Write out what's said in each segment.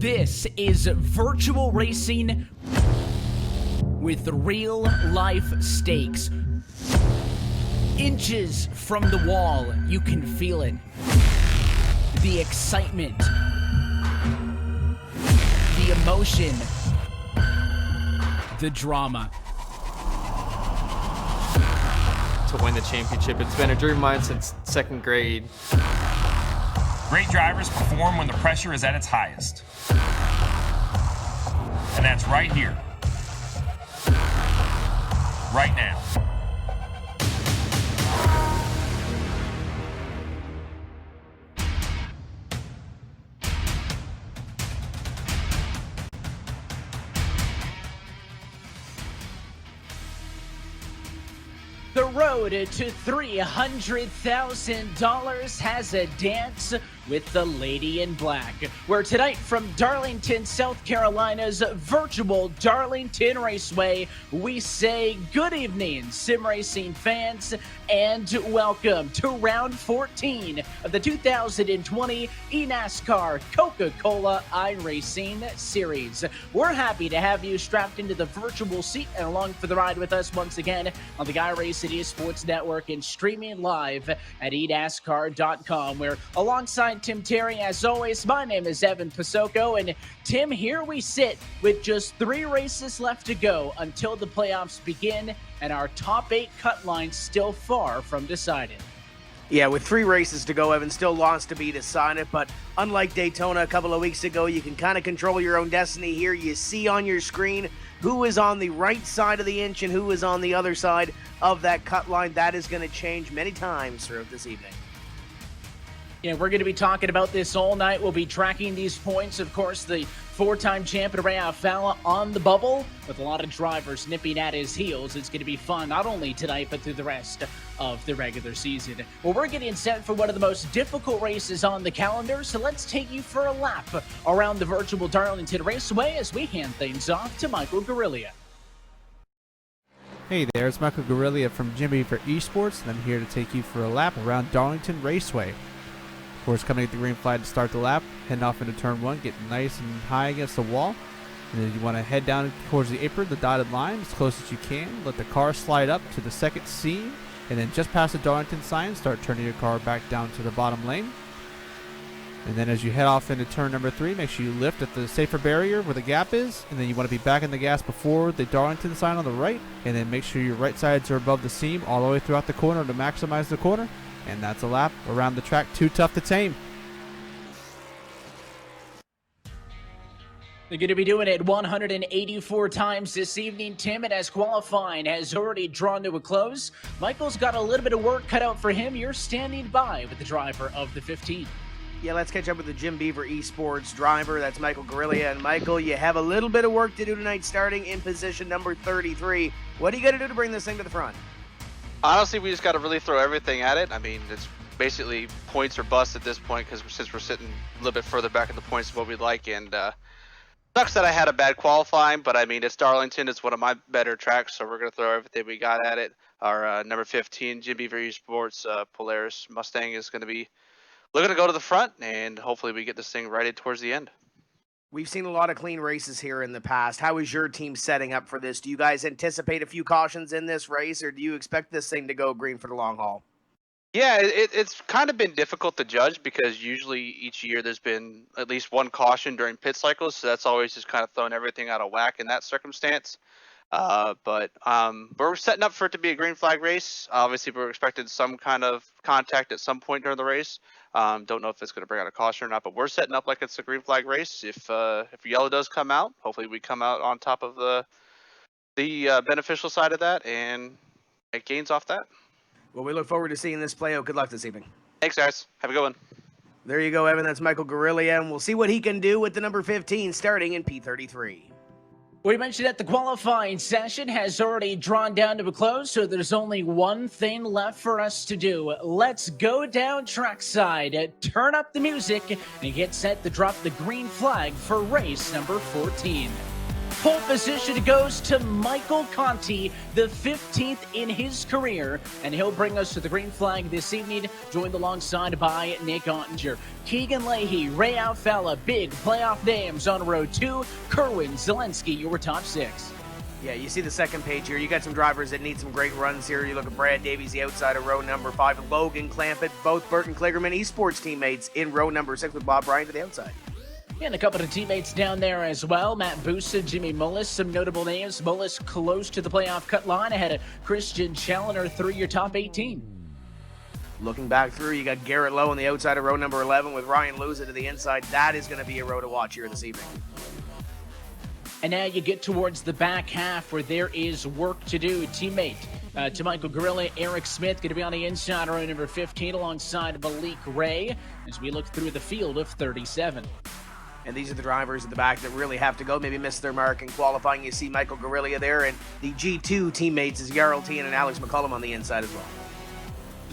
This is virtual racing with real-life stakes. Inches from the wall, you can feel it. The excitement, the emotion, the drama. To win the championship, it's been a dream of mine since second grade. Great drivers perform when the pressure is at its highest. And that's right here. Right now. The road to $300,000 has a dance with the Lady in Black, where tonight from Darlington, South Carolina's virtual Darlington Raceway, we say good evening, sim racing fans, and welcome to round 14 of the 2020 eNASCAR Coca-Cola iRacing Series. We're happy to have you strapped into the virtual seat and along for the ride with us once again on the iRacing Esports Network and streaming live at eNASCAR.com, where alongside Tim Terry, as always, my name is Evan Pasoko, and Tim, here we sit with just 3 races left to go until the playoffs begin, and our top 8 cut line still far from decided. Yeah, with 3 races to go, Evan, still lots to be decided, but unlike Daytona a couple of weeks ago, you can kind of control your own destiny here. You see on your screen who is on the right side of the inch and who is on the other side of that cut line. That is going to change many times throughout this evening. Yeah, we're going to be talking about this all night. We'll be tracking these points. Of course, the 4-time champion Ray Alfala on the bubble with a lot of drivers nipping at his heels. It's going to be fun not only tonight, but through the rest of the regular season. Well, we're getting set for one of the most difficult races on the calendar, so let's take you for a lap around the virtual Darlington Raceway as we hand things off to Michael Guerrilla. Hey there, it's Michael Guerrilla from Jimmy for Esports, and I'm here to take you for a lap around Darlington Raceway. Of course, coming at the green flag to start the lap, heading off into turn 1, getting nice and high against the wall. And then you want to head down towards the apron, the dotted line, as close as you can. Let the car slide up to the second seam, and then just past the Darlington sign, start turning your car back down to the bottom lane. And then as you head off into turn number 3, make sure you lift at the safer barrier where the gap is, and then you want to be back in the gas before the Darlington sign on the right, and then make sure your right sides are above the seam all the way throughout the corner to maximize the corner. And that's a lap around the track, too tough to tame. They're going to be doing it 184 times this evening, Tim, and as qualifying has already drawn to a close, Michael's got a little bit of work cut out for him. You're standing by with the driver of the 15. Yeah, let's catch up with the Jim Beaver Esports driver. That's Michael Guerrilla. And Michael, you have a little bit of work to do tonight, starting in position number 33. What are you going to do to bring this thing to the front? Honestly, we just got to really throw everything at it. I mean, it's basically points or bust at this point because since we're sitting a little bit further back in the points of what we'd like. And sucks that I had a bad qualifying, but I mean, it's Darlington. It's one of my better tracks, so we're going to throw everything we got at it. Our number 15, Jim Beaver Esports Polaris Mustang is going to be looking to go to the front, and hopefully we get this thing righted towards the end. We've seen a lot of clean races here in the past. How is your team setting up for this? Do you guys anticipate a few cautions in this race, or do you expect this thing to go green for the long haul? Yeah, it's kind of been difficult to judge because usually each year there's been at least one caution during pit cycles, so that's always just kind of thrown everything out of whack in that circumstance. But we're setting up for it to be a green flag race. Obviously, we're expecting some kind of contact at some point during the race. Don't know if it's going to bring out a caution or not, but we're setting up like it's a green flag race. If yellow does come out, hopefully we come out on top of the beneficial side of that and make gains off that. Well, we look forward to seeing this play out. Good luck this evening. Thanks, guys. Have a good one. There you go, Evan. That's Michael Guerilla, and we'll see what he can do with the number 15 starting in P33. We mentioned that the qualifying session has already drawn down to a close, so there's only one thing left for us to do. Let's go down trackside, turn up the music, and get set to drop the green flag for race number 14. pole position goes to Michael Conti, the 15th in his career, and he'll bring us to the green flag this evening, joined alongside by Nick Ottinger. Keegan Leahy, Ray Alfalla, big playoff names on row 2. Kerwin Zelensky, your top 6. Yeah, you see the second page here. You got some drivers that need some great runs here. You look at Brad Davies, the outside of row number 5, Logan Clampett, both Burton Kligerman esports teammates in row number 6 with Bob Bryan to the outside. And a couple of teammates down there as well. Matt Busa, Jimmy Mullis, some notable names. Mullis close to the playoff cut line ahead of Christian Challoner through your top 18. Looking back through, you got Garrett Lowe on the outside of row number 11 with Ryan Luza to the inside. That is going to be a row to watch here this evening. And now you get towards the back half where there is work to do. Teammate to Michael Gorilla, Eric Smith going to be on the inside row number 15 alongside Malik Ray as we look through the field of 37. And these are the drivers at the back that really have to go, maybe miss their mark in qualifying. You see Michael Gorilla there, and the G2 teammates is Jarl Tien and Alex McCullum on the inside as well.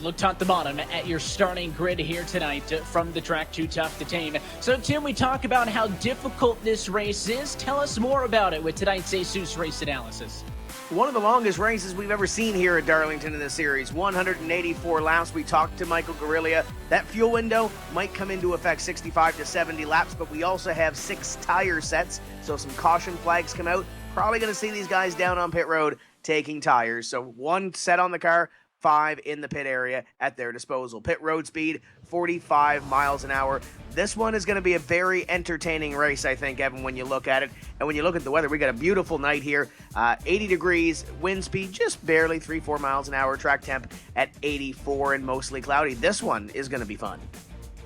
Look top to bottom at your starting grid here tonight from the track Too Tough to Tame. So, Tim, we talk about how difficult this race is. Tell us more about it with tonight's ASUS race analysis. One of the longest races we've ever seen here at Darlington in this series. 184 laps. We talked to Michael Gorilla. That fuel window might come into effect 65 to 70 laps, but we also have 6 tire sets, so some caution flags come out. Probably going to see these guys down on pit road taking tires. So 1 set on the car, 5 in the pit area at their disposal. Pit road speed, 45 miles an hour. This one is going to be a very entertaining race, I think, Evan, when you look at it. And when you look at the weather, we got a beautiful night here. 80 degrees, wind speed just barely 3-4 miles an hour, track temp at 84 and mostly cloudy. This one is going to be fun.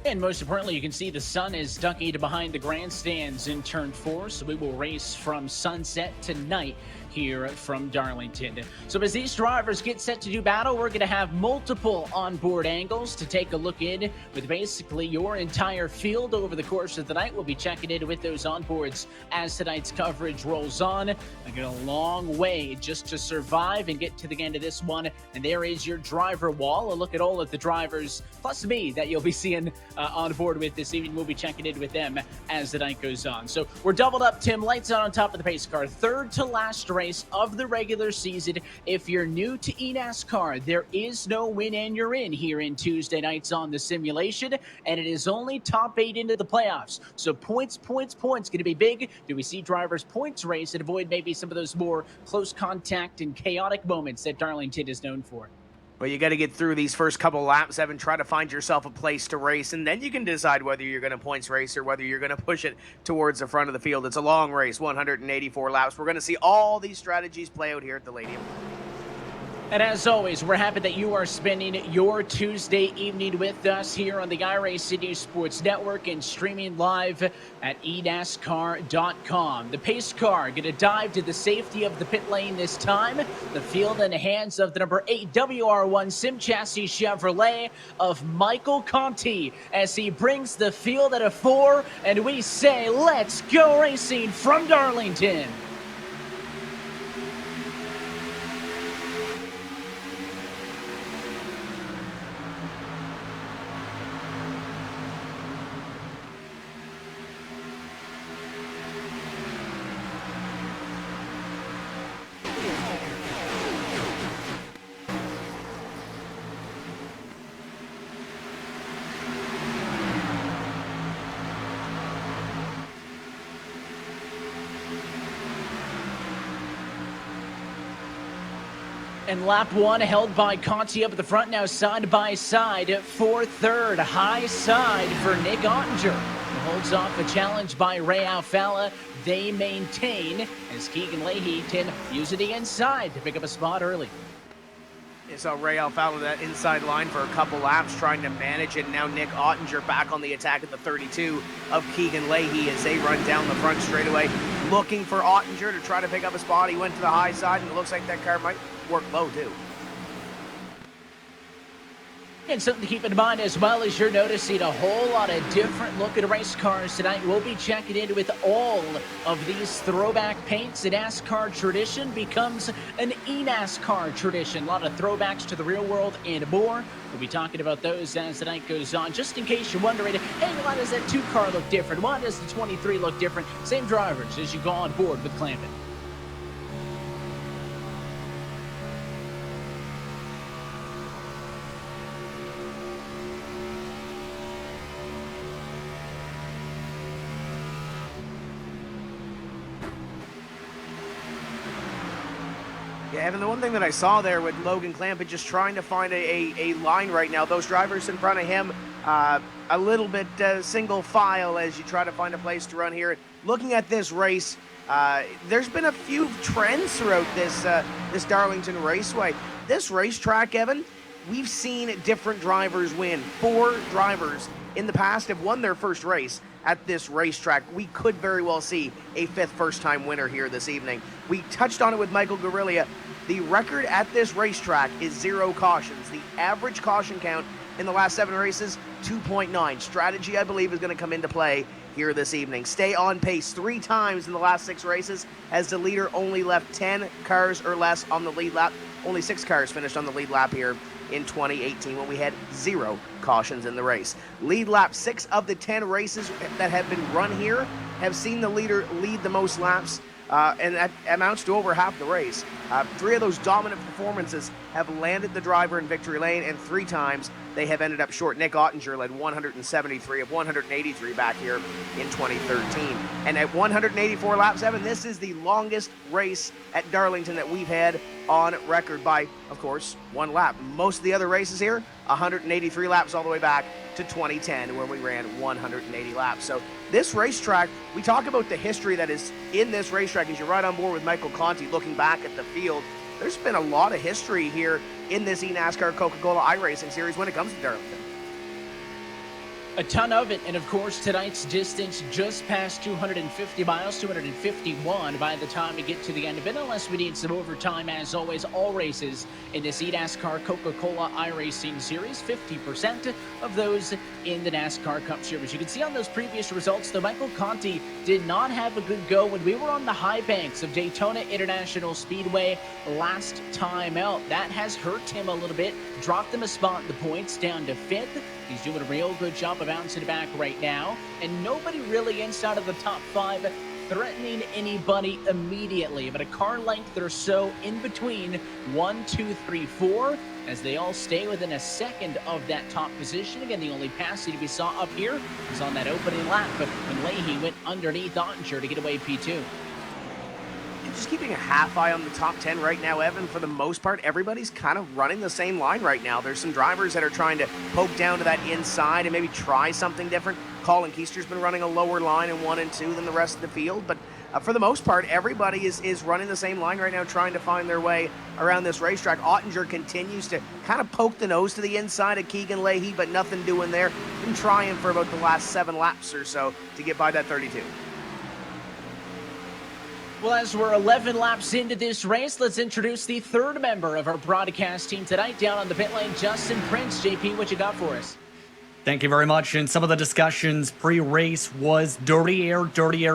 And most importantly, you can see the sun is ducking behind the grandstands in turn 4, so we will race from sunset tonight here from Darlington. So as these drivers get set to do battle, we're going to have multiple onboard angles to take a look in with basically your entire field over the course of the night. We'll be checking in with those onboards as tonight's coverage rolls on. I get a long way just to survive and get to the end of this one. And there is your driver wall. A look at all of the drivers, plus me, that you'll be seeing on board with this evening. We'll be checking in with them as the night goes on. So we're doubled up, Tim. Lights on top of the pace car. Third to last race of the regular season. If you're new to eNASCAR, there is no win and you're in here in Tuesday nights on the simulation, and it is only top 8 into the playoffs. So points going to be big. Do we see drivers points race and avoid maybe some of those more close contact and chaotic moments that Darlington is known for? Well, you got to get through these first couple laps, Evan, try to find yourself a place to race, and then you can decide whether you're going to points race or whether you're going to push it towards the front of the field. It's a long race, 184 laps. We're going to see all these strategies play out here at the Stadium. And as always, we're happy that you are spending your Tuesday evening with us here on the iRacing Sports Network and streaming live at eNASCAR.com. The pace car going to dive to the safety of the pit lane this time. The field in the hands of the number 8 WR1 Sim Chassis Chevrolet of Michael Conti as he brings the field at a 4, and we say, let's go racing from Darlington. And lap 1 held by Conti up at the front, now side by side for third. High side for Nick Ottinger. Holds off a challenge by Ray Alfalla. They maintain as Keegan Leahy can use the inside to pick up a spot early. You saw Ray Alfalla that inside line for a couple laps trying to manage it. Now Nick Ottinger back on the attack at the 32 of Keegan Leahy as they run down the front straightaway, looking for Ottinger to try to pick up a spot. He went to the high side, and it looks like that car might work low too. And something to keep in mind as well is you're noticing a whole lot of different looking race cars tonight. We'll be checking in with all of these throwback paints. A NASCAR tradition becomes an eNASCAR tradition. A lot of throwbacks to the real world and more. We'll be talking about those as the night goes on. Just in case you're wondering, hey, why does that 2 car look different? Why does the 23 look different? Same drivers as you go on board with Clampett. Yeah, Evan, the one thing that I saw there with Logan Clampett just trying to find a line right now, those drivers in front of him, a little bit single file as you try to find a place to run here. Looking at this race, there's been a few trends throughout this Darlington Raceway. This racetrack, Evan, we've seen different drivers win. 4 drivers in the past have won their first race at this racetrack. We could very well see a 5th first-time winner here this evening. We touched on it with Michael Guerrilla. The record at this racetrack is 0 cautions. The average caution count in the last 7 races, 2.9. Strategy, I believe, is going to come into play here this evening. Stay on pace 3 times in the last 6 races as the leader only left 10 cars or less on the lead lap. Only 6 cars finished on the lead lap here in 2018 when we had 0 cautions in the race. Lead lap, 6 of the 10 races that have been run here have seen the leader lead the most laps, and that amounts to over half the race. 3 of those dominant performances have landed the driver in victory lane, and 3 times they have ended up short. Nick Ottinger led 173 of 183 back here in 2013. And at 184 laps, Evan, this is the longest race at Darlington that we've had on record by, of course, 1 lap. Most of the other races here, 183 laps all the way back to 2010 when we ran 180 laps. So this racetrack, we talk about the history that is in this racetrack as you ride on board with Michael Conti looking back at the field. There's been a lot of history here in this eNASCAR Coca-Cola iRacing series when it comes to Darlington. A ton of it, and of course tonight's distance just past 250 miles, 251 by the time we get to the end of it, unless we need some overtime. As always, all races in this eNASCAR Coca-Cola iRacing series, 50% of those in the NASCAR Cup Series. You can see on those previous results, though, Michael Conti did not have a good go when we were on the high banks of Daytona International Speedway last time out. That has hurt him a little bit, dropped him a spot in the points, down to 5th. He's doing a real good job of bouncing it back right now, and nobody really inside of the top 5 threatening anybody immediately, but a car length or so in between 1, 2, 3, 4, as they all stay within a second of that top position. Again, the only passing we saw up here was on that opening lap, but when Leahy went underneath Ottinger to get away P2. Just keeping a half eye on the top 10 right now, Evan. For the most part, everybody's kind of running the same line right now. There's some drivers that are trying to poke down to that inside and maybe try something different. Colin Keister's been running a lower line in 1 and 2 than the rest of the field, but for the most part, everybody is running the same line right now, trying to find their way around this racetrack. Ottinger continues to kind of poke the nose to the inside of Keegan Leahy, but nothing doing there. Been trying for about the last 7 laps or so to get by that 32. Well, as we're 11 laps into this race, let's introduce the 3rd member of our broadcast team tonight down on the pit lane, Justin Prince. JP, what you got for us? Thank you very much. And some of the discussions pre-race was dirty air,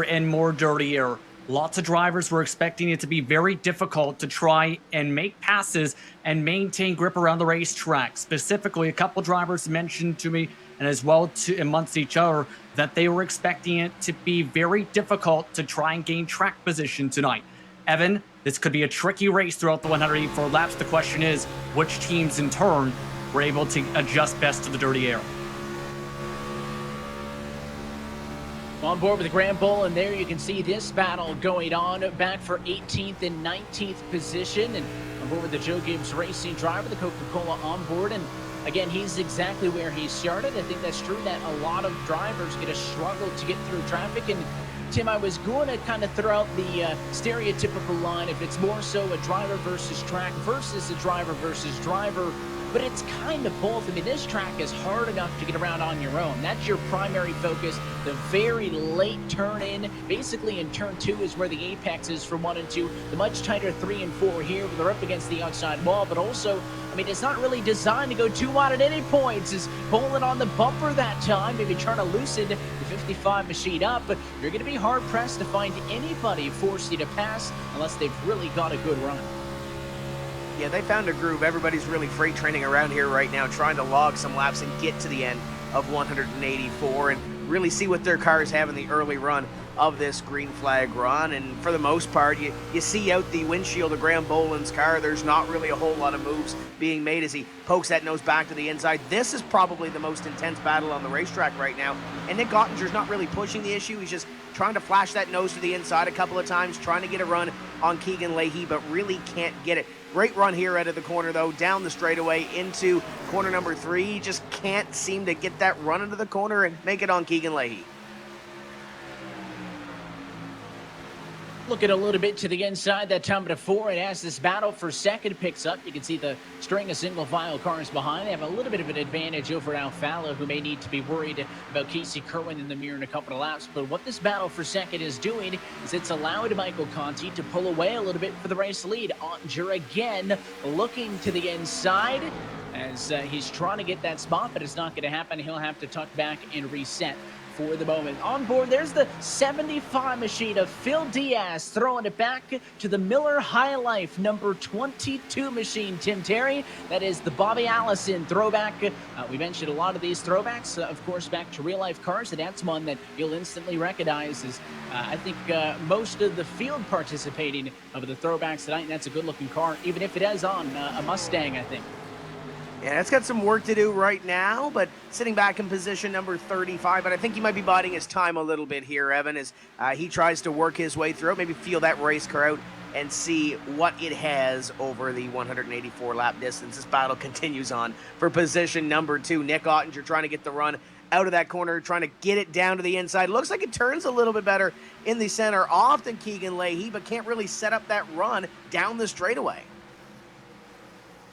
and more dirty air. Lots of drivers were expecting it to be very difficult to try and make passes and maintain grip around the racetrack. Specifically, a couple drivers mentioned to me, and as well amongst each other, that they were expecting it to be very difficult to try and gain track position tonight. Evan, this could be a tricky race throughout the 184 laps. The question is, which teams in turn were able to adjust best to the dirty air? On board with the Grand Bull, and there you can see this battle going on back for 18th and 19th position. And on board with the Joe Gibbs Racing driver, the Coca-Cola on board. And again, he's exactly where he started. I think that's true that a lot of drivers get a struggle to get through traffic. And Tim, I was going to kind of throw out the stereotypical line, if it's more so a driver versus track versus a driver versus driver but it's kind of both. I mean, this track is hard enough to get around on your own. That's your primary focus. The very late turn in, basically in turn 2 is where the apex is for 1 and 2. The much tighter 3 and 4 here, where they're up against the outside wall, but also, I mean, it's not really designed to go too wide at any points. Is bowling on the bumper that time, maybe trying to loosen the 55 machine up, but you're going to be hard-pressed to find anybody force you to pass unless they've really got a good run. Yeah, they found a groove. Everybody's really freight training around here right now, trying to log some laps and get to the end of 184 and really see what their cars have in the early run of this green flag run. And for the most part, you see out the windshield of Graham Boland's car, there's not really a whole lot of moves being made as he pokes that nose back to the inside. This is probably the most intense battle on the racetrack right now. And Nick Ottinger's not really pushing the issue. He's just trying to flash that nose to the inside a couple of times, trying to get a run on Keegan Leahy, but really can't get it. Great run here out of the corner, though, down the straightaway into corner number 3. He just can't seem to get that run into the corner and make it on Keegan Leahy. Looking a little bit to the inside that time to 4, and as this battle for second picks up, you can see the string of single file cars behind. They have a little bit of an advantage over Alfalo, who may need to be worried about Casey Kerwin in the mirror in a couple of laps. But what this battle for second is doing is it's allowed Michael Conti to pull away a little bit for the race lead. Ottinger again looking to the inside as he's trying to get that spot, but it's not going to happen. He'll have to tuck back and reset for the moment. On board, there's the 75 machine of Phil Diaz throwing it back to the Miller High Life number 22 machine, Tim Terry. That is the Bobby Allison throwback. We mentioned a lot of these throwbacks, of course, back to real-life cars, and that's one that you'll instantly recognize as I think most of the field participating of the throwbacks tonight, and that's a good-looking car, even if it is on a Mustang, I think. Yeah, it's got some work to do right now, but sitting back in position number 35. But I think he might be biding his time a little bit here, Evan, as he tries to work his way through it, maybe feel that race car out and see what it has over the 184 lap distance. This battle continues on for position number 2. Nick Ottinger trying to get the run out of that corner, trying to get it down to the inside. Looks like it turns a little bit better in the center off than Keegan Leahy, but can't really set up that run down the straightaway.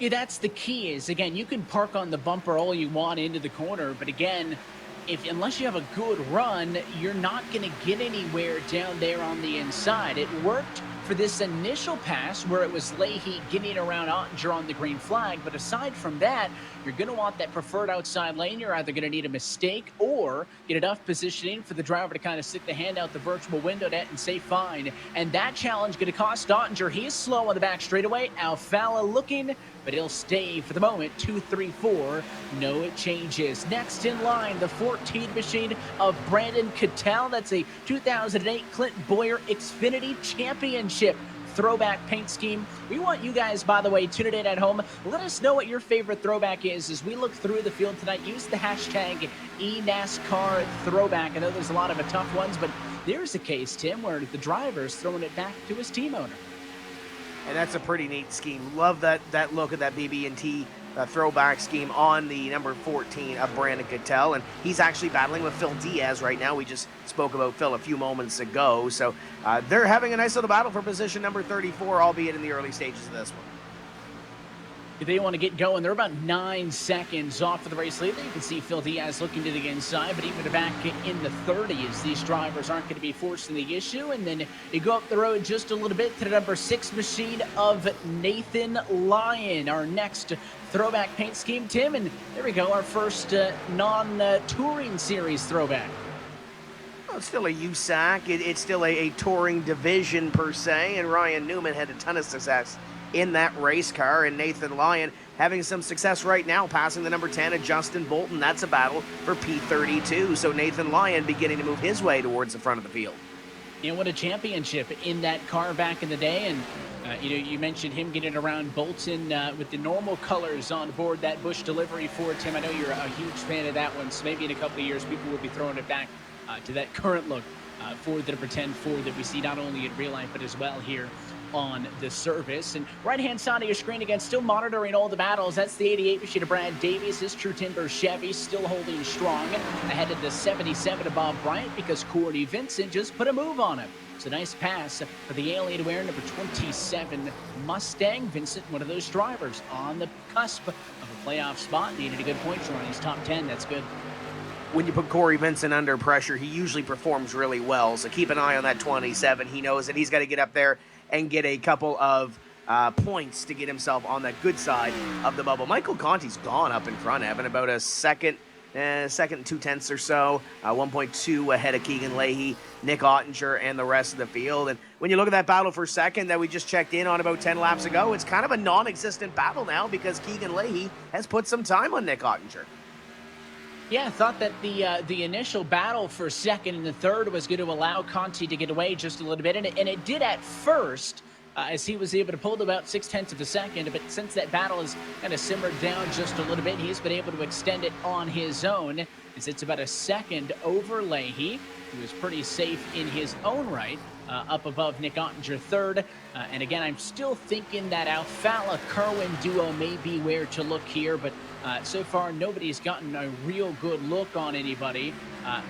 Yeah, that's the key is, again, you can park on the bumper all you want into the corner, but again, unless you have a good run, you're not going to get anywhere down there on the inside. It worked for this initial pass where it was Leahy getting around Ottinger on the green flag, but aside from that, you're going to want that preferred outside lane. You're either going to need a mistake or get enough positioning for the driver to kind of stick the hand out the virtual window net and say fine. And that challenge going to cost Ottinger. He's slow on the back straightaway. Alfala looking, but he'll stay for the moment. 2, 3, 4. No changes. Next in line, the 14 machine of Brandon Cattell. That's a 2008 Clint Boyer Xfinity Championship throwback paint scheme. We want you guys, by the way, tuning in at home. Let us know what your favorite throwback is as we look through the field tonight. Use the hashtag eNASCAR throwback. I know there's a lot of tough ones, but there's a case, Tim, where the driver's throwing it back to his team owner. And that's a pretty neat scheme. Love that look of that BB&T throwback scheme on the number 14 of Brandon Cattell. And he's actually battling with Phil Diaz right now. We just spoke about Phil a few moments ago. So they're having a nice little battle for position number 34, albeit in the early stages of this one. If they want to get going, they're about 9 seconds off of the race lead. You can see Phil Diaz looking to the inside, but even back in the 30s, these drivers aren't going to be forcing the issue. And then you go up the road just a little bit to the number 6 machine of Nathan Lyon, our next throwback paint scheme, Tim. And there we go, our first non-touring series throwback. Well, it's still a USAC. It's still a touring division per se, and Ryan Newman had a ton of success in that race car, and Nathan Lyon having some success right now, passing the number 10 of Justin Bolton. That's a battle for P32, so Nathan Lyon beginning to move his way towards the front of the field. You know, what a championship in that car back in the day, and you mentioned him getting around Bolton with the normal colors on board that Bush delivery for Tim. I know you're a huge fan of that one, so maybe in a couple of years people will be throwing it back to that current look for the number 10 Ford that we see not only in real life but as well here on the service. And right-hand side of your screen, again, still monitoring all the battles. That's the 88 machine of Brad Davies. His True Timber Chevy still holding strong ahead of the 77 of Bob Bryant because Cordy Vincent just put a move on him. It's a nice pass for the alien wearing number 27 Mustang. Vincent, one of those drivers on the cusp of a playoff spot. Needed a good points run. He's top 10. That's good. When you put Corey Vincent under pressure, he usually performs really well. So keep an eye on that 27. He knows that he's got to get up there and get a couple of points to get himself on that good side of the bubble. Michael Conti's gone up in front, Evan, about a second and 2/10 or so, 1.2 ahead of Keegan Leahy, Nick Ottinger, and the rest of the field. And when you look at that battle for second that we just checked in on about 10 laps ago, it's kind of a non-existent battle now because Keegan Leahy has put some time on Nick Ottinger. Yeah, I thought that the initial battle for second and the third was going to allow Conti to get away just a little bit, and it did at first, as he was able to pull to about 0.6 of a second. But since that battle has kind of simmered down just a little bit, he's been able to extend it on his own. As it's about a second over Leahy, who was pretty safe in his own right, up above Nick Ottinger third. And again, I'm still thinking that Alfala-Kerwin duo may be where to look here, but so far nobody's gotten a real good look on anybody.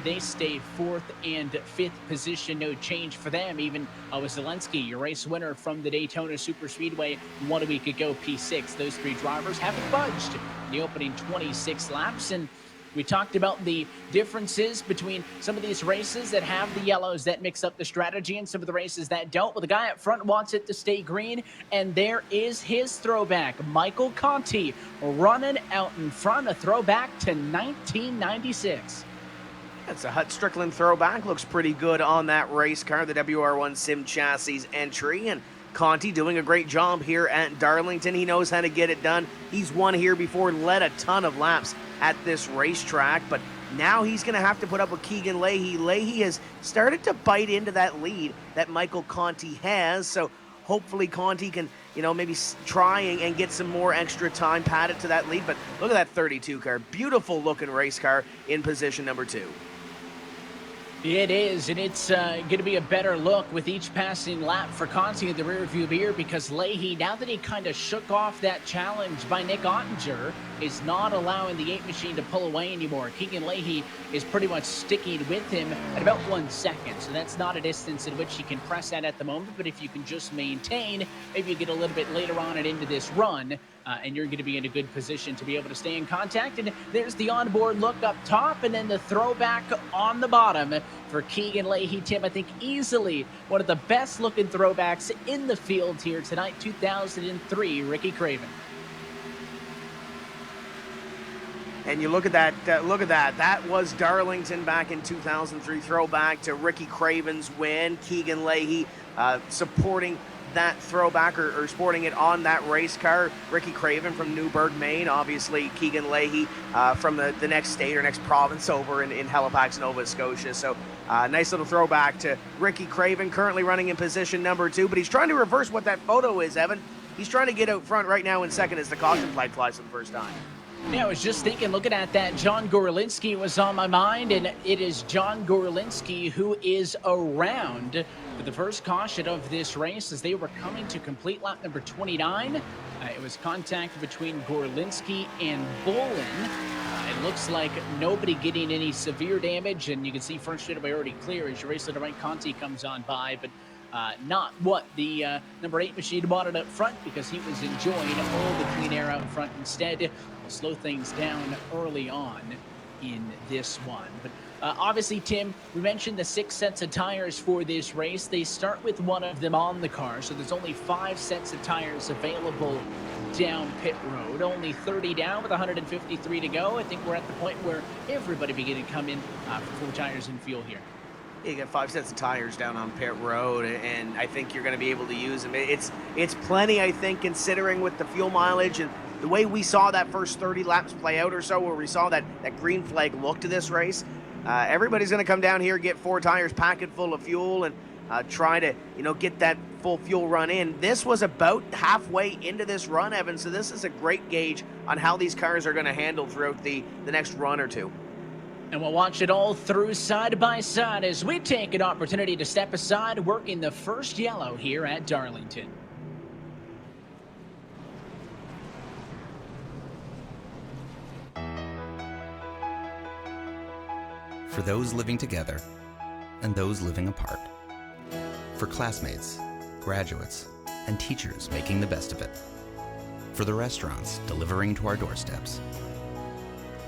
They stay fourth and fifth position, no change for them. Even Zelensky, your race winner from the Daytona Superspeedway 1 week ago, P6. Those three drivers haven't budged in the opening 26 laps, and we talked about the differences between some of these races that have the yellows that mix up the strategy and some of the races that don't. Well, the guy up front wants it to stay green, and there is his throwback. Michael Conti running out in front, a throwback to 1996. That's a Hut Strickland throwback. Looks pretty good on that race car, the WR1 Sim Chassis entry. And Conti doing a great job here at Darlington. He knows how to get it done. He's won here before, led a ton of laps at this racetrack, but now he's going to have to put up with Keegan Leahy. Leahy has started to bite into that lead that Michael Conti has, so hopefully Conti can, maybe try and get some more extra time padded to that lead. But look at that 32 car. Beautiful looking race car in position number 2. It is, and it's going to be a better look with each passing lap for Conti in the rearview mirror, because Leahy, now that he kind of shook off that challenge by Nick Ottinger, is not allowing the 8 machine to pull away anymore. Keegan Leahy is pretty much sticking with him at about 1 second, so that's not a distance in which he can press at the moment. But if you can just maintain, maybe you get a little bit later on and into this run, and you're going to be in a good position to be able to stay in contact. And there's the onboard look up top, and then the throwback on the bottom for Keegan Leahy. Tim, I think easily one of the best looking throwbacks in the field here tonight. 2003 Ricky Craven. And you look at that, that was Darlington back in 2003, throwback to Ricky Craven's win. Keegan Leahy supporting that throwback or sporting it on that race car. Ricky Craven from Newburgh, Maine. Obviously, Keegan Leahy from the next state or next province over in Halifax, Nova Scotia. So nice little throwback to Ricky Craven, currently running in position number 2. But he's trying to reverse what that photo is, Evan. He's trying to get out front right now in second as the caution flag flies for the first time. Yeah, I was just thinking, looking at that, John Gorlinski was on my mind, and it is John Gorlinski who is around for the first caution of this race as they were coming to complete lap number 29. It was contact between Gorlinski and Bolin. It looks like nobody getting any severe damage, and you can see front straightaway already clear as your race to the right Conti comes on by, but not what the number 8 machine wanted up front, because he was enjoying all the clean air out in front. Instead, we'll slow things down early on in this one. But obviously, Tim, we mentioned the 6 sets of tires for this race. They start with one of them on the car, so there's only 5 sets of tires available down pit road. Only 30 down with 153 to go. I think we're at the point where everybody beginning to come in for 4 tires and fuel here. You got 5 sets of tires down on pit road, and I think you're going to be able to use them. It's plenty, I think, considering with the fuel mileage and the way we saw that first 30 laps play out or so, where we saw that green flag look to this race. Everybody's going to come down here, get 4 tires packed full of fuel, and try to get that full fuel run in. This was about halfway into this run, Evan, so this is a great gauge on how these cars are going to handle throughout the next run or two. And we'll watch it all through side by side as we take an opportunity to step aside, working the first yellow here at Darlington. For those living together and those living apart, For classmates, graduates, and teachers making the best of it. For the restaurants delivering to our doorsteps.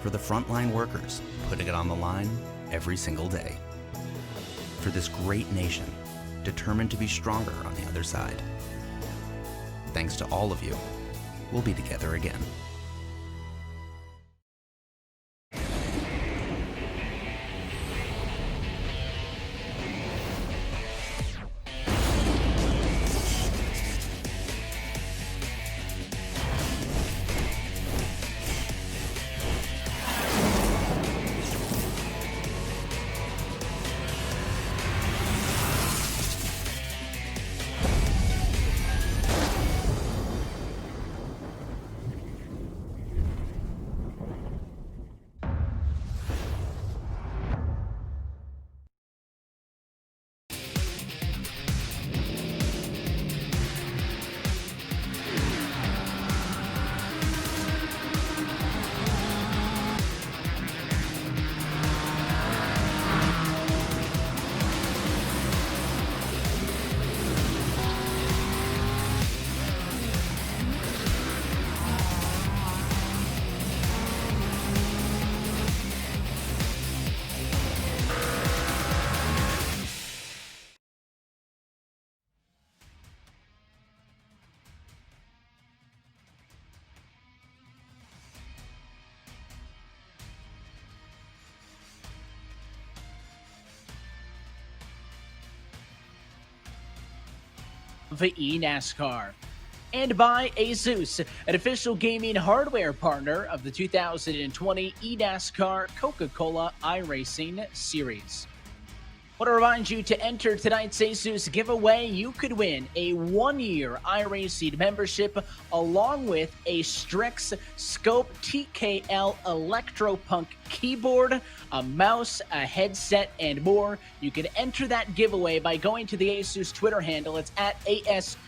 For the frontline workers putting it on the line every single day. For this great nation determined to be stronger on the other side. Thanks to all of you, we'll be together again. The eNASCAR. And by Asus, an official gaming hardware partner of the 2020 eNASCAR Coca-Cola iRacing Series. Want to remind you to enter tonight's Asus giveaway. You could win a 1-year iRacing membership along with a Strix Scope TKL Electropunk keyboard, a mouse, a headset, and more. You can enter that giveaway by going to the Asus Twitter handle. It's at ASUS_ROGNA.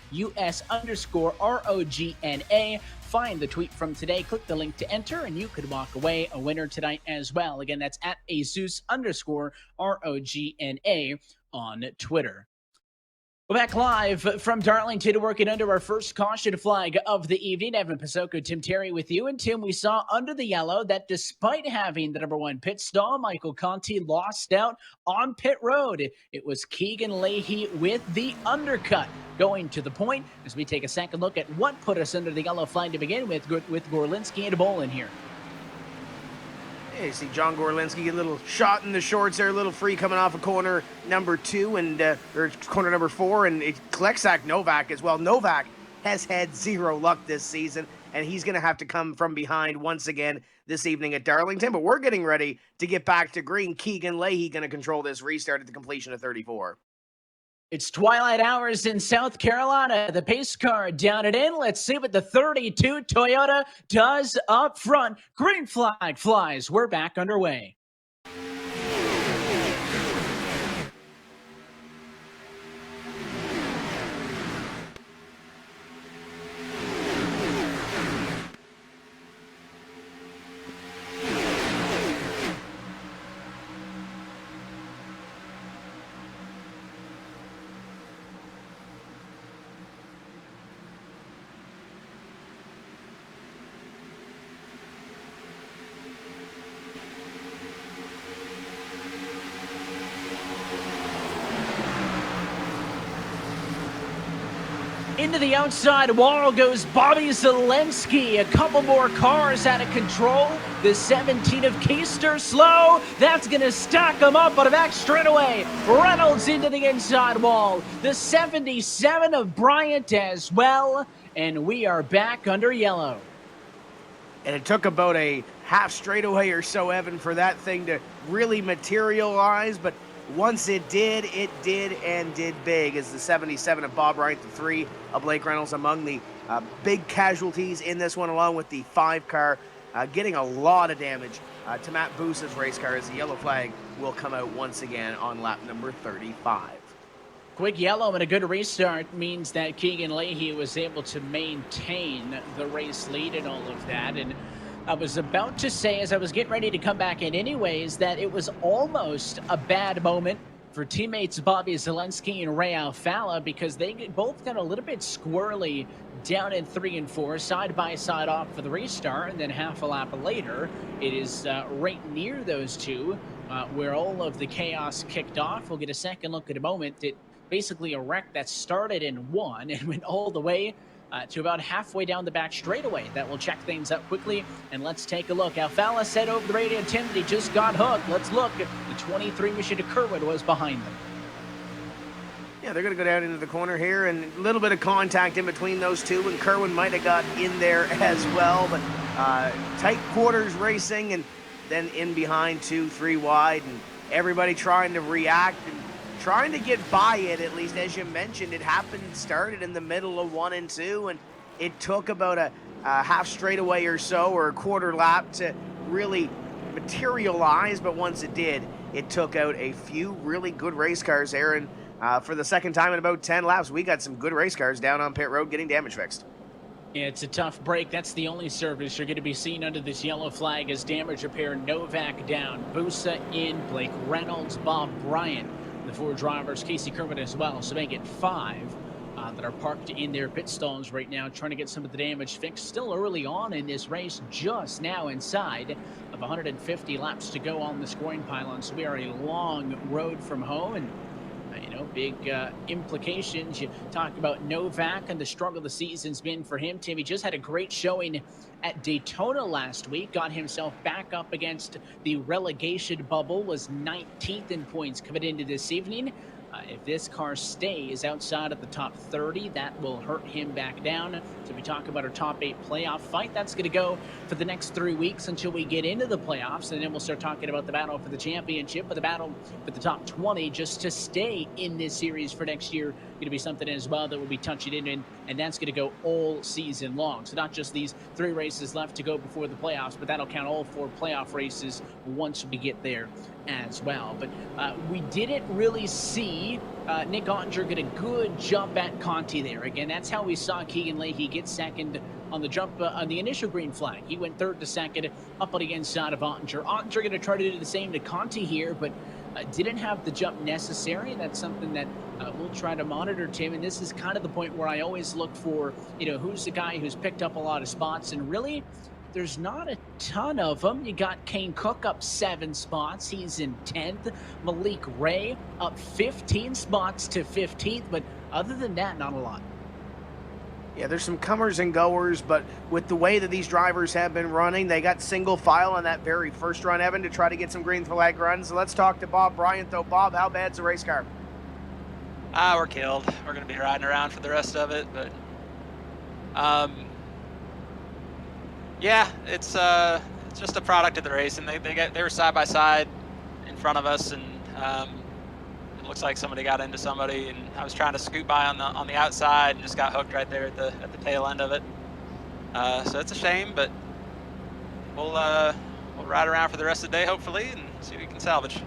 Find the tweet from today, click the link to enter, and you could walk away a winner tonight as well. Again, that's at ASUS_ROGNA on Twitter. We're back live from Darlington, working under our first caution flag of the evening. Evan Pasoko, Tim Terry with you. And Tim, we saw under the yellow that despite having the #1 pit stall, Michael Conti lost out on pit road. It was Keegan Leahy with the undercut going to the point as we take a second look at what put us under the yellow flag to begin with Gorlinski and Bolin here. Yeah, you see John Gorlinski get a little shot in the shorts there, a little free coming off of corner number 2 and or corner number 4, and it Klexak Novak as well. Novak has had zero luck this season, and he's going to have to come from behind once again this evening at Darlington. But we're getting ready to get back to green. Keegan Leahy going to control this restart at the completion of 34. It's twilight hours in South Carolina. The pace car down and in. Let's see what the 32 Toyota does up front. Green flag flies. We're back underway. Into the outside wall goes Bobby Zelensky. A couple more cars out of control. The 17 of Keister slow. That's going to stack them up on a back straightaway. Reynolds into the inside wall. The 77 of Bryant as well. And we are back under yellow. And it took about a half straightaway or so, Evan, for that thing to really materialize. But once it did and did big, as the 77 of Bob Wright, the 3 of Blake Reynolds among the big casualties in this one, along with the 5 car getting a lot of damage to Matt Boosa's race car, as the yellow flag will come out once again on lap number 35. Quick yellow and a good restart means that Keegan Leahy was able to maintain the race lead and all of that. And I was about to say, as I was getting ready to come back in anyways, that it was almost a bad moment for teammates Bobby Zelensky and Ray Alfala, because they both got a little bit squirrely down in 3 and 4, side by side off for the restart, and then half a lap later, it is right near those two where all of the chaos kicked off. We'll get a second look at a moment. It basically a wreck that started in 1 and went all the way to about halfway down the back straightaway. That will check things up quickly, and let's take a look. Alfala said over the radio, Tim, that he just got hooked. Let's look. The 23 mission to Kerwin was behind them. Yeah, they're going to go down into the corner here, and a little bit of contact in between those two, and Kerwin might have got in there as well, but tight quarters racing, and then in behind 2-3 wide, and everybody trying to react and trying to get by it, at least. As you mentioned, it started in the middle of 1 and 2, and it took about a half straightaway or so, or a quarter lap to really materialize, but once it did, it took out a few really good race cars there, and for the second time in about 10 laps, we got some good race cars down on pit road getting damage fixed. Yeah, it's a tough break. That's the only service you're going to be seeing under this yellow flag as damage repair. Novak down, Busa in, Blake Reynolds, Bob Bryant, the 4 drivers, Casey Kerwin as well. So make it 5 that are parked in their pit stalls right now, trying to get some of the damage fixed. Still early on in this race, just now inside of 150 laps to go on the scoring pylon. So we are a long road from home, and big implications. You talk about Novak and the struggle the season's been for him. Tim, he just had a great showing at Daytona last week, got himself back up against the relegation bubble, was 19th in points coming into this evening. If this car stays outside of the top 30, that will hurt him back down. So we talk about our top 8 playoff fight. That's going to go for the next 3 weeks until we get into the playoffs, and then we'll start talking about the battle for the championship, but the battle for the top 20 just to stay in this series for next year. Going to be something as well that we'll be touching in, and that's going to go all season long. So not just these 3 races left to go before the playoffs, but that'll count all 4 playoff races once we get there as well. But we didn't really see Nick Ottinger get a good jump at Conti there. Again, that's how we saw Keegan Leahy get second on the jump on the initial green flag. He went 3rd to 2nd up on the inside of Ottinger. Ottinger going to try to do the same to Conti here, but didn't have the jump necessary. That's something that we'll try to monitor, Tim. And this is kind of the point where I always look for, who's the guy who's picked up a lot of spots. And really, there's not a ton of them. You got Kane Cook up 7 spots. He's in 10th. Malik Ray up 15 spots to 15th. But other than that, not a lot. Yeah, there's some comers and goers, but with the way that these drivers have been running, they got single file on that very first run, Evan, to try to get some green flag runs. So let's talk to Bob Bryant, though. Bob, how bad's the race car? We're killed. We're going to be riding around for the rest of it, but yeah, it's just a product of the race, and they were side by side in front of us, and it looks like somebody got into somebody, and I was trying to scoot by on the outside and just got hooked right there at the tail end of it. So it's a shame, but we'll ride around for the rest of the day hopefully and see what we can salvage.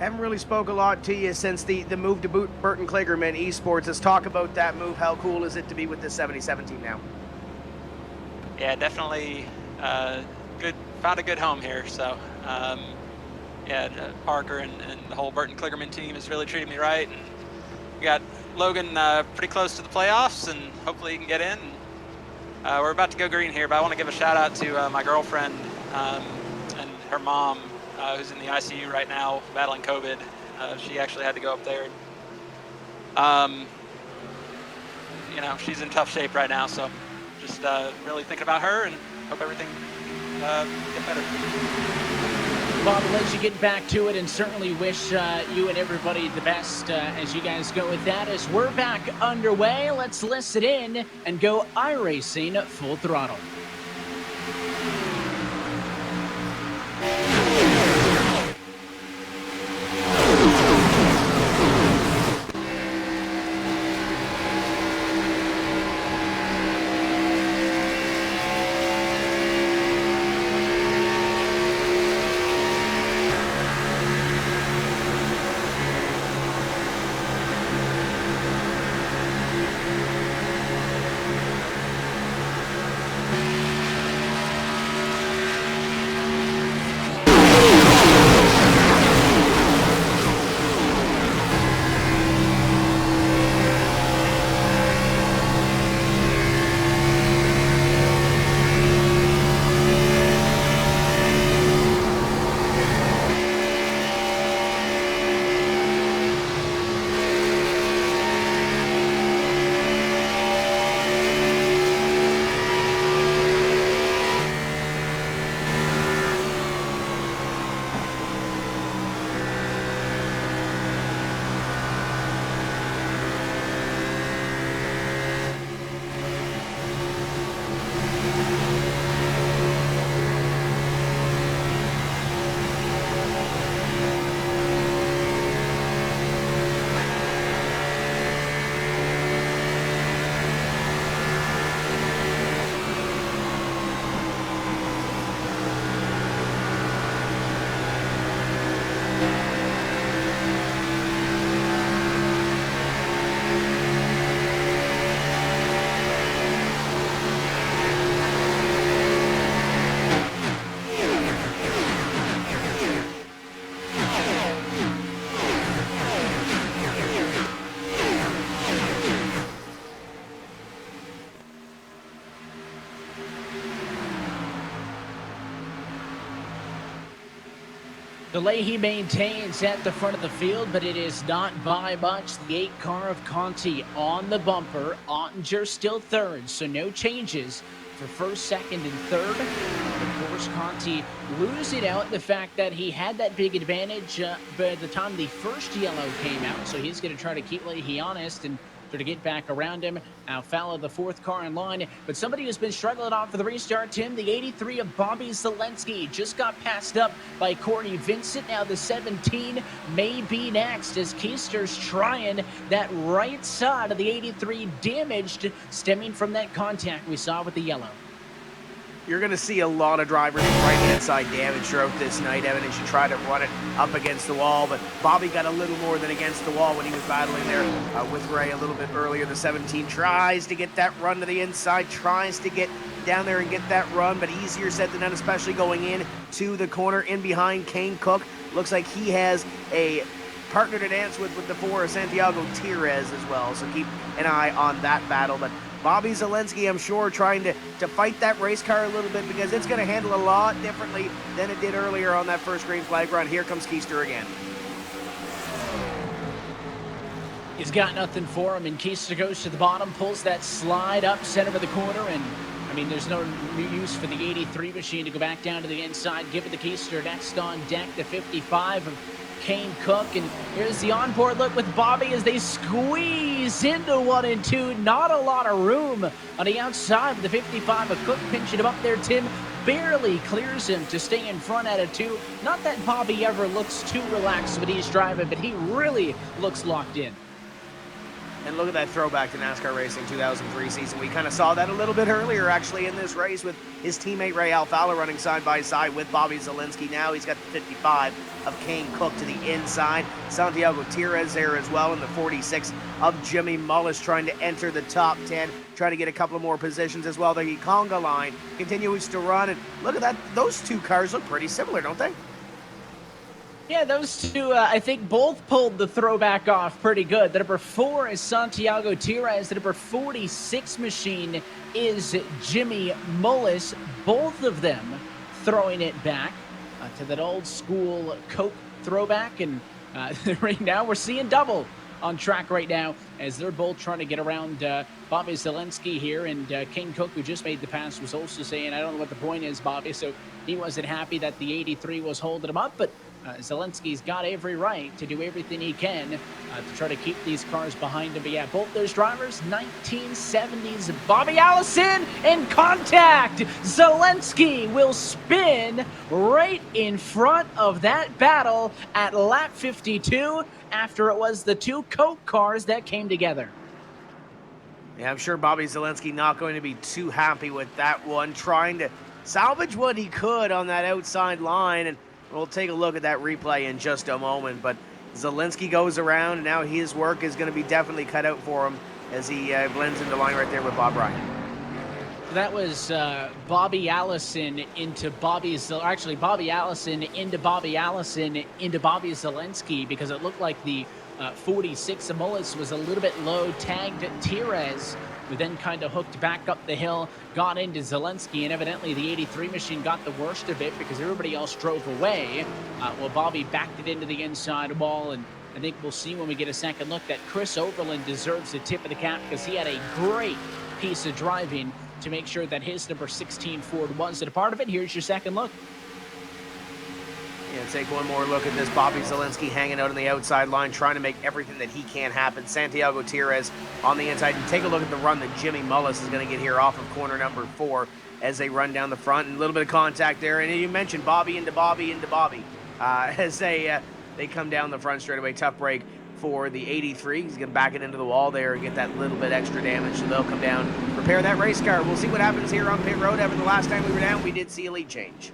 Haven't really spoke a lot to you since the move to Burton Kligerman Esports. Let's talk about that move. How cool is it to be with the 77 team now? Yeah, definitely good. Found a good home here. So yeah, Parker and the whole Burton Kligerman team has really treated me right. And we got Logan pretty close to the playoffs, and hopefully he can get in. We're about to go green here, but I want to give a shout out to my girlfriend and her mom, who's in the ICU right now battling COVID. She actually had to go up there. She's in tough shape right now, so just really thinking about her and hope everything gets better. Bob, I'll let you get back to it, and certainly wish you and everybody the best as you guys go with that. As we're back underway, let's listen in and go iRacing full throttle. Delay he maintains at the front of the field, but it is not by much. The 8 car of Conti on the bumper. Ottinger still third, so no changes for first, second, and third. Of course, Conti losing out the fact that he had that big advantage by the time the first yellow came out, so he's going to try to keep Leahy honest and to get back around him. Alfala, the 4th car in line, but somebody who's been struggling off for the restart, Tim, the 83 of Bobby Zelensky just got passed up by Courtney Vincent. Now the 17 may be next as Keister's trying that right side of the 83 damaged, stemming from that contact we saw with the yellow. You're going to see a lot of drivers right-hand side damage throughout this night, Evan, as you try to run it up against the wall. But Bobby got a little more than against the wall when he was battling there with Ray a little bit earlier. The 17 tries to get that run to the inside, tries to get down there and get that run, but easier said than done, especially going in to the corner in behind Kane Cook. Looks like he has a partner to dance with the 4 of Santiago Tires as well, so keep an eye on that battle. But Bobby Zelensky, I'm sure, trying to fight that race car a little bit because it's going to handle a lot differently than it did earlier on that first green flag run. Here comes Keister again. He's got nothing for him, and Keister goes to the bottom, pulls that slide up center of the corner, and I mean, there's no use for the 83 machine to go back down to the inside. Give it to Keister. Next on deck, the 55 of Kane Cook, and here's the onboard look with Bobby as they squeeze into 1 and 2. Not a lot of room on the outside. The 55 of Cook pinching him up there. Tim barely clears him to stay in front at a 2. Not that Bobby ever looks too relaxed when he's driving, but he really looks locked in. And look at that throwback to NASCAR Racing 2003 season. We kind of saw that a little bit earlier, actually, in this race with his teammate Ray Alfala running side by side with Bobby Zelensky. Now he's got the 55 of Kane Cook to the inside. Santiago Tires there as well, and the 46 of Jimmy Mullis trying to enter the top 10, trying to get a couple of more positions as well. The conga line continues to run, and look at that. Those two cars look pretty similar, don't they? Yeah, those two, I think, both pulled the throwback off pretty good. The number 4 is Santiago Tires. The number 46 machine is Jimmy Mullis. Both of them throwing it back to that old school Coke throwback. And right now we're seeing double on track right now as they're both trying to get around Bobby Zelensky here. And Kane Cook, who just made the pass, was also saying, I don't know what the point is, Bobby. So he wasn't happy that the 83 was holding him up, but Zelensky's got every right to do everything he can to try to keep these cars behind him. But yeah, both those drivers, 1970s Bobby Allison in contact. Zelensky will spin right in front of that battle at lap 52 after it was the 2 Coke cars that came together. Yeah, I'm sure Bobby Zelensky not going to be too happy with that one, trying to salvage what he could on that outside line, and we'll take a look at that replay in just a moment. But Zelensky goes around, and now his work is going to be definitely cut out for him as he blends into line right there with Bob Ryan. That was Bobby Allison into Bobby Allison into Bobby Allison into Bobby Zelensky, because it looked like the 46 of Mullis was a little bit low, tagged Tires, who then kind of hooked back up the hill, got into Zelensky, and evidently the 83 machine got the worst of it because everybody else drove away. Well, Bobby backed it into the inside wall, and I think we'll see when we get a second look that Chris Overland deserves the tip of the cap because he had a great piece of driving to make sure that his number 16 Ford wasn't a part of it. Here's your second look. Yeah, take one more look at this. Bobby Zelensky hanging out on the outside line, trying to make everything that he can happen. Santiago Tires on the inside. And take a look at the run that Jimmy Mullis is going to get here off of corner number 4 as they run down the front. And a little bit of contact there. And you mentioned Bobby into Bobby into Bobby as they come down the front straight away. Tough break for the 83. He's going to back it into the wall there and get that little bit extra damage. So they'll come down, repair that race car. We'll see what happens here on pit road. After the last time we were down, we did see a lead change.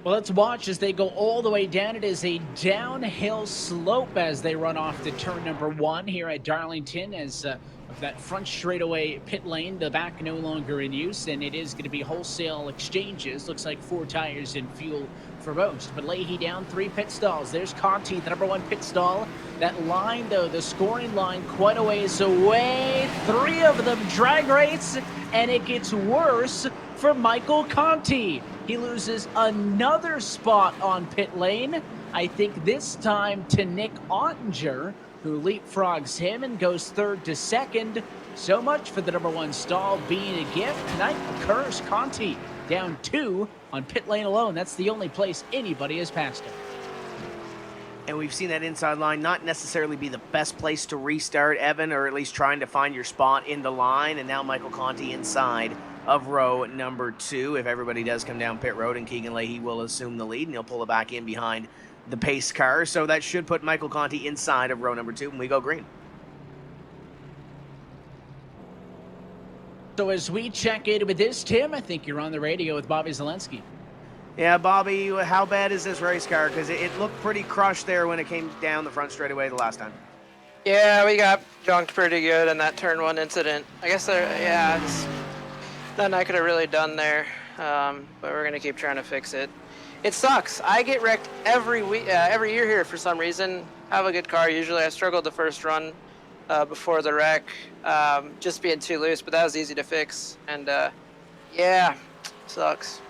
Well, let's watch as they go all the way down. It is a downhill slope as they run off to turn number 1 here at Darlington, as of that front straightaway pit lane, the back no longer in use, and it is going to be wholesale exchanges. Looks like 4 tires and fuel for most. But Leahy down 3 pit stalls. There's Conti, the number 1 pit stall. That line, though, the scoring line, quite a ways away. 3 of them drag race, and it gets worse for Michael Conti. He loses another spot on pit lane. I think this time to Nick Ottinger, who leapfrogs him and goes 3rd to 2nd. So much for the number 1 stall being a gift. Tonight occurs Conti down 2 on pit lane alone. That's the only place anybody has passed him. And we've seen that inside line not necessarily be the best place to restart, Evan, or at least trying to find your spot in the line. And now Michael Conti inside of row number 2. If everybody does come down pit road, and Keegan Leahy will assume the lead, and he'll pull it back in behind the pace car. So that should put Michael Conti inside of row number 2 when we go green. So as we check in with this, Tim, I think you're on the radio with Bobby Zelensky. Yeah, Bobby, how bad is this race car? Because it looked pretty crushed there when it came down the front straightaway the last time. Yeah, we got junked pretty good in that turn 1 incident. I guess there's nothing I could have really done there, but we're going to keep trying to fix it. It sucks. I get wrecked every year here for some reason. I have a good car usually. I struggled the first run before the wreck, just being too loose, but that was easy to fix. And yeah, sucks.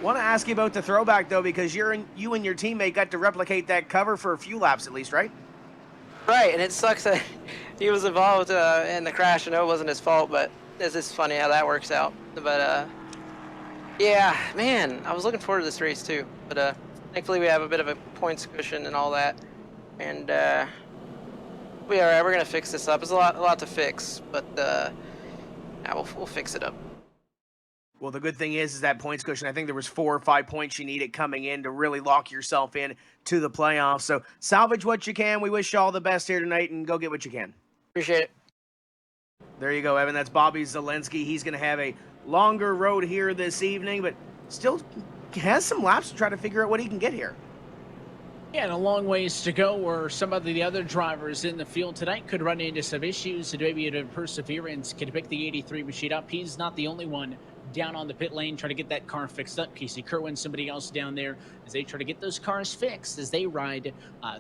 Want to ask you about the throwback, though, because you and your teammate got to replicate that cover for a few laps at least, right? Right, and it sucks that he was involved in the crash. I know it wasn't his fault, but it's just funny how that works out. But yeah, man, I was looking forward to this race too. But thankfully we have a bit of a points cushion and all that. And we are. We're gonna fix this up. There's a lot to fix, but yeah, we'll fix it up. Well, the good thing is that points cushion, I think there was 4 or 5 points you needed coming in to really lock yourself in to the playoffs. So salvage what you can. We wish you all the best here tonight, and go get what you can. Appreciate it. There you go, Evan. That's Bobby Zelensky. He's going to have a longer road here this evening, but still has some laps to try to figure out what he can get here. Yeah, and a long ways to go where some of the other drivers in the field tonight could run into some issues, and maybe a perseverance can pick the 83 machine up. He's not the only one down on the pit lane trying to get that car fixed up. Casey Kerwin, somebody else down there, as they try to get those cars fixed as they ride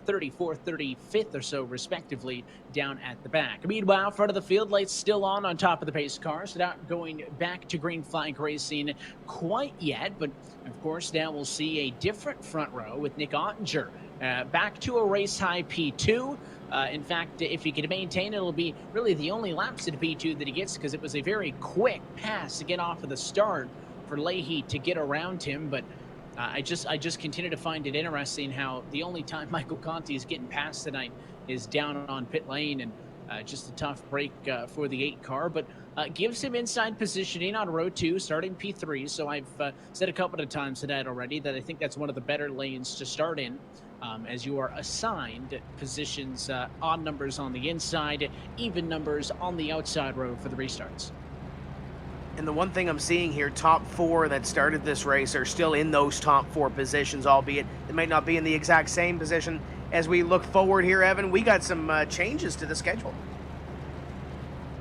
34th, 35th or so respectively down at the back. Meanwhile, front of the field lights still on top of the pace cars, not going back to green flag racing quite yet, but of course now we'll see a different front row with Nick Ottinger back to a race high P2. In fact, if he can maintain, it'll be really the only laps at P2 that he gets, because it was a very quick pass to get off of the start for Leahy to get around him. But I just continue to find it interesting how the only time Michael Conti is getting past tonight is down on pit lane, and just a tough break for the 8 car, but gives him inside positioning on row 2, starting P3. So I've said a couple of times tonight already that I think that's one of the better lanes to start in. As you are assigned positions, odd numbers on the inside, even numbers on the outside road for the restarts. And the one thing I'm seeing here, top 4 that started this race are still in those top 4 positions, albeit they might not be in the exact same position. As we look forward here, Evan, we got some changes to the schedule.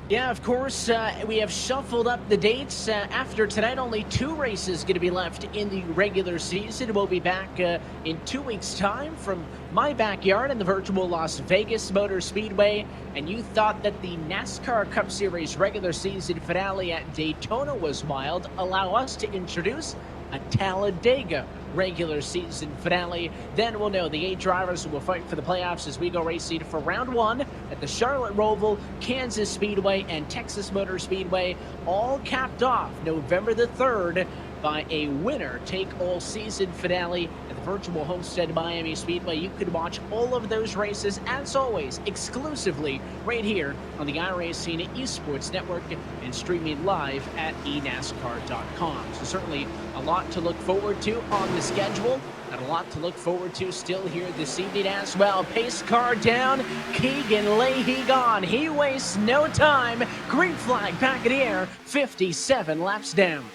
Yeah, of course, we have shuffled up the dates. After tonight, only 2 races going to be left in the regular season. We'll be back in 2 weeks' time from my backyard in the virtual Las Vegas Motor Speedway. And you thought that the NASCAR Cup Series regular season finale at Daytona was wild. Allow us to introduce a Talladega regular season finale. Then we'll know the 8 drivers who will fight for the playoffs as we go racing for round 1 at the Charlotte Roval, Kansas Speedway, and Texas Motor Speedway, all capped off November the 3rd by a winner-take-all season finale at the virtual Homestead Miami Speedway. You can watch all of those races, as always, exclusively right here on the iRacing Esports Network and streaming live at eNASCAR.com. So certainly a lot to look forward to on the schedule, and a lot to look forward to still here this evening as well. Pace car down, Keegan Leahy gone. He wastes no time. Green flag back in the air, 57 laps down.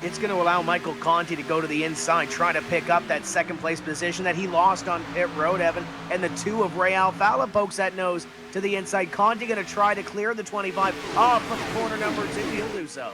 It's going to allow Michael Conti to go to the inside, try to pick up that second place position that he lost on pit road, Evan. And the 2 of Ray Alfala pokes that nose to the inside. Conti going to try to clear the 25 off of corner number 2. He'll do so.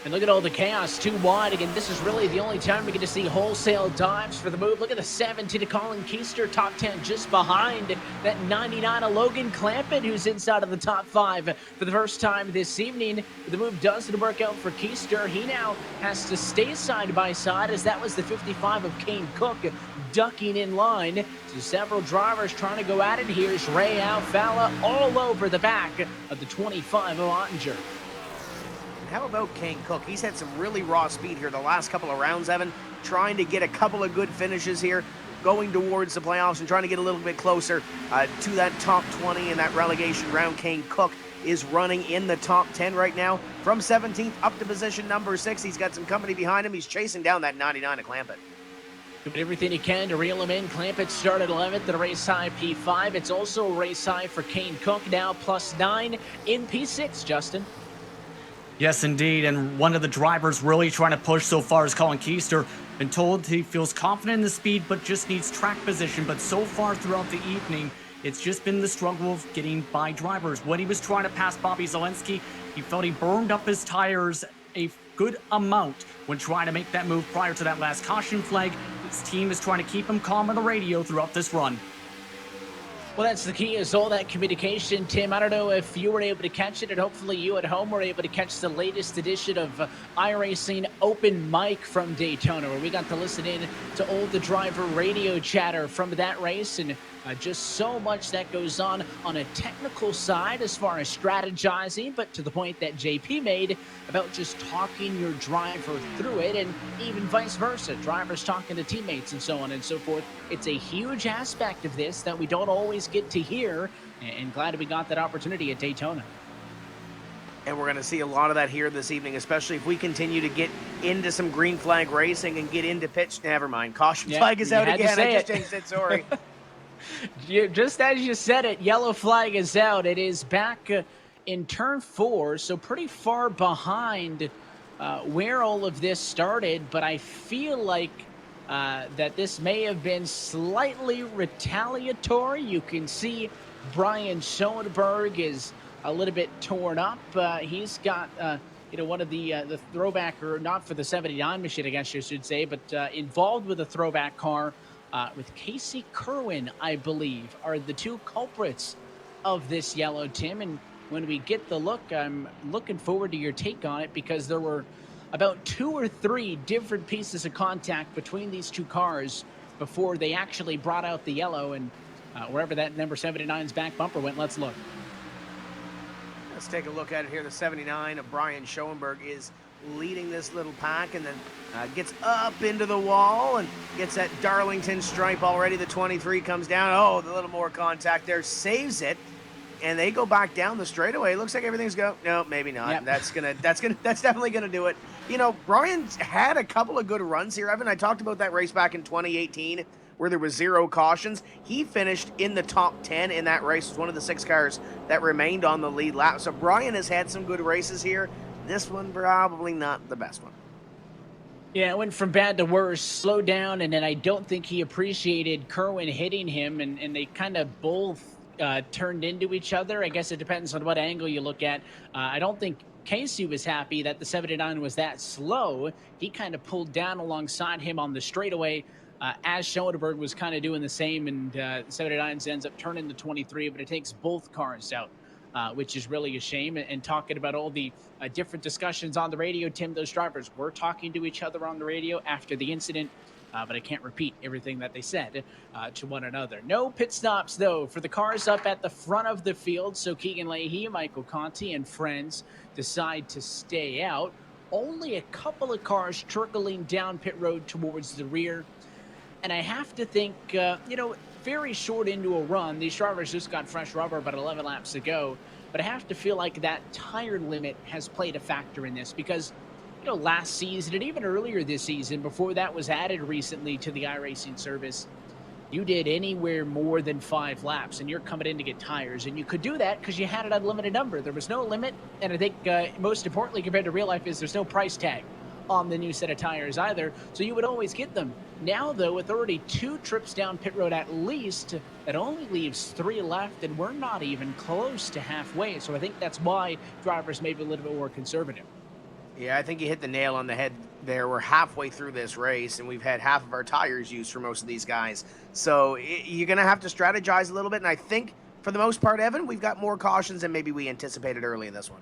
And look at all the chaos, too wide. Again, this is really the only time we get to see wholesale dives for the move. Look at the 17 to Colin Keister, top 10, just behind that 99 of Logan Clampett, who's inside of the top 5 for the first time this evening. The move doesn't work out for Keister. He now has to stay side by side, as that was the 55 of Kane Cook ducking in line. So several drivers trying to go at it. Here's Ray Alfala all over the back of the 25 of Ottinger. How about Kane Cook? He's had some really raw speed here the last couple of rounds, Evan, trying to get a couple of good finishes here, going towards the playoffs and trying to get a little bit closer to that top 20 in that relegation round. Kane Cook is running in the top 10 right now. From 17th up to position number 6. He's got some company behind him. He's chasing down that 99 of Clampett. Doing everything he can to reel him in. Clampett started 11th at a race high P5. It's also a race high for Kane Cook, now +9 in P6, Justin. Yes, indeed. And one of the drivers really trying to push so far is Colin Keister. Been told he feels confident in the speed, but just needs track position. But so far throughout the evening, it's just been the struggle of getting by drivers. When he was trying to pass Bobby Zelensky, he felt he burned up his tires a good amount when trying to make that move prior to that last caution flag. His team is trying to keep him calm on the radio throughout this run. Well, that's the key, is all that communication. Tim, I don't know if you were able to catch it, and hopefully you at home were able to catch the latest edition of iRacing Open Mic from Daytona, where we got to listen in to all the driver radio chatter from that race, and just so much that goes on a technical side as far as strategizing, but to the point that JP made about just talking your driver through it, and even vice versa, drivers talking to teammates and so on and so forth. It's a huge aspect of this that we don't always get to hear, and glad we got that opportunity at Daytona. And we're going to see a lot of that here this evening, especially if we continue to get into some green flag racing and get into pitch. Never mind. Caution flag is out again. I just changed it. Sorry. Just as you said it, yellow flag is out. It is back in turn 4, so pretty far behind where all of this started. But I feel like that this may have been slightly retaliatory. You can see Brian Schoenberg is a little bit torn up. He's got one of the throwback, or not for the 79 machine, I guess you should say, but involved with a throwback car with Casey Kerwin, I believe, are the two culprits of this yellow, Tim. And when we get the look, I'm looking forward to your take on it, because there were about 2 or 3 different pieces of contact between these two cars before they actually brought out the yellow. And wherever that number 79's back bumper went, let's look. Let's take a look at it here. The 79 of Brian Schoenberg is leading this little pack, and then gets up into the wall and gets that Darlington stripe already. The 23 comes down. Oh, the little more contact there, saves it, and they go back down the straightaway. Looks like everything's go. No, maybe not. Yep. That's definitely gonna do it. You know, Brian's had a couple of good runs here, Evan. I talked about that race back in 2018 where there was 0 cautions. He finished in the top 10 in that race. It was one of the 6 cars that remained on the lead lap. So Brian has had some good races here. This one probably not the best one. Yeah, it went from bad to worse, slowed down, and then I don't think he appreciated Kerwin hitting him, and they kind of both turned into each other. I guess it depends on what angle you look at. I don't think Casey was happy that the 79 was that slow. He kind of pulled down alongside him on the straightaway, as Schoenberg was kind of doing the same, and 79 ends up turning the 23, but it takes both cars out, which is really a shame. And talking about all the different discussions on the radio, Tim, those drivers were talking to each other on the radio after the incident, but I can't repeat everything that they said to one another. No pit stops, though, for the cars up at the front of the field. So Keegan Leahy, Michael Conti, and friends decide to stay out. Only a couple of cars trickling down pit road towards the rear. And I have to think, very short into a run, these drivers just got fresh rubber about 11 laps ago. But I have to feel like that tire limit has played a factor in this, because last season and even earlier this season, before that was added recently to the iRacing service, you did anywhere more than 5 laps and you're coming in to get tires. And you could do that because you had an unlimited number. There was no limit. And I think most importantly, compared to real life, is there's no price tag on the new set of tires either. So you would always get them. Now, though, with already 2 trips down pit road at least, that only leaves 3 left, and we're not even close to halfway. So I think that's why drivers may be a little bit more conservative. Yeah, I think you hit the nail on the head there. We're halfway through this race, and we've had half of our tires used for most of these guys. So you're going to have to strategize a little bit, and I think, for the most part, Evan, we've got more cautions than maybe we anticipated early in this one.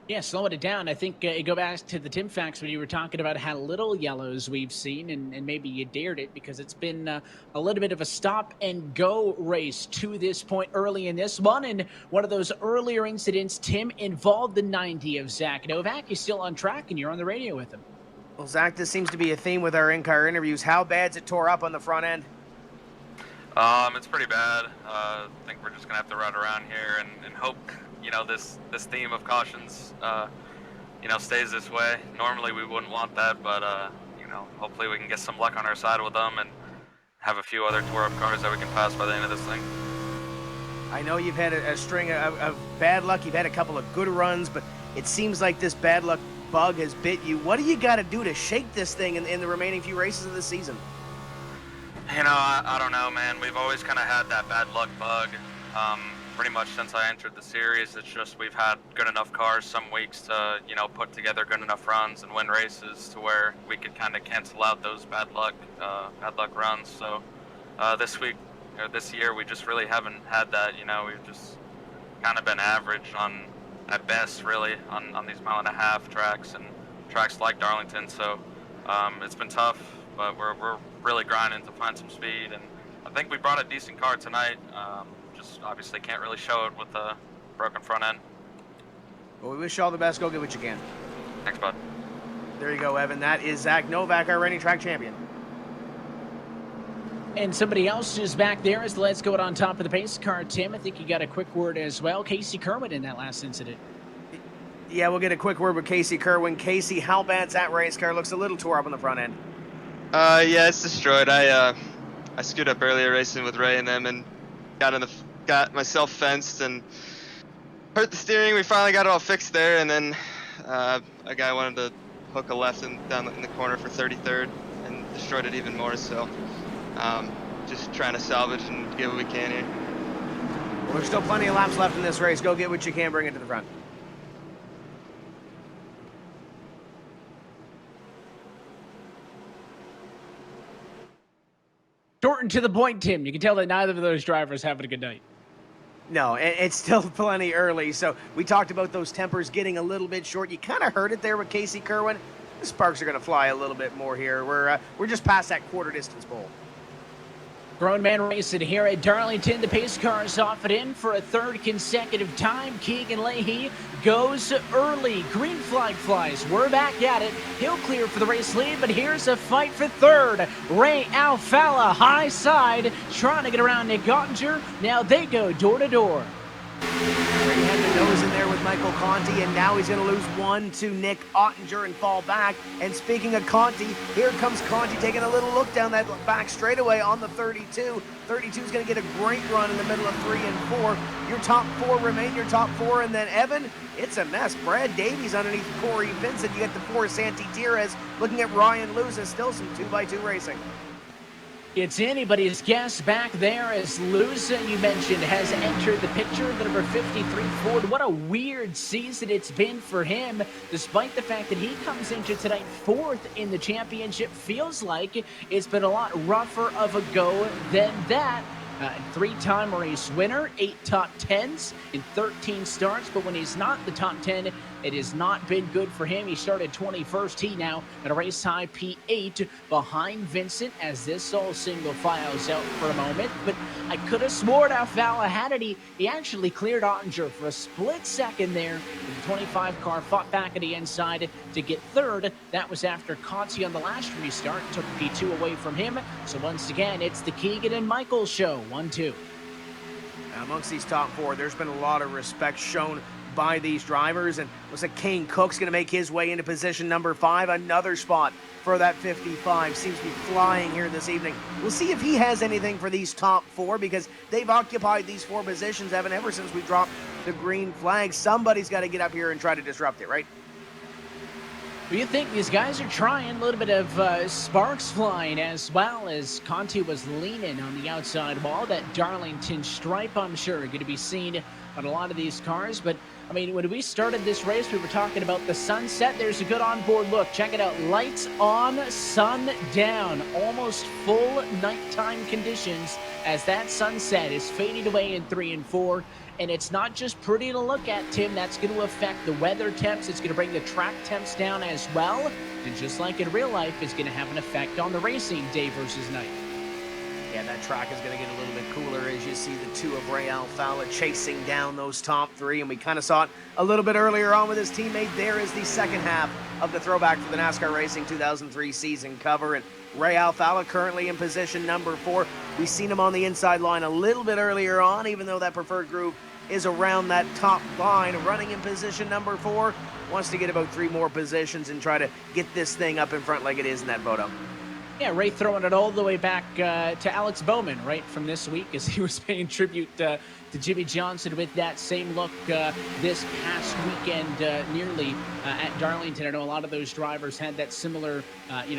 Yeah, slowing it down. I think you go back to the Tim facts when you were talking about how little yellows we've seen, and maybe you dared it because it's been a little bit of a stop-and-go race to this point early in this one. And one of those earlier incidents, Tim, involved the 90 of Zach Novak. He's still on track, and you're on the radio with him. Well, Zach, this seems to be a theme with our in-car interviews. How bad's it tore up on the front end? It's pretty bad. I think we're just going to have to ride around here and hope this theme of cautions, stays this way. Normally we wouldn't want that, but, hopefully we can get some luck on our side with them and have a few other tore-up cars that we can pass by the end of this thing. I know you've had a string of bad luck. You've had a couple of good runs, but it seems like this bad luck bug has bit you. What do you got to do to shake this thing in the remaining few races of the season? I don't know, man. We've always kind of had that bad luck bug. Pretty much since I entered the series, it's just we've had good enough cars some weeks to, put together good enough runs and win races to where we could kind of cancel out those bad luck runs. So this week or this year, we just really haven't had that. We've just kind of been average at best, really, on these mile-and-a-half tracks and tracks like Darlington. So it's been tough, but we're really grinding to find some speed, and I think we brought a decent car tonight. Just obviously can't really show it with the broken front end. Well, we wish you all the best. Go get what you can. Thanks, bud. There you go, Evan. That is Zach Novak, our reigning track champion. And somebody else is back there as Let's Go on top of the pace car. Tim, I think you got a quick word as well. Casey Kerwin in that last incident. Yeah, we'll get a quick word with Casey Kerwin. Casey, how bad's that race car? Looks a little tore up on the front end. Yeah, it's destroyed. I screwed up earlier racing with Ray and them and got myself fenced and hurt the steering. We finally got it all fixed there, and then a guy wanted to hook a left down in the corner for 33rd and destroyed it even more. So just trying to salvage and get what we can here. Well, there's still plenty of laps left in this race. Go get what you can, bring it to the front. Short and to the point, Tim. You can tell that neither of those drivers having a good night. No, it's still plenty early. So we talked about those tempers getting a little bit short. You kind of heard it there with Casey Kerwin. The sparks are going to fly a little bit more here. We're just past that quarter distance pole. Grown man racing here at Darlington. The pace car is off and in for a third consecutive time. Keegan Leahy goes early. Green flag flies. We're back at it. He'll clear for the race lead, but here's a fight for third. Ray Alfala, high side, trying to get around Nick Ottinger. Now they go door to door. Ray had the nose in there with Michael Conti, and now he's going to lose one to Nick Ottinger and fall back. And speaking of Conti, here comes Conti taking a little look down that back straightaway on the 32. 32 is going to get a great run in the middle of 3 and 4. Your top 4 remain your top 4, and then Evan, it's a mess. Brad Davies underneath Corey Vincent. You get the 4 Santi Tires. Looking at Ryan Lewis, still some 2x2 racing. It's anybody's guess back there as Luz, you mentioned, has entered the picture. The number 53 Ford. What a weird season it's been for him, despite the fact that he comes into tonight 4th in the championship. Feels like it's been a lot rougher of a go than that. 3-time race winner, 8 top 10s in 13 starts, but when he's not the top 10, it has not been good for him. He started 21st. He now at a race high P8 behind Vincent as this all single files out for a moment. But I could have sworn Alfala had it. He actually cleared Ottinger for a split second there. The 25 car fought back at the inside to get third. That was after Conti on the last restart took P2 away from him. So once again, it's the Keegan and Michael show. 1-2. Amongst these top 4, there's been a lot of respect shown by these drivers, and looks like Kane Cook's going to make his way into position number 5. Another spot for that 55 seems to be flying here this evening. We'll see if he has anything for these top 4, because they've occupied these 4 positions, Evan, ever since we dropped the green flag. Somebody's got to get up here and try to disrupt it, right? Well, you think these guys are trying a little bit of sparks flying, as well as Conti was leaning on the outside wall. That Darlington stripe, I'm sure, going to be seen on a lot of these cars. But I mean, when we started this race, we were talking about the sunset. There's a good onboard look. Check it out. Lights on, sun down. Almost full nighttime conditions as that sunset is fading away in 3 and 4. And it's not just pretty to look at, Tim. That's going to affect the weather temps. It's going to bring the track temps down as well. And just like in real life, it's going to have an effect on the racing day versus night. Yeah, that track is going to get a little bit cooler as you see the two of Ray Alfala chasing down those top three. And we kind of saw it a little bit earlier on with his teammate. There is the second half of the throwback for the NASCAR Racing 2003 season cover. And Ray Alfala currently in position number 4. We've seen him on the inside line a little bit earlier on, even though that preferred groove is around that top line. Running in position number 4. Wants to get about 3 more positions and try to get this thing up in front like it is in that photo. Yeah, Ray throwing it all the way back to Alex Bowman, right, from this week as he was paying tribute to Jimmy Johnson with that same look this past weekend nearly at Darlington. I know a lot of those drivers had that similar,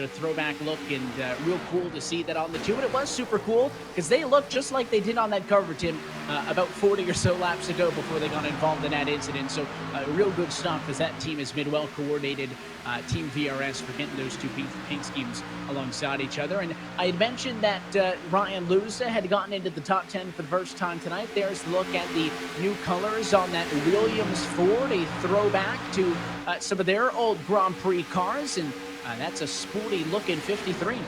throwback look, and real cool to see that on the two. And it was super cool because they looked just like they did on that cover, Tim, about 40 or so laps ago before they got involved in that incident. So real good stuff as that team has been well coordinated. Team VRS for getting those two paint schemes alongside each other. And I had mentioned that Ryan Luza had gotten into the top 10 for the first time tonight. There's a look at the new colors on that Williams Ford, a throwback to some of their old Grand Prix cars, and that's a sporty looking 53.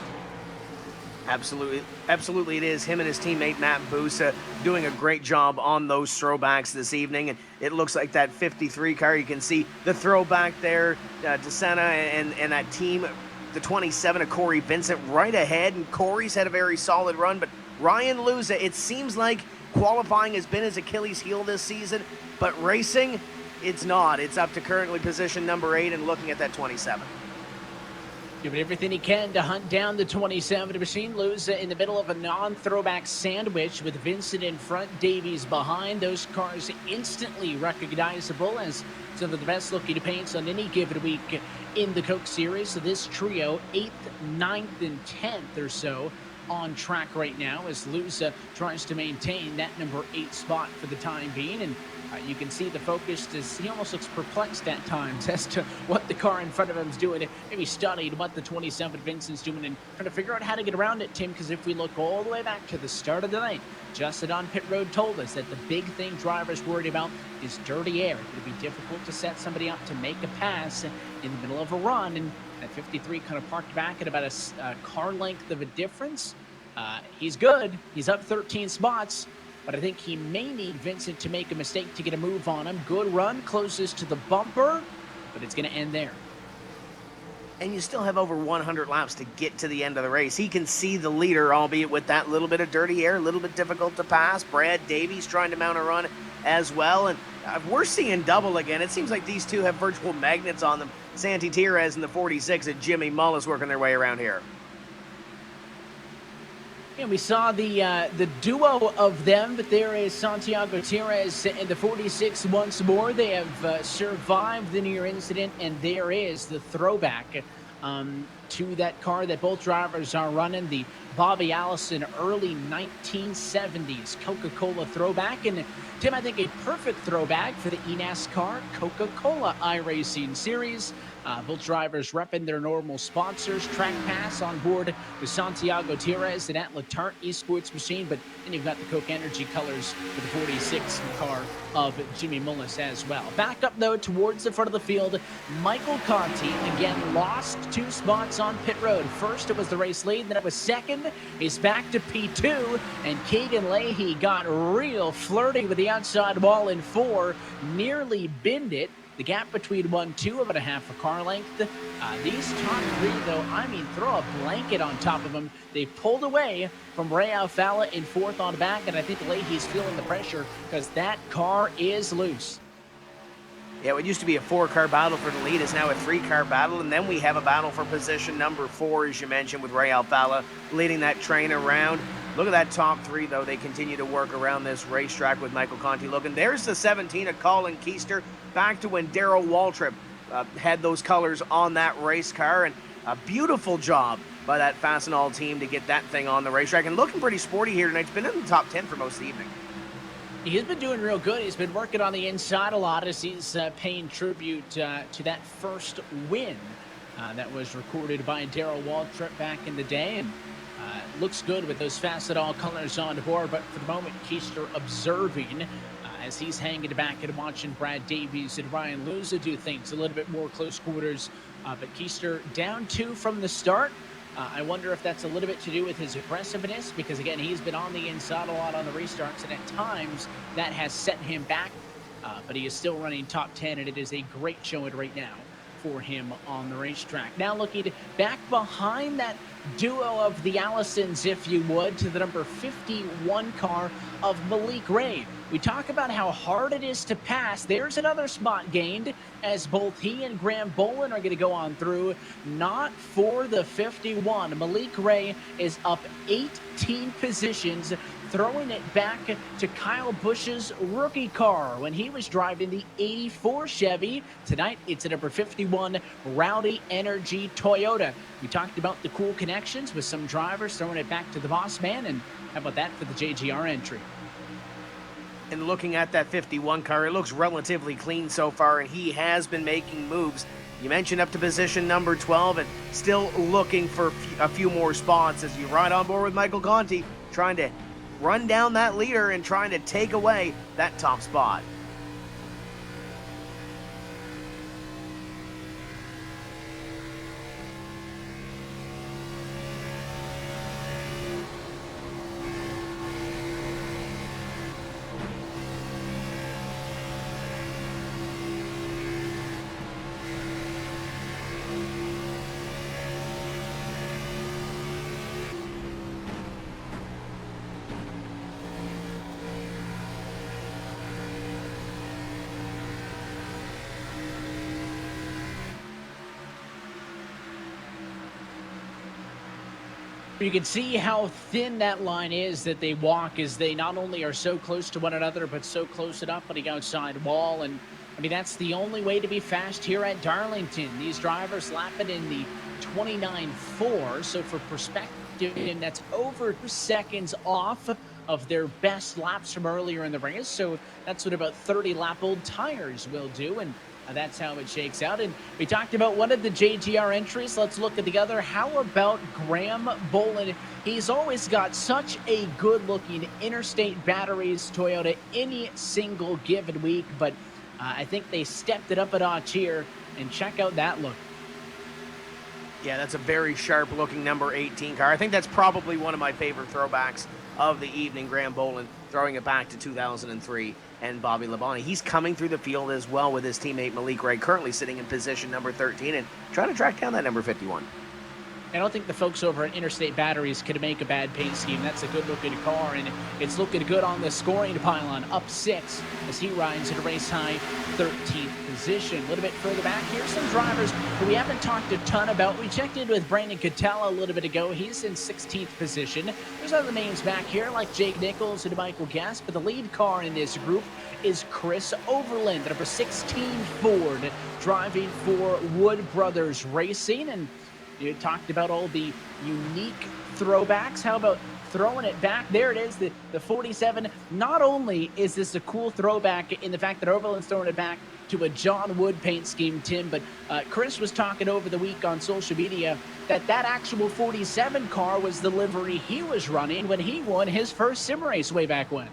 Absolutely it is. Him and his teammate Matt Busa doing a great job on those throwbacks this evening. And it looks like that 53 car, you can see the throwback there to Senna and that team, the 27 of Corey Vincent right ahead. And Corey's had a very solid run, but Ryan Luza, it seems like qualifying has been his Achilles heel this season, but racing, it's not. It's up to currently position number 8 and looking at that 27. Doing everything he can to hunt down the 27 machine. Luza in the middle of a non-throwback sandwich with Vincent in front, Davies behind. Those cars instantly recognizable as some of the best looking paints on any given week in the Coke Series. So this trio, 8th, 9th, and 10th or so on track right now as Luza tries to maintain that number 8 spot for the time being. And you can see the focus as he almost looks perplexed at times as to what the car in front of him is doing. Maybe studied what the 27 Vincent's doing and trying to figure out how to get around it, Tim, because if we look all the way back to the start of the night, Justin on pit road told us that the big thing drivers worried about is dirty air. It would be difficult to set somebody up to make a pass in the middle of a run, and that 53 kind of parked back at about a car length of a difference. He's good. He's up 13 spots. But I think he may need Vincent to make a mistake to get a move on him. Good run, closest to the bumper, but it's going to end there. And you still have over 100 laps to get to the end of the race. He can see the leader, albeit with that little bit of dirty air, a little bit difficult to pass. Brad Davies trying to mount a run as well. And we're seeing double again. It seems like these two have virtual magnets on them. Santi Tires and the 46 and Jimmy Mullis working their way around here. And we saw the duo of them, but there is Santiago Tires and the 46 once more. They have survived the near incident, and there is the throwback to that car that both drivers are running, the Bobby Allison early 1970s Coca-Cola throwback. And Tim, I think a perfect throwback for the eNASCAR Coca-Cola iRacing series. Both drivers repping their normal sponsors. Track Pass on board with Santiago Tires and at Latarte Esports Machine. But then you've got the Coke Energy colors for the 46 car of Jimmy Mullis as well. Back up, though, towards the front of the field, Michael Conti again lost 2 spots on pit road. First, it was the race lead, then it was second. He's back to P2, and Keegan Leahy got real flirty with the outside wall in 4, nearly binned it. The gap between 1-2 of about a half a car length. These top 3, though, I mean, throw a blanket on top of them. They pulled away from Ray Alfala in 4th on back, and I think Leahy's feeling the pressure because that car is loose. Yeah, what used to be a 4-car battle for the lead is now a 3-car battle, and then we have a battle for position number 4, as you mentioned, with Ray Alfala leading that train around. Look at that top 3, though. They continue to work around this racetrack with Michael Conti looking. There's the 17 of Colin Keister, back to when Darrell Waltrip had those colors on that race car, and a beautiful job by that Fastenal team to get that thing on the racetrack, and looking pretty sporty here tonight. It's been in the top 10 for most of the evening. He's been doing real good. He's been working on the inside a lot as he's paying tribute to that first win that was recorded by Darrell Waltrip back in the day. And looks good with those Facet All colors on board. But for the moment, Keister observing as he's hanging back and watching Brad Davies and Ryan Luza do things a little bit more close quarters. But Keister down 2 from the start. I wonder if that's a little bit to do with his aggressiveness, because again, he's been on the inside a lot on the restarts, and at times that has set him back. But he is still running top 10, and it is a great showing right now for him on the racetrack. Now looking back behind that duo of the Allisons, if you would, to the number 51 car of Malik Ray. We talk about how hard it is to pass. There's another spot gained as both he and Graham Bolin are going to go on through. Not for the 51. Malik Ray is up 18 positions, throwing it back to Kyle Busch's rookie car when he was driving the 84 Chevy. Tonight, it's a number 51 Rowdy Energy Toyota. We talked about the cool connections with some drivers throwing it back to the boss man, and how about that for the JGR entry? And looking at that 51 car, it looks relatively clean so far, and he has been making moves. You mentioned up to position number 12 and still looking for a few more spots as you ride on board with Michael Conti, trying to run down that leader and trying to take away that top spot. You can see how thin that line is that they walk as they not only are so close to one another, but so close enough on the outside wall. And I mean, that's the only way to be fast here at Darlington. These drivers lapping in the 29.4. So for perspective, that's over 2 seconds off of their best laps from earlier in the race. So that's what about 30 lap old tires will do. And that's how it shakes out. And we talked about one of the JGR entries. Let's look at the other. How about Graham Bolin? He's always got such a good-looking Interstate Batteries Toyota any single given week, but I think they stepped it up a notch here, and check out that look. Yeah, that's a very sharp-looking number 18 car. I think that's probably one of my favorite throwbacks of the evening, Graham Bolin throwing it back to 2003 and Bobby Labonte. He's coming through the field as well with his teammate Malik Ray, currently sitting in position number 13 and trying to track down that number 51. I don't think the folks over at Interstate Batteries could make a bad paint scheme. That's a good-looking car, and it's looking good on the scoring pylon, up 6 as he rides at a race-high 13th position. A little bit further back, here's some drivers who we haven't talked a ton about. We checked in with Brandon Catella a little bit ago. He's in 16th position. There's other names back here like Jake Nichols and Michael Guest, but the lead car in this group is Chris Overland, the number 16 Ford, driving for Wood Brothers Racing. And you talked about all the unique throwbacks. How about throwing it back? There it is, the 47. Not only is this a cool throwback in the fact that Overland's throwing it back to a John Wood paint scheme, Tim, but Chris was talking over the week on social media that actual 47 car was the livery he was running when he won his first sim race way back when.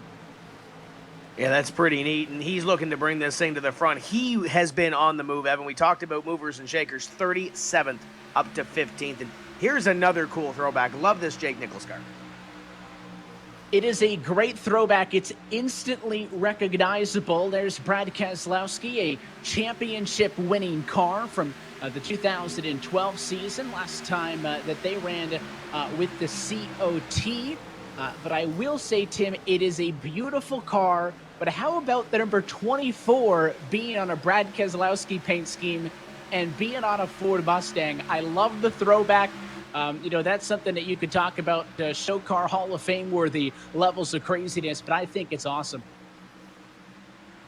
Yeah, that's pretty neat, and he's looking to bring this thing to the front. He has been on the move, Evan. We talked about movers and shakers, 37th up to 15th, and here's another cool throwback. Love this Jake Nichols car. It is a great throwback. It's instantly recognizable. There's Brad Keselowski, a championship-winning car from the 2012 season, last time that they ran with the COT. But I will say, Tim, it is a beautiful car. But how about the number 24 being on a Brad Keselowski paint scheme and being on a Ford Mustang? I love the throwback. That's something that you could talk about, show car Hall of Fame worthy levels of craziness, but I think it's awesome.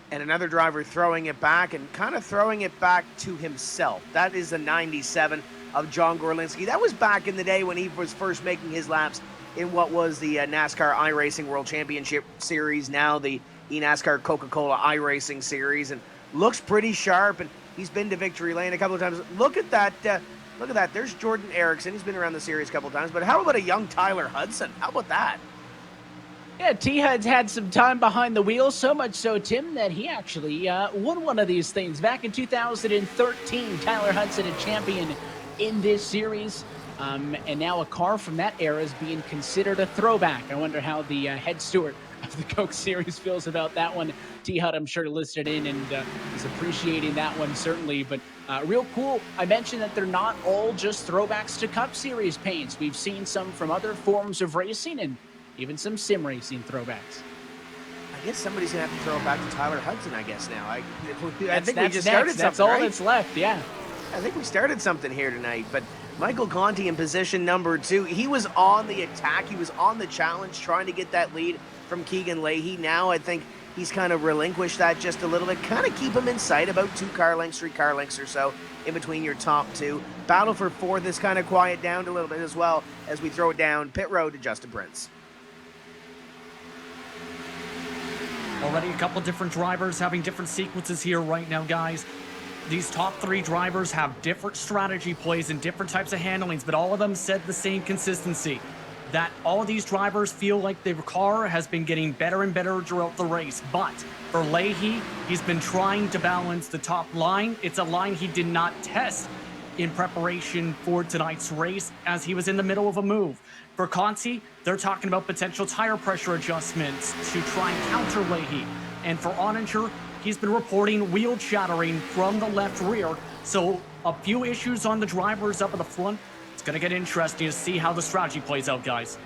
And another driver throwing it back and kind of throwing it back to himself. That is the 97 of John Gorlinski. That was back in the day when he was first making his laps in what was the NASCAR iRacing World Championship Series, now the eNASCAR Coca-Cola iRacing series, and looks pretty sharp, and he's been to victory lane a couple of times. Look at that. Look at that. There's Jordan Erickson. He's been around the series a couple of times, but how about a young Tyler Hudson? How about that? Yeah, T-Hud's had some time behind the wheel, so much so, Tim, that he actually won one of these things. Back in 2013, Tyler Hudson, a champion in this series, and now a car from that era is being considered a throwback. I wonder how the head steward of the Coke series feels about that one. T-Hud, I'm sure, listed in and is appreciating that one, certainly. But real cool. I mentioned that they're not all just throwbacks to Cup Series paints. We've seen some from other forms of racing and even some sim racing throwbacks. I guess somebody's going to have to throw it back to Tyler Hudson, I guess, now. I think we just next. started something, That's all right? that's left, yeah. I think we started something here tonight, but Michael Conti in position number 2. He was on the attack. He was on the challenge, trying to get that lead from Keegan Leahy. Now I think he's kind of relinquished that just a little bit. Kind of keep him in sight, about 2 car lengths, 3 car lengths or so in between your top 2. Battle for 4th is kind of quiet down a little bit as well as we throw it down pit road to Justin Prince. Already a couple different drivers having different sequences here right now, guys. These top 3 drivers have different strategy plays and different types of handlings, but all of them said the same consistency. That all of these drivers feel like their car has been getting better and better throughout the race. But for Leahy, he's been trying to balance the top line. It's a line he did not test in preparation for tonight's race as he was in the middle of a move. For Conti, they're talking about potential tire pressure adjustments to try and counter Leahy. And for Oninger, he's been reporting wheel shattering from the left rear. So a few issues on the drivers up at the front. It's going to get interesting to see how the strategy plays out, guys.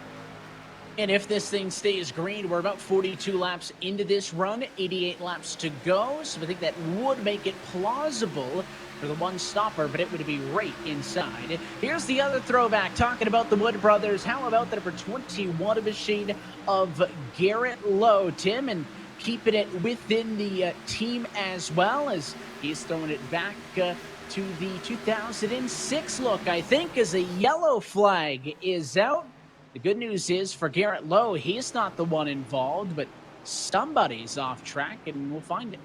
And if this thing stays green, we're about 42 laps into this run, 88 laps to go. So I think that would make it plausible for the one stopper, but it would be right inside. Here's the other throwback, talking about the Wood brothers. How about the number 21 machine of Garrett Lowe, Tim, and keeping it within the team as well, as he's throwing it back to the 2006 look, I think, as a yellow flag is out. The good news is for Garrett Lowe, he's not the one involved, but somebody's off track, and we'll find it.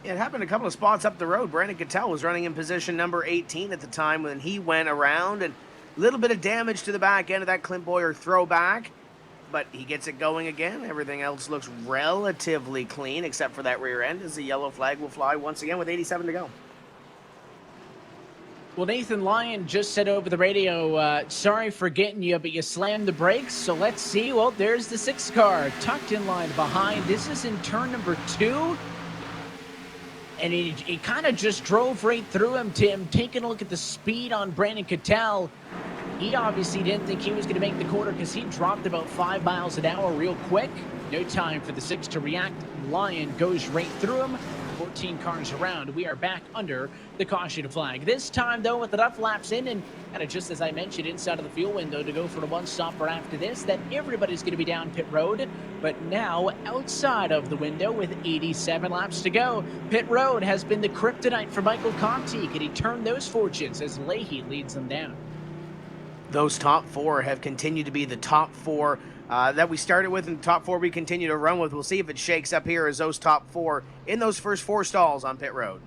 It happened a couple of spots up the road. Brandon Cattell was running in position number 18 at the time when he went around, and a little bit of damage to the back end of that Clint Boyer throwback, but he gets it going again. Everything else looks relatively clean except for that rear end, as the yellow flag will fly once again with 87 to go. Well, Nathan Lyon just said over the radio, sorry for getting you, but you slammed the brakes. So let's see. Well, there's the 6 car tucked in line behind. This is in turn number 2. And he kind of just drove right through him, Tim. Taking a look at the speed on Brandon Cattell, he obviously didn't think he was going to make the corner because he dropped about 5 miles an hour real quick. No time for the 6 to react. Lyon goes right through him. 14 cars around. We are back under the caution flag. This time, though, with enough laps in and kind of just as I mentioned, inside of the fuel window to go for the one stopper after this, that everybody's going to be down pit road. But now outside of the window with 87 laps to go. Pit road has been the kryptonite for Michael Conti. Can he turn those fortunes as Leahy leads them down? Those top 4 have continued to be the top 4 that we started with, and the top 4 we continue to run with. We'll see if it shakes up here as those top 4 in those first 4 stalls on pit road.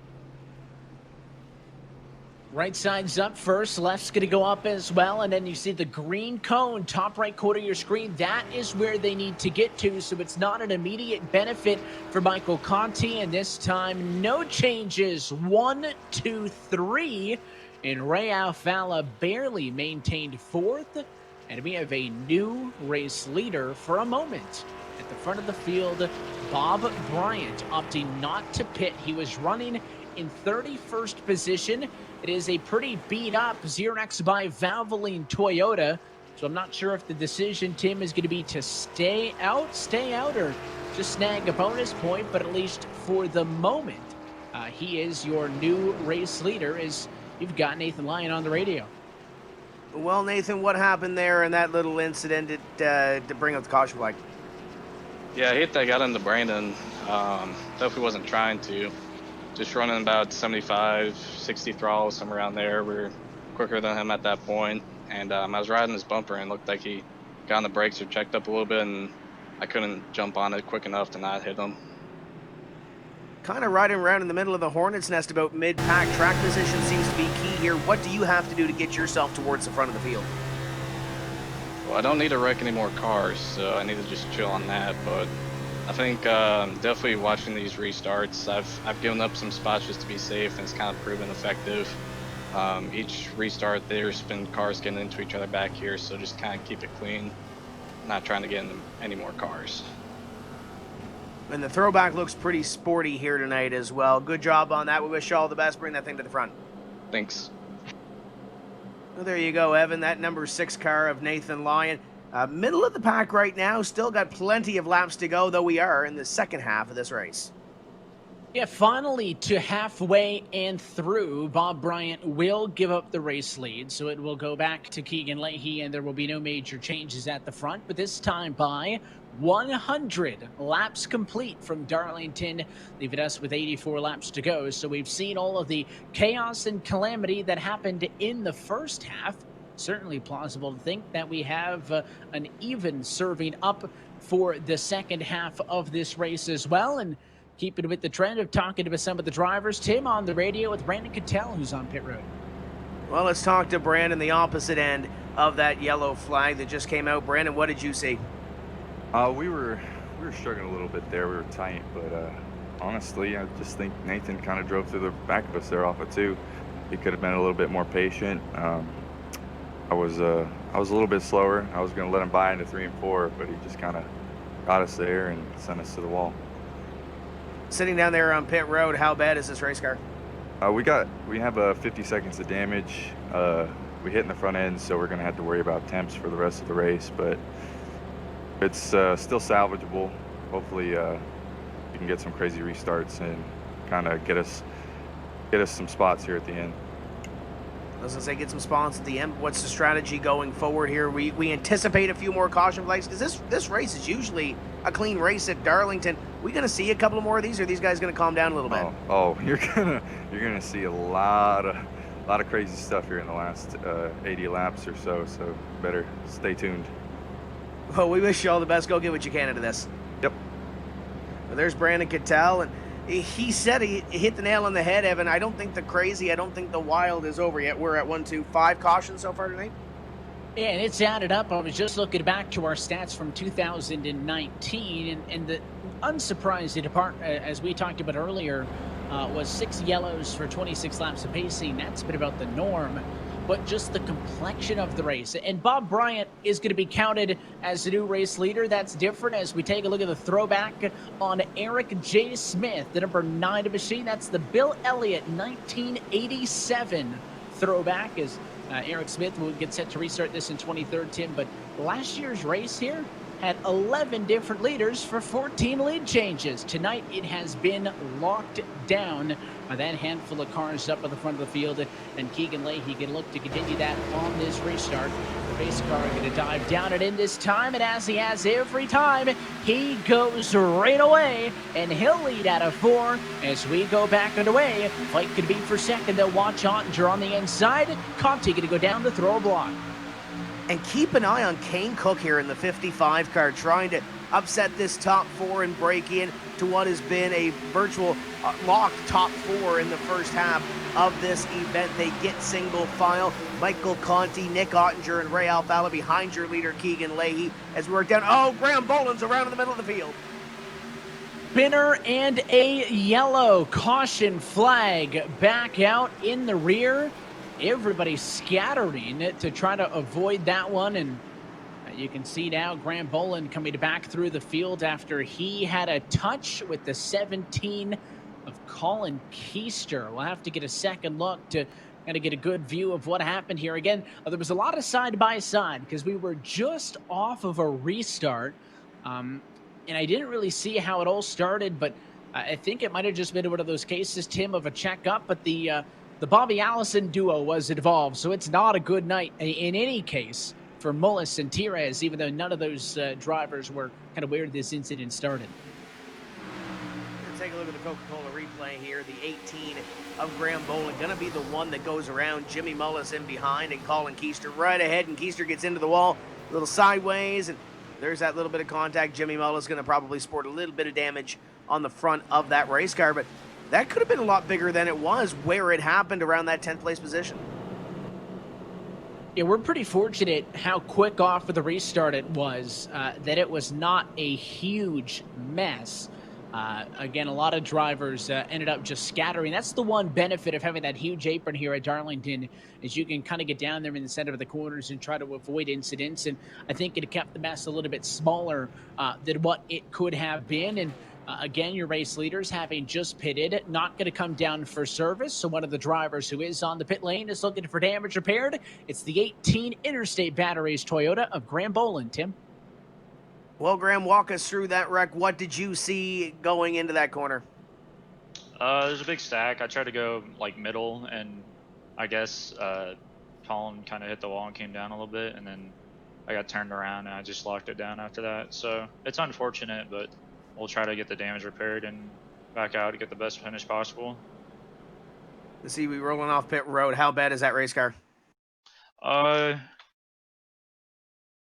Right side's up first, left's going to go up as well, and then you see the green cone, top right corner of your screen. That is where they need to get to, so it's not an immediate benefit for Michael Conti, and this time no changes. 1, 2, 3, and Ray Alfala barely maintained 4th, and we have a new race leader for a moment. At the front of the field, Bob Bryant opting not to pit. He was running in 31st position. It is a pretty beat-up Xerox by Valvoline Toyota, so I'm not sure if the decision, Tim, is going to be to stay out, or just snag a bonus point, but at least for the moment, he is your new race leader, as you've got Nathan Lyon on the radio. Well, Nathan, what happened there in that little incident to bring up the caution flag? Yeah, I hit that got into Brandon. Definitely wasn't trying to. Just running about 75, 60 throttle, somewhere around there. We were quicker than him at that point. And I was riding his bumper and it looked like he got on the brakes or checked up a little bit, and I couldn't jump on it quick enough to not hit him. kind of riding around in the middle of the hornet's nest about mid-pack. Track position seems to be key here. What do you have to do to get yourself towards the front of the field? Well, I don't need to wreck any more cars, so I need to just chill on that. But I think definitely watching these restarts, I've given up some spots just to be safe, and it's kind of proven effective. Each restart, there's been cars getting into each other back here, so just kind of keep it clean, not trying to get into any more cars. And the throwback looks pretty sporty here tonight as well. Good job on that. We wish you all the best. Bring that thing to the front. Thanks. Well, there you go, Evan. That number 6 car of Nathan Lyon. Middle of the pack right now. Still got plenty of laps to go, though we are in the second half of this race. Yeah, finally to halfway and through, Bob Bryant will give up the race lead, so it will go back to Keegan Leahy, and there will be no major changes at the front, but this time by 100 laps complete from Darlington, leaving us with 84 laps to go. So we've seen all of the chaos and calamity that happened in the first half. Certainly plausible to think that we have an even serving up for the second half of this race as well. And keeping with the trend of talking to some of the drivers, Tim on the radio with Brandon Cattell, who's on pit road. Well, let's talk to Brandon, the opposite end of that yellow flag that just came out. Brandon, what did you see? We were struggling a little bit there. We were tight, but honestly, I just think Nathan kind of drove through the back of us there off of 2. He could have been a little bit more patient. I was a little bit slower. I was going to let him buy into 3 and 4, but he just kind of got us there and sent us to the wall. Sitting down there on pit road, how bad is this race car? We have 50 seconds of damage. We hit in the front end, so we're going to have to worry about temps for the rest of the race, but it's still salvageable. Hopefully we can get some crazy restarts and kind of get us some spots here at the end. I was going to say, get some spots at the end. What's the strategy going forward here? We anticipate a few more caution flags, because this race is usually a clean race at Darlington. We going to see a couple more of these, or are these guys going to calm down a little bit? Oh, you're gonna see a lot of crazy stuff here in the last 80 laps or so. So better stay tuned. Well, we wish you all the best. Go get what you can into this. Yep. Well, there's Brandon Cattell, and he said he hit the nail on the head, Evan. I don't think the wild is over yet. We're at 1, 2, 5 cautions so far tonight. Yeah, and it's added up. I was just looking back to our stats from 2019, and the unsurprising part, as we talked about earlier, was 6 yellows for 26 laps of pacing. That's been about the norm, but just the complexion of the race. And Bob Bryant is going to be counted as the new race leader. That's different as we take a look at the throwback on Eric J. Smith, the number 9 machine. That's the Bill Elliott 1987 throwback, as Eric Smith will get set to restart this in 23rd, Tim. But last year's race here had 11 different leaders for 14 lead changes. Tonight it has been locked down by that handful of cars up at the front of the field, and Keegan Leahy can look to continue that on this restart. The race car going to dive down and in this time, and as he has every time, he goes right away, and he'll lead out of 4 as we go back underway. Fight could be for second. They'll watch Ottinger on the inside. Conti going to go down to throw a block. And keep an eye on Kane Cook here in the 55 car, trying to upset this top 4 and break in to what has been a virtual locked top 4 in the first half of this event. They get single file. Michael Conti, Nick Ottinger, and Ray Alfala behind your leader, Keegan Leahy, as we work down. Oh, Graham Boland's around in the middle of the field. Spinner and a yellow caution flag back out in the rear. Everybody scattering to try to avoid that one, and you can see now Graham Boland coming back through the field after he had a touch with the 17 of Colin Keister. We'll have to get a second look to kind of get a good view of what happened here. Again, there was a lot of side-by-side because we were just off of a restart, and I didn't really see how it all started, but I think it might have just been one of those cases, Tim, of a checkup, but the Bobby Allison duo was involved, so it's not a good night in any case for Mullis and Tires, even though none of those drivers were kind of where this incident started. Let's take a look at the Coca-Cola replay here. The 18 of Graham Boland going to be the one that goes around. Jimmy Mullis in behind and Colin Keister right ahead, and Keister gets into the wall a little sideways, and there's that little bit of contact. Jimmy Mullis going to probably sport a little bit of damage on the front of that race car, but that could have been a lot bigger than it was where it happened around that 10th place position. Yeah, we're pretty fortunate how quick off of the restart it was, that it was not a huge mess. Again, a lot of drivers ended up just scattering. That's the one benefit of having that huge apron here at Darlington, is you can kind of get down there in the center of the corners and try to avoid incidents. And I think it kept the mess a little bit smaller than what it could have been. And again, your race leaders having just pitted, not going to come down for service. So one of the drivers who is on the pit lane is looking for damage repaired. It's the 18 Interstate Batteries Toyota of Graham Boland. Tim? Well, Graham, walk us through that wreck. What did you see going into that corner? There's a big stack. I tried to go like middle, and I guess column kind of hit the wall and came down a little bit, and then I got turned around and I just locked it down after that. So it's unfortunate, but we'll try to get the damage repaired and back out to get the best finish possible. Let's see, we rolling off pit road. How bad is that race car?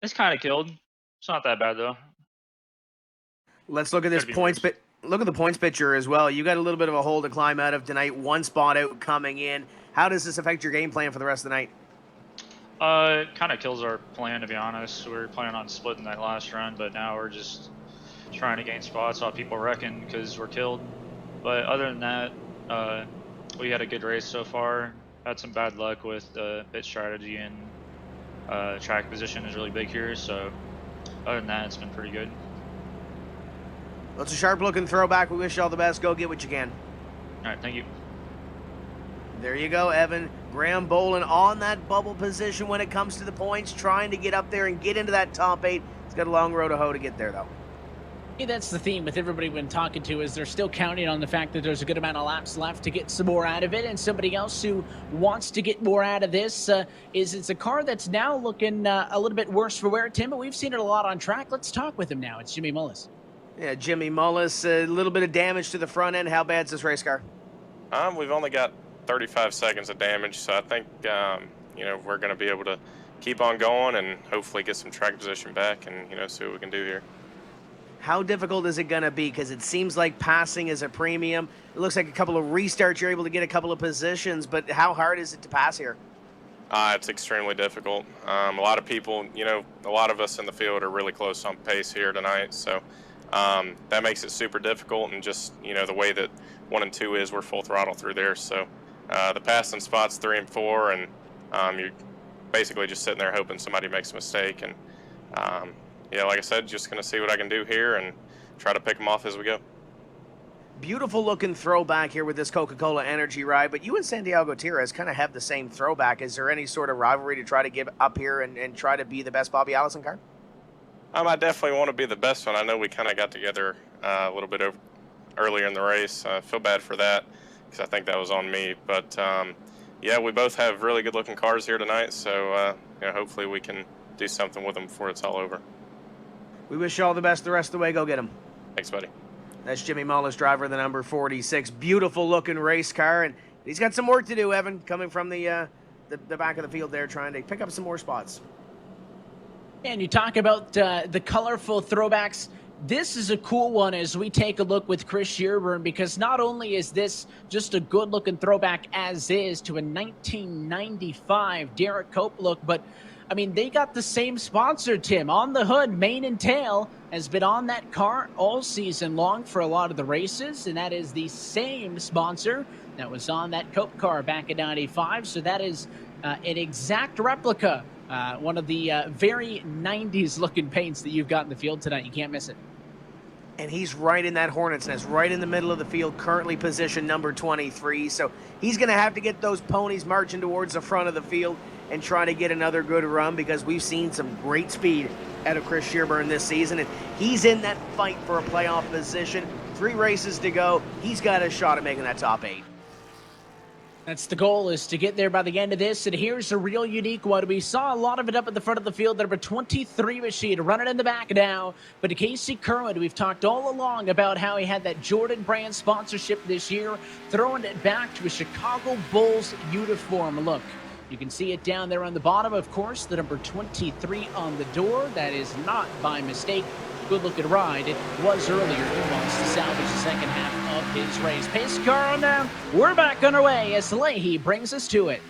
It's kind of killed. It's not that bad though. Let's look at this points bit. Look at the points picture as well. You got a little bit of a hole to climb out of tonight. One spot out coming in. How does this affect your game plan for the rest of the night? It kind of kills our plan, to be honest. We were planning on splitting that last run, but now we're just trying to gain spots while people wrecking because we're killed. But other than that, we had a good race so far. Had some bad luck with pit strategy, and track position is really big here. So other than that, it's been pretty good. Well, it's a sharp-looking throwback. We wish you all the best. Go get what you can. All right, thank you. There you go, Evan. Graham Boland on that bubble position when it comes to the points, trying to get up there and get into that top 8. He's got a long road to hoe to get there, though. Yeah, that's the theme with everybody we've been talking to, is they're still counting on the fact that there's a good amount of laps left to get some more out of it. And somebody else who wants to get more out of this is it's a car that's now looking a little bit worse for wear, Tim, but we've seen it a lot on track. Let's talk with him now. It's Jimmy Mullis. Yeah, Jimmy Mullis, a little bit of damage to the front end. How bad's this race car? We've only got 35 seconds of damage, so I think we're going to be able to keep on going and hopefully get some track position back and see what we can do here. How difficult is it going to be? Because it seems like passing is a premium. It looks like a couple of restarts, you're able to get a couple of positions, but how hard is it to pass here? It's extremely difficult. A lot of people, a lot of us in the field are really close on pace here tonight, so that makes it super difficult. And just, the way that 1 and 2 is, we're full throttle through there. So the passing spots 3 and 4, and you're basically just sitting there hoping somebody makes a mistake. And like I said, just going to see what I can do here and try to pick them off as we go. Beautiful looking throwback here with this Coca-Cola Energy ride, but you and Santiago Gutierrez kind of have the same throwback. Is there any sort of rivalry to try to give up here and try to be the best Bobby Allison car? I definitely want to be the best one. I know we kind of got together a little bit earlier in the race. I feel bad for that because I think that was on me. But, we both have really good-looking cars here tonight, so hopefully we can do something with them before it's all over. We wish you all the best the rest of the way. Go get them. Thanks, buddy. That's Jimmy Mullis, driver of the number 46. Beautiful-looking race car, and he's got some work to do, Evan, coming from the back of the field there, trying to pick up some more spots. And you talk about the colorful throwbacks. This is a cool one as we take a look with Chris Shearburn, because not only is this just a good-looking throwback as is to a 1995 Derek Cope look, but, I mean, they got the same sponsor, Tim. On the hood, Mane and Tail has been on that car all season long for a lot of the races, and that is the same sponsor that was on that Cope car back in 95, so that is an exact replica. One of the very 90s looking paints that you've got in the field tonight. You can't miss it. And he's right in that Hornet's nest, right in the middle of the field, currently position number 23. So he's going to have to get those ponies marching towards the front of the field and try to get another good run, because we've seen some great speed out of Chris Shearburn this season. And he's in that fight for a playoff position. 3 races to go. He's got a shot at making that top 8. That's the goal, is to get there by the end of this. And here's a real unique one. We saw a lot of it up at the front of the field. Number 23 machine running in the back now. But to Casey Kerwin, we've talked all along about how he had that Jordan brand sponsorship this year, throwing it back to a Chicago Bulls uniform look. You can see it down there on the bottom, of course, the number 23 on the door. That is not by mistake. good-looking ride was earlier. He wants to salvage the second half of his race. Pace car on down. We're back underway as Leahy brings us to it.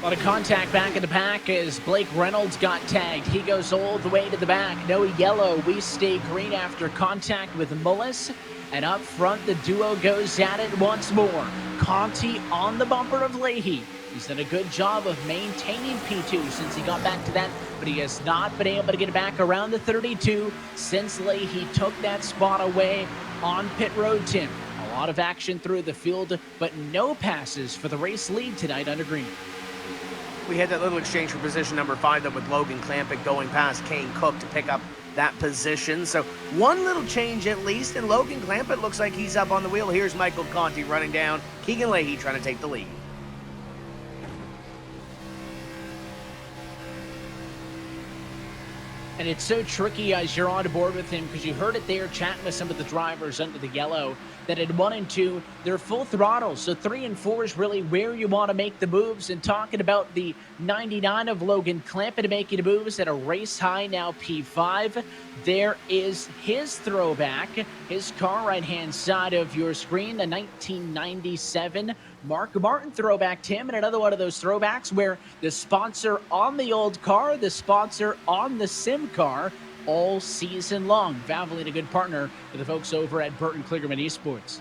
A lot of contact back in the pack as Blake Reynolds got tagged. He goes all the way to the back. No yellow. We stay green after contact with Mullis. And up front, the duo goes at it once more. Conti on the bumper of Leahy. He's done a good job of maintaining P2 since he got back to that, but he has not been able to get it back around the 32 since Leahy took that spot away on pit road, Tim. A lot of action through the field, but no passes for the race lead tonight under green. We had that little exchange for position number 5 though, with Logan Clampett going past Kane Cook to pick up that position. So one little change at least, and Logan Clampett looks like he's up on the wheel. Here's Michael Conti running down. Keegan Leahy trying to take the lead. And it's so tricky as you're on board with him because you heard it there chatting with some of the drivers under the yellow that at 1 and 2, they're full throttle. So 3 and 4 is really where you want to make the moves. And talking about the 99 of Logan Clampett making the moves at a race high now P5, there is his throwback, his car right-hand side of your screen, the 1997 Mark Martin throwback, Tim, and another one of those throwbacks where the sponsor on the old car, the sponsor on the sim car, all season long. Valvoline, a good partner with the folks over at Burton Kligerman Esports.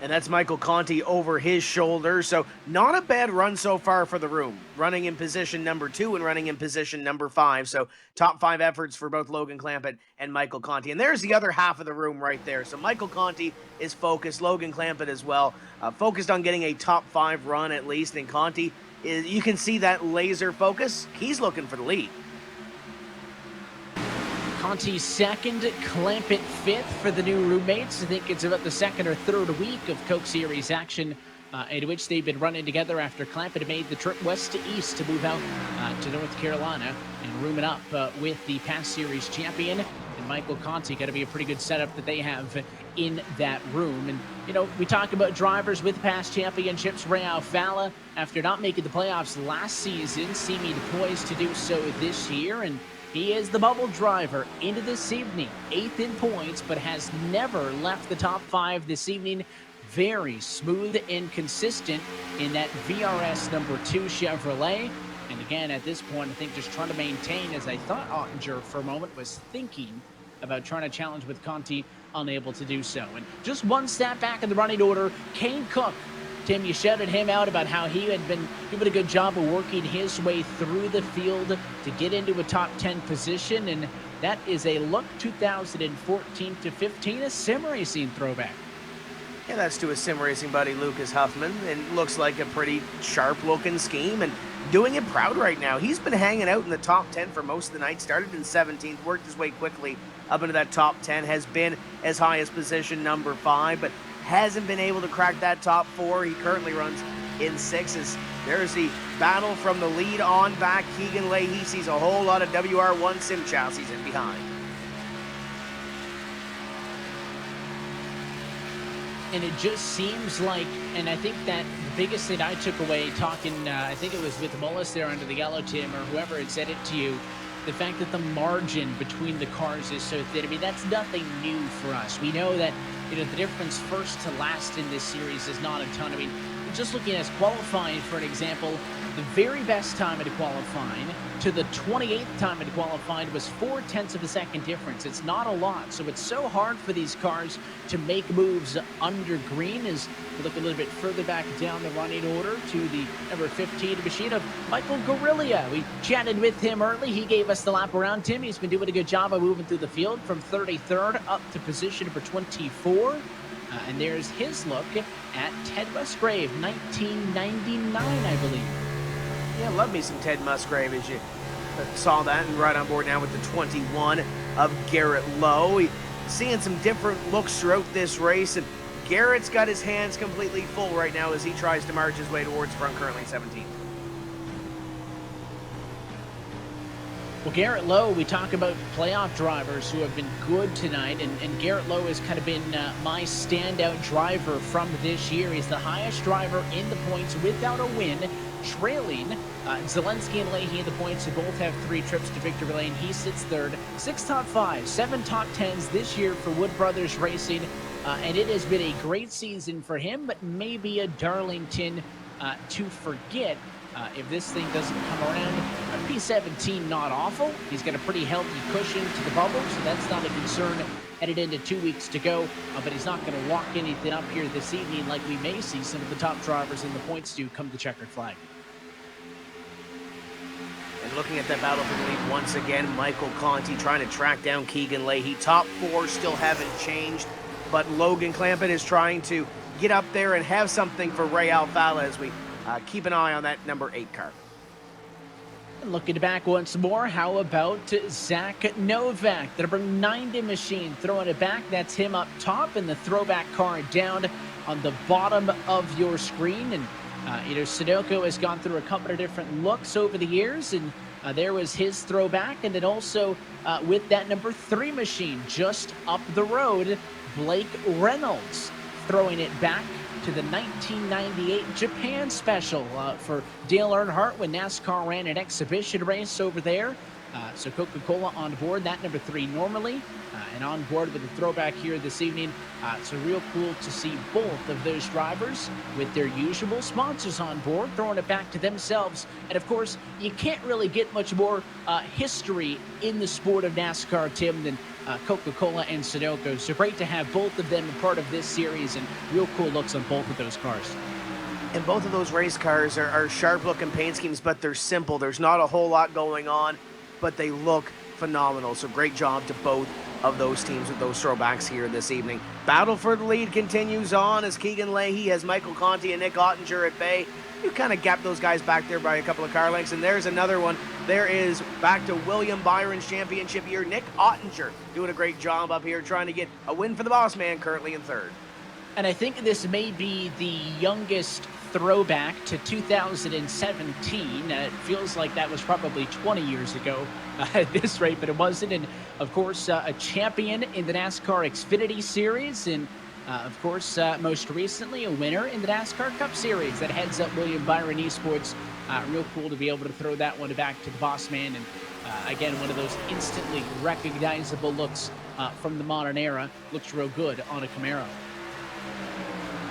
And that's Michael Conti over his shoulder. So not a bad run so far for the room. Running in position number 2 and running in position number 5. So top 5 efforts for both Logan Clampett and Michael Conti. And there's the other half of the room right there. So Michael Conti is focused. Logan Clampett as well. Focused on getting a top 5 run at least. And Conti, you can see that laser focus. He's looking for the lead. Conti second, Clampett fifth for the new roommates. I think it's about the second or third week of Coke Series action in which they've been running together after Clampett made the trip west to east to move out to North Carolina and rooming up with the past series champion. And Michael Conti got to be a pretty good setup that they have in that room. And, you know, we talk about drivers with past championships. Ray Alfala, after not making the playoffs last season, seeming poised to do so this year. And he is the bubble driver into this evening, 8th in points, but has never left the top 5 this evening. Very smooth and consistent in that VRS number 2 Chevrolet. And again, at this point, I think just trying to maintain, as I thought Ottinger for a moment was thinking about trying to challenge with Conti, unable to do so. And just one step back in the running order, Kane Cook. Tim, you shouted him out about how he had been doing a good job of working his way through the field to get into a top 10 position, and that is a look 2014 to 15, a sim racing throwback. Yeah, that's to a sim racing buddy, Lucas Huffman, and looks like a pretty sharp looking scheme and doing it proud right now. He's been hanging out in the top 10 for most of the night, started in 17th, worked his way quickly up into that top 10, has been as high as position number 5, but hasn't been able to crack that top 4. He currently runs in 6s. There's the battle from the lead on back. Keegan Leahy sees a whole lot of WR1 sim chassis in behind. And it just seems like, and I think that the biggest thing I took away talking, I think it was with Mullis there under the yellow, Tim, or whoever had said it to you, the fact that the margin between the cars is so thin. I mean, that's nothing new for us. We know that, you know, the difference first to last in this series is not a ton. I mean, just looking at qualifying, for an example, the very best time at qualifying to the 28th time at qualifying was 0.4 of a second difference. It's not a lot, so it's so hard for these cars to make moves under green. As we look a little bit further back down the running order to the number 15 machine of Michael Guerrilla. We chatted with him early. He gave us the lap around. Tim, he's been doing a good job of moving through the field from 33rd up to position number 24. And there's his look at Ted Musgrave, 1999, I believe. Yeah, love me some Ted Musgrave, as you saw that, and right on board now with the 21. of Garrett Lowe. Seeing some different looks throughout this race, and Garrett's got his hands completely full right now as he tries to march his way towards front, currently 17th. Well, Garrett Lowe, we talk about playoff drivers who have been good tonight, and Garrett Lowe has kind of been my standout driver from this year. He's the highest driver in the points without a win, trailing Zelensky and Leahy in the points, who both have 3 trips to victory lane. He sits third. 6 top 5s, 7 top 10s this year for Wood Brothers Racing, and it has been a great season for him, but maybe a Darlington to forget. If this thing doesn't come around, P17 not awful. He's got a pretty healthy cushion to the bubble, so that's not a concern headed into 2 weeks to go. But he's not going to lock anything up here this evening like we may see some of the top drivers in the points do come the checkered flag. And looking at that battle for the lead once again, Michael Conti trying to track down Keegan Leahy. Top 4 still haven't changed, but Logan Clampett is trying to get up there and have something for Ray Alfala as we keep an eye on that number 8 car. And looking back once more, how about Zach Novak, the number 90 machine, throwing it back. That's him up top, and the throwback car down on the bottom of your screen. And Sudoku has gone through a couple of different looks over the years, and there was his throwback. And then also with that number 3 machine just up the road, Blake Reynolds throwing it back to the 1998 Japan special for Dale Earnhardt when NASCAR ran an exhibition race over there. So Coca-Cola on board, that number 3 normally, and on board with the throwback here this evening. So real cool to see both of those drivers with their usual sponsors on board, throwing it back to themselves. And of course, you can't really get much more history in the sport of NASCAR, Tim, than Coca-Cola and Sudoku. So great to have both of them a part of this series, and real cool looks on both of those cars. And both of those race cars are sharp-looking paint schemes, but they're simple. There's not a whole lot going on, but they look phenomenal. So great job to both of those teams with those throwbacks here this evening. Battle for the lead continues on as Keegan Leahy has Michael Conti and Nick Ottinger at bay. You kind of gap those guys back there by a couple of car lengths, and there's another one. There is back to William Byron's championship year. Nick Ottinger doing a great job up here trying to get a win for the boss man, currently in third. And I think this may be the youngest throwback to 2017. It feels like that was probably 20 years ago at this rate, but it wasn't. And of course, a champion in the NASCAR Xfinity Series, and of course, most recently a winner in the NASCAR Cup Series that heads up William Byron Esports. Real cool to be able to throw that one back to the boss man. And again, one of those instantly recognizable looks from the modern era. Looks real good on a Camaro.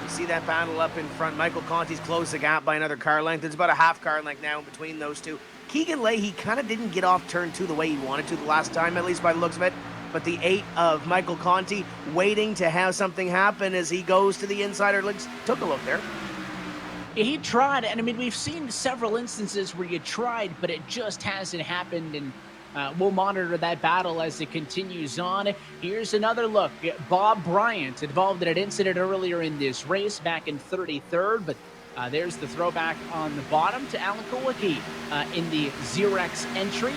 See that battle up in front. Michael Conti's closed the gap by another car length. It's about a half car length now between those two. Keegan Leahy kind of didn't get off turn 2 the way he wanted to the last time, at least by the looks of it. But the 8 of Michael Conti waiting to have something happen as he goes to the inside. Took a look there. He tried, and I mean, we've seen several instances where you tried, but it just hasn't happened, and we'll monitor that battle as it continues on. Here's another look. Bob Bryant involved in an incident earlier in this race back in 33rd, but there's the throwback on the bottom to Alan Kowicki in the Xerox entry.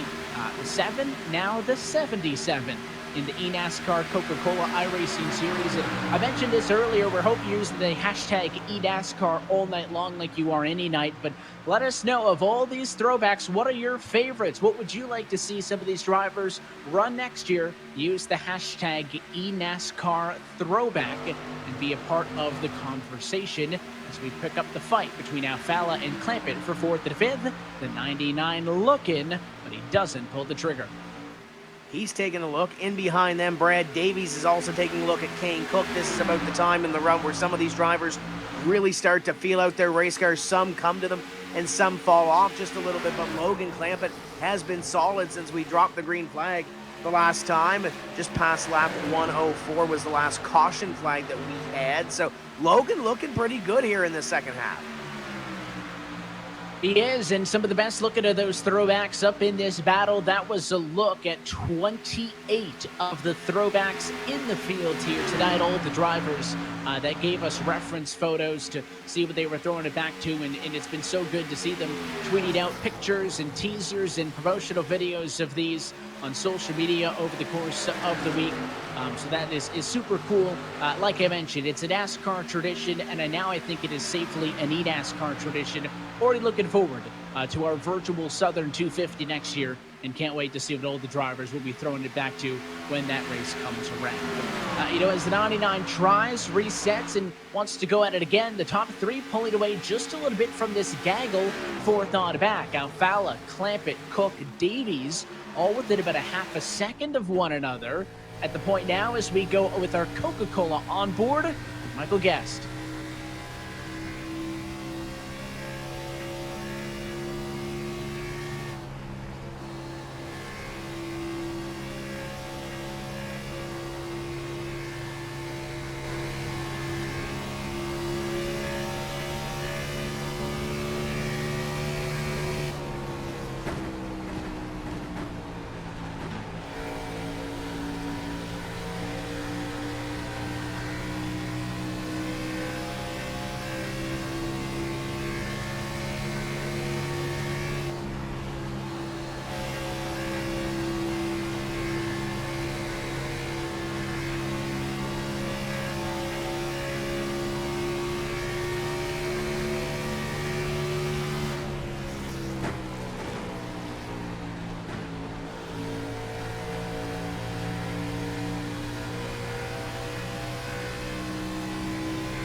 The 7, now the 77 in the eNASCAR Coca-Cola iRacing Series. And I mentioned this earlier, we're hoping you're using the hashtag eNASCAR all night long like you are any night, but let us know, of all these throwbacks, what are your favorites? What would you like to see some of these drivers run next year? Use the hashtag eNASCAR throwback and be a part of the conversation as we pick up the fight between Alfala and Clampett for 4th and 5th. The 99 looking, but he doesn't pull the trigger. He's taking a look. In behind them, Brad Davies is also taking a look at Kane Cook. This is about the time in the run where some of these drivers really start to feel out their race cars. Some come to them and some fall off just a little bit, but Logan Clampett has been solid since we dropped the green flag the last time. Just past lap 104 was the last caution flag that we had. So Logan looking pretty good here in the second half. He is, and some of the best looking at those throwbacks up in this battle. That was a look at 28 of the throwbacks in the field here tonight. All the drivers that gave us reference photos to see what they were throwing it back to, and it's been so good to see them tweeting out pictures and teasers and promotional videos of these on social media over the course of the week. So that is super cool. Like I mentioned, it's a NASCAR tradition, and now I think it is safely an eNASCAR tradition. Already looking forward to our virtual Southern 250 next year, and can't wait to see what all the drivers will be throwing it back to when that race comes around. As the 99 tries, resets, and wants to go at it again, the top three pulling away just a little bit from this gaggle, fourth on back. Alfala, Clampett, Cook, Davies, all within about a half a second of one another. At the point now as we go with our Coca-Cola on board, Michael Guest.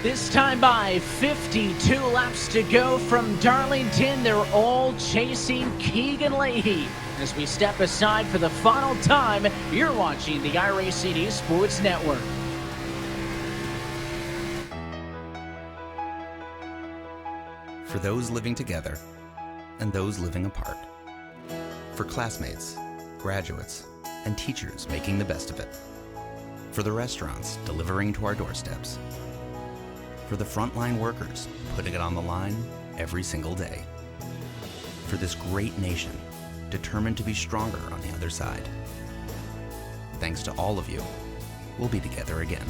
This time by 52 laps to go from Darlington. They're all chasing Keegan Leahy. As we step aside for the final time, you're watching the iRacing Esports Network. For those living together and those living apart. For classmates, graduates, and teachers making the best of it. For the restaurants delivering to our doorsteps. For the frontline workers putting it on the line every single day. For this great nation determined to be stronger on the other side. Thanks to all of you, we'll be together again.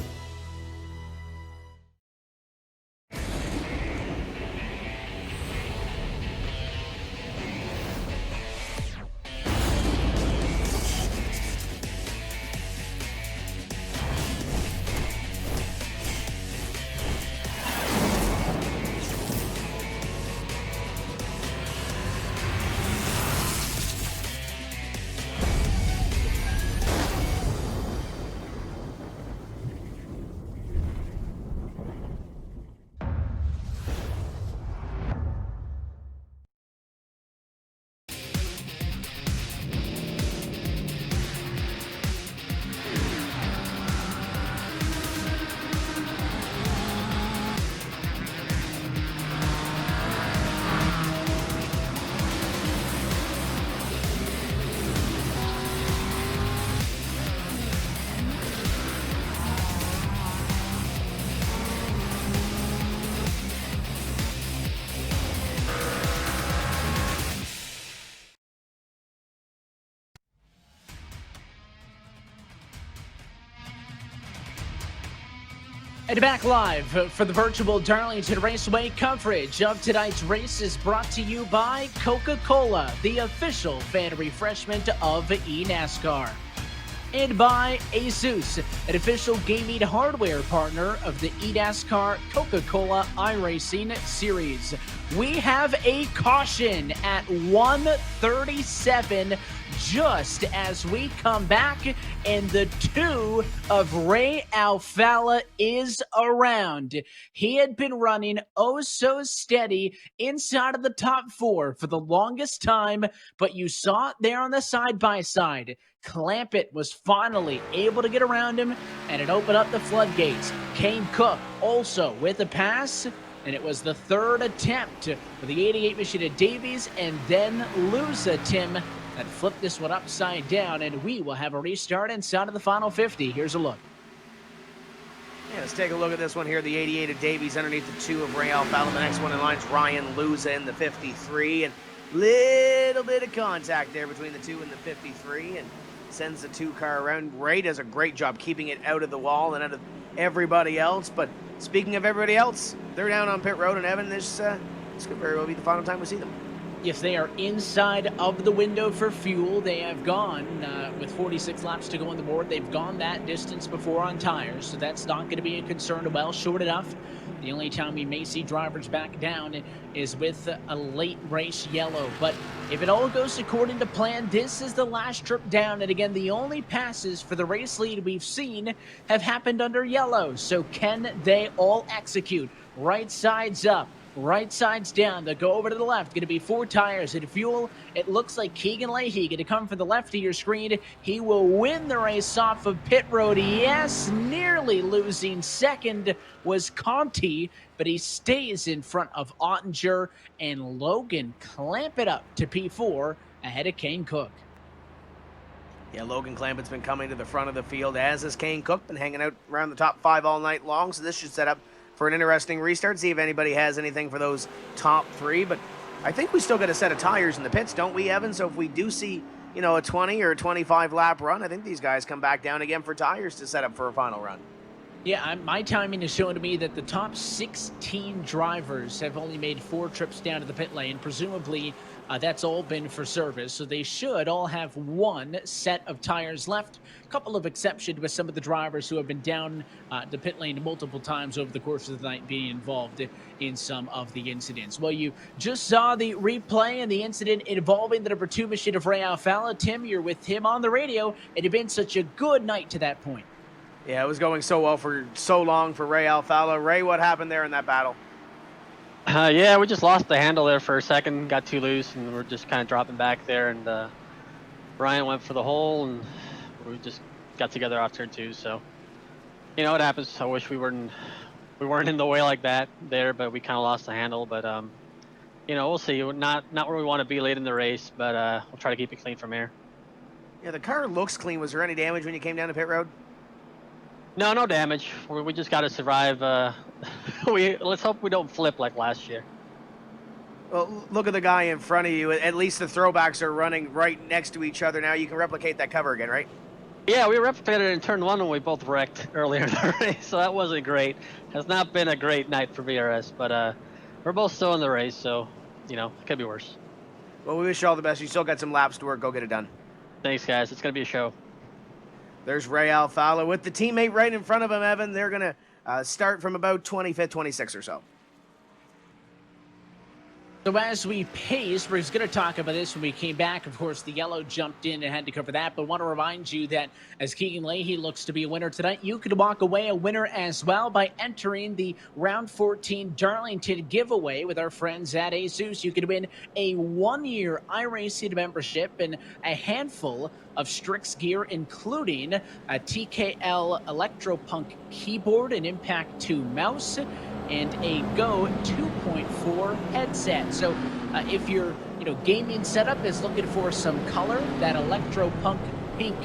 And back live for the virtual Darlington Raceway coverage of tonight's race is brought to you by Coca-Cola, the official fan refreshment of eNASCAR. And by ASUS, an official gaming hardware partner of the eNASCAR Coca-Cola iRacing series. We have a caution at 1:37 just as we come back, and the 2 of Ray Alfala is around. He had been running oh so steady inside of the top 4 for the longest time, but you saw it there on the side-by-side. Clampett was finally able to get around him, and it opened up the floodgates. Kane Cook also with a pass, and it was the 3rd attempt for the 88 machine of Davies, and then Luza Tim that flipped this one upside down, and we will have a restart inside of the final 50. Here's a look. Yeah, let's take a look at this one here. The 88 of Davies underneath the 2 of Ray Alfala. The next one in line is Ryan Luza in the 53, and little bit of contact there between the 2 and the 53, and sends the 2 car around. Ray does a great job keeping it out of the wall and out of everybody else. But speaking of everybody else, they're down on pit road, and Evan, this could very well be the final time we see them. If they are inside of the window for fuel, they have gone, with 46 laps to go on the board, they've gone that distance before on tires, so that's not going to be a concern. Well, short enough. The only time we may see drivers back down is with a late race yellow. But if it all goes according to plan, this is the last trip down. And again, the only passes for the race lead we've seen have happened under yellow. So can they all execute? Right sides up. Right side's down. They'll go over to the left. Going to be 4 tires and fuel. It looks like Keegan Leahy going to come from the left of your screen. He will win the race off of pit road. Yes, nearly losing second was Conti, but he stays in front of Ottinger, and Logan clamp it up to P4 ahead of Kane Cook. Yeah, Logan Clampett's been coming to the front of the field, as has Kane Cook, been hanging out around the top 5 all night long, so this should set up for an interesting restart, see if anybody has anything for those top 3. But I think we still got a set of tires in the pits, don't we, Evan? So if we do see, a 20 or a 25 lap run, I think these guys come back down again for tires to set up for a final run. Yeah, my timing is showing to me that the top 16 drivers have only made 4 trips down to the pit lane. Presumably, that's all been for service, so they should all have 1 set of tires left. A couple of exceptions with some of the drivers who have been down the pit lane multiple times over the course of the night being involved in some of the incidents. Well, you just saw the replay and the incident involving the number 2 machine of Ray Alfala. Tim, you're with him on the radio. It had been such a good night to that point. Yeah, it was going so well for so long for Ray Alfala. Ray, what happened there in that battle? Yeah, we just lost the handle there for a second, got too loose, and we're just kind of dropping back there. And Brian went for the hole, and we just got together off turn 2. So, it happens. I wish we weren't in the way like that there, but we kind of lost the handle. But we'll see. We're not where we want to be late in the race, but we'll try to keep it clean from here. Yeah, the car looks clean. Was there any damage when you came down the pit road? No damage. We just got to survive. Let's hope we don't flip like last year. Well, look at the guy in front of you. At least the throwbacks are running right next to each other now. You can replicate that cover again, right? Yeah, we replicated it in turn 1 when we both wrecked earlier in the race, so that wasn't great. Has not been a great night for VRS, but we're both still in the race, so, it could be worse. Well, we wish you all the best. You still got some laps to work. Go get it done. Thanks, guys. It's going to be a show. There's Ray Alfala with the teammate right in front of him, Evan. They're going to start from about 25th, 26th or so. So as we pace, we're going to talk about this when we came back. Of course, the yellow jumped in and had to cover that. But want to remind you that as Keegan Leahy looks to be a winner tonight, you could walk away a winner as well by entering the Round 14 Darlington giveaway with our friends at ASUS. You could win a 1-year iRacing membership and a handful of Strix gear, including a TKL Electropunk keyboard, an Impact 2 mouse, and a Go 2.4 headset. So if your gaming setup is looking for some color, that Electropunk pink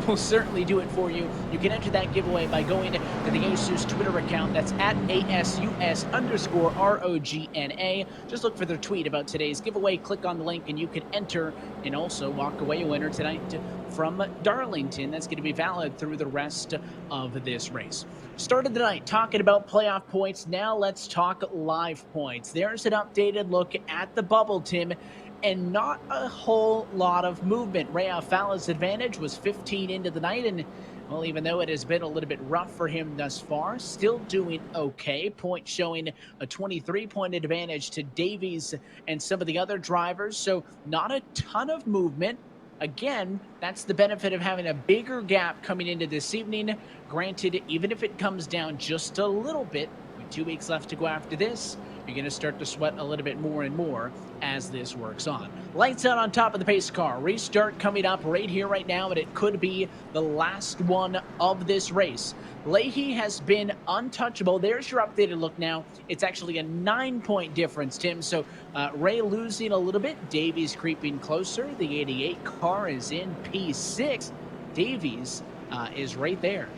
will certainly do it for you. You can enter that giveaway by going to the ASUS Twitter account. That's at ASUS_ROGNA. Just look for their tweet about today's giveaway. Click on the link and you can enter and also walk away a winner tonight from Darlington. That's going to be valid through the rest of this race. Started the night talking about playoff points. Now let's talk live points. There's an updated look at the bubble, Tim, and not a whole lot of movement. Ray Alfala's advantage was 15 into the night, and well, even though it has been a little bit rough for him thus far, still doing okay. Point showing a 23-point advantage to Davies and some of the other drivers, so not a ton of movement. Again, that's the benefit of having a bigger gap coming into this evening. Granted, even if it comes down just a little bit, with 2 weeks left to go after this, you're going to start to sweat a little bit more and more as this works on. Lights out on top of the pace car. Restart coming up right here, right now, and it could be the last one of this race. Leahy has been untouchable. There's your updated look now. It's actually a 9-point difference, Tim. So Ray losing a little bit. Davies creeping closer. The 88 car is in P6. Davies is right there.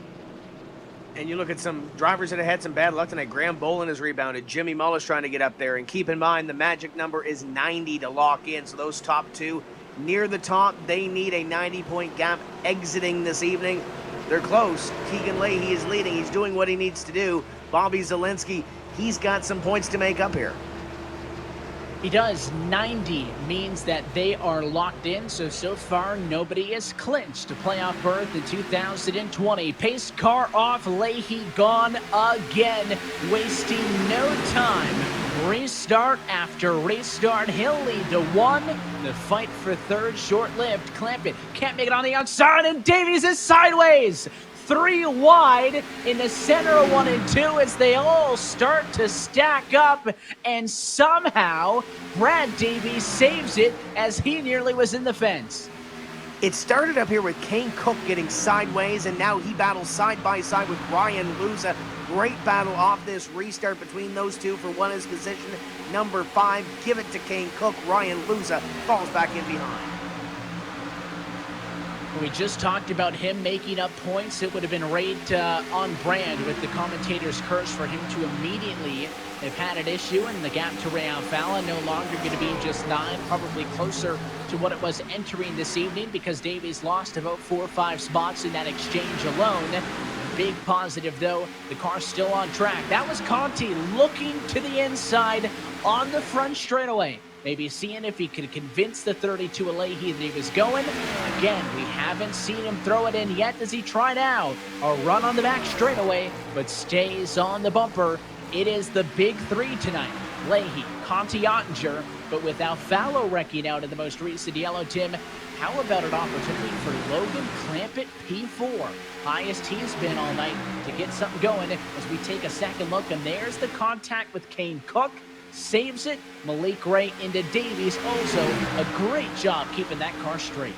And you look at some drivers that have had some bad luck tonight. Graham Bolin has rebounded. Jimmy Mullis trying to get up there. And keep in mind, the magic number is 90 to lock in. So those top 2 near the top, they need a 90-point gap exiting this evening. They're close. Keegan Leahy is leading. He's doing what he needs to do. Bobby Zielinski, he's got some points to make up here. He does. 90 means that they are locked in, so far nobody is clinched a playoff berth in 2020. Pace car off, Leahy gone again, wasting no time. Restart after restart, he'll lead to 1. The fight for third, short-lived. Clampett can't make it on the outside, and Davies is sideways. 3 wide in the center of 1 and 2 as they all start to stack up, and somehow Brad Davies saves it as he nearly was in the fence. It started up here with Kane Cook getting sideways, and now he battles side by side with Ryan Luza. Great battle off this restart between those two for one is position number 5. Give it to Kane Cook. Ryan Luza falls back in behind. We just talked about him making up points. It would have been right on brand with the commentator's curse for him to immediately have had an issue, and the gap to Ray Alfalla no longer going to be just 9, probably closer to what it was entering this evening, because Davies lost about 4 or 5 spots in that exchange alone. Big positive, though, the car's still on track. That was Conti looking to the inside on the front straightaway. Maybe seeing if he could convince the 32 Leahy that he was going. Again, we haven't seen him throw it in yet. Does he try now? A run on the back straightaway, but stays on the bumper. It is the big 3 tonight. Leahy, Conti, Ottinger, but with Alfalla wrecking out in the most recent yellow, Tim, how about an opportunity for Logan Clampett P4? Highest he's been all night to get something going as we take a second look, and there's the contact with Kane Cook. Saves it. Malik Ray into Davies. Also, a great job keeping that car straight.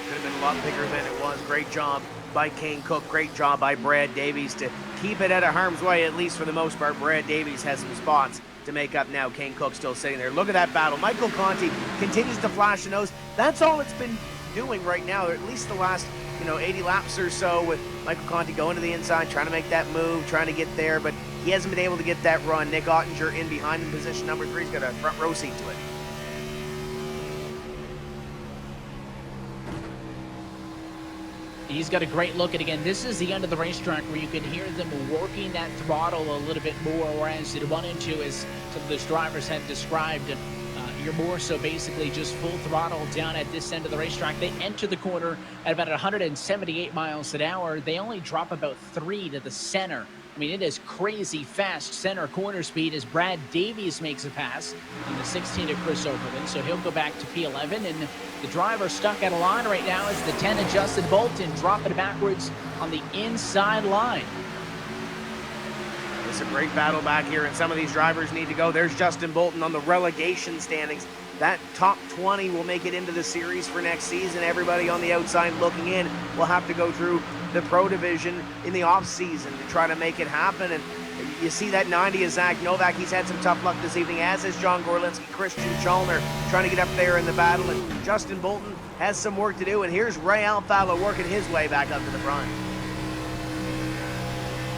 Could have been a lot bigger than it was. Great job by Kane Cook. Great job by Brad Davies to keep it out of harm's way, at least for the most part. Brad Davies has some spots to make up now. Kane Cook still sitting there. Look at that battle. Michael Conti continues to flash the nose. That's all it's been doing right now, or at least the last 80 laps or so, with Michael Conti going to the inside, trying to make that move, trying to get there, but he hasn't been able to get that run. Nick Ottinger in behind in position number 3. He's got a front row seat to it. He's got a great look. And again, this is the end of the racetrack where you can hear them working that throttle a little bit more, whereas in 1 and 2, as some of those drivers had described, you're more so basically just full throttle down at this end of the racetrack. They enter the corner at about 178 miles an hour. They only drop about 3 to the center. I mean, it is crazy fast center corner speed as Brad Davies makes a pass in the 16 to Chris Oberlin, so he'll go back to P11, and the driver stuck at a line right now is the 10 of Justin Bolton, dropping backwards on the inside line. It's a great battle back here, and some of these drivers need to go. There's Justin Bolton on the relegation standings. That top 20 will make it into the series for next season. Everybody on the outside looking in will have to go through the pro division in the off season to try to make it happen. And you see that 90 is Zach Novak. He's had some tough luck this evening, as is John Gorlinski. Christian Chalner trying to get up there in the battle, and Justin Bolton has some work to do. And here's Ray Alfalla working his way back up to the front.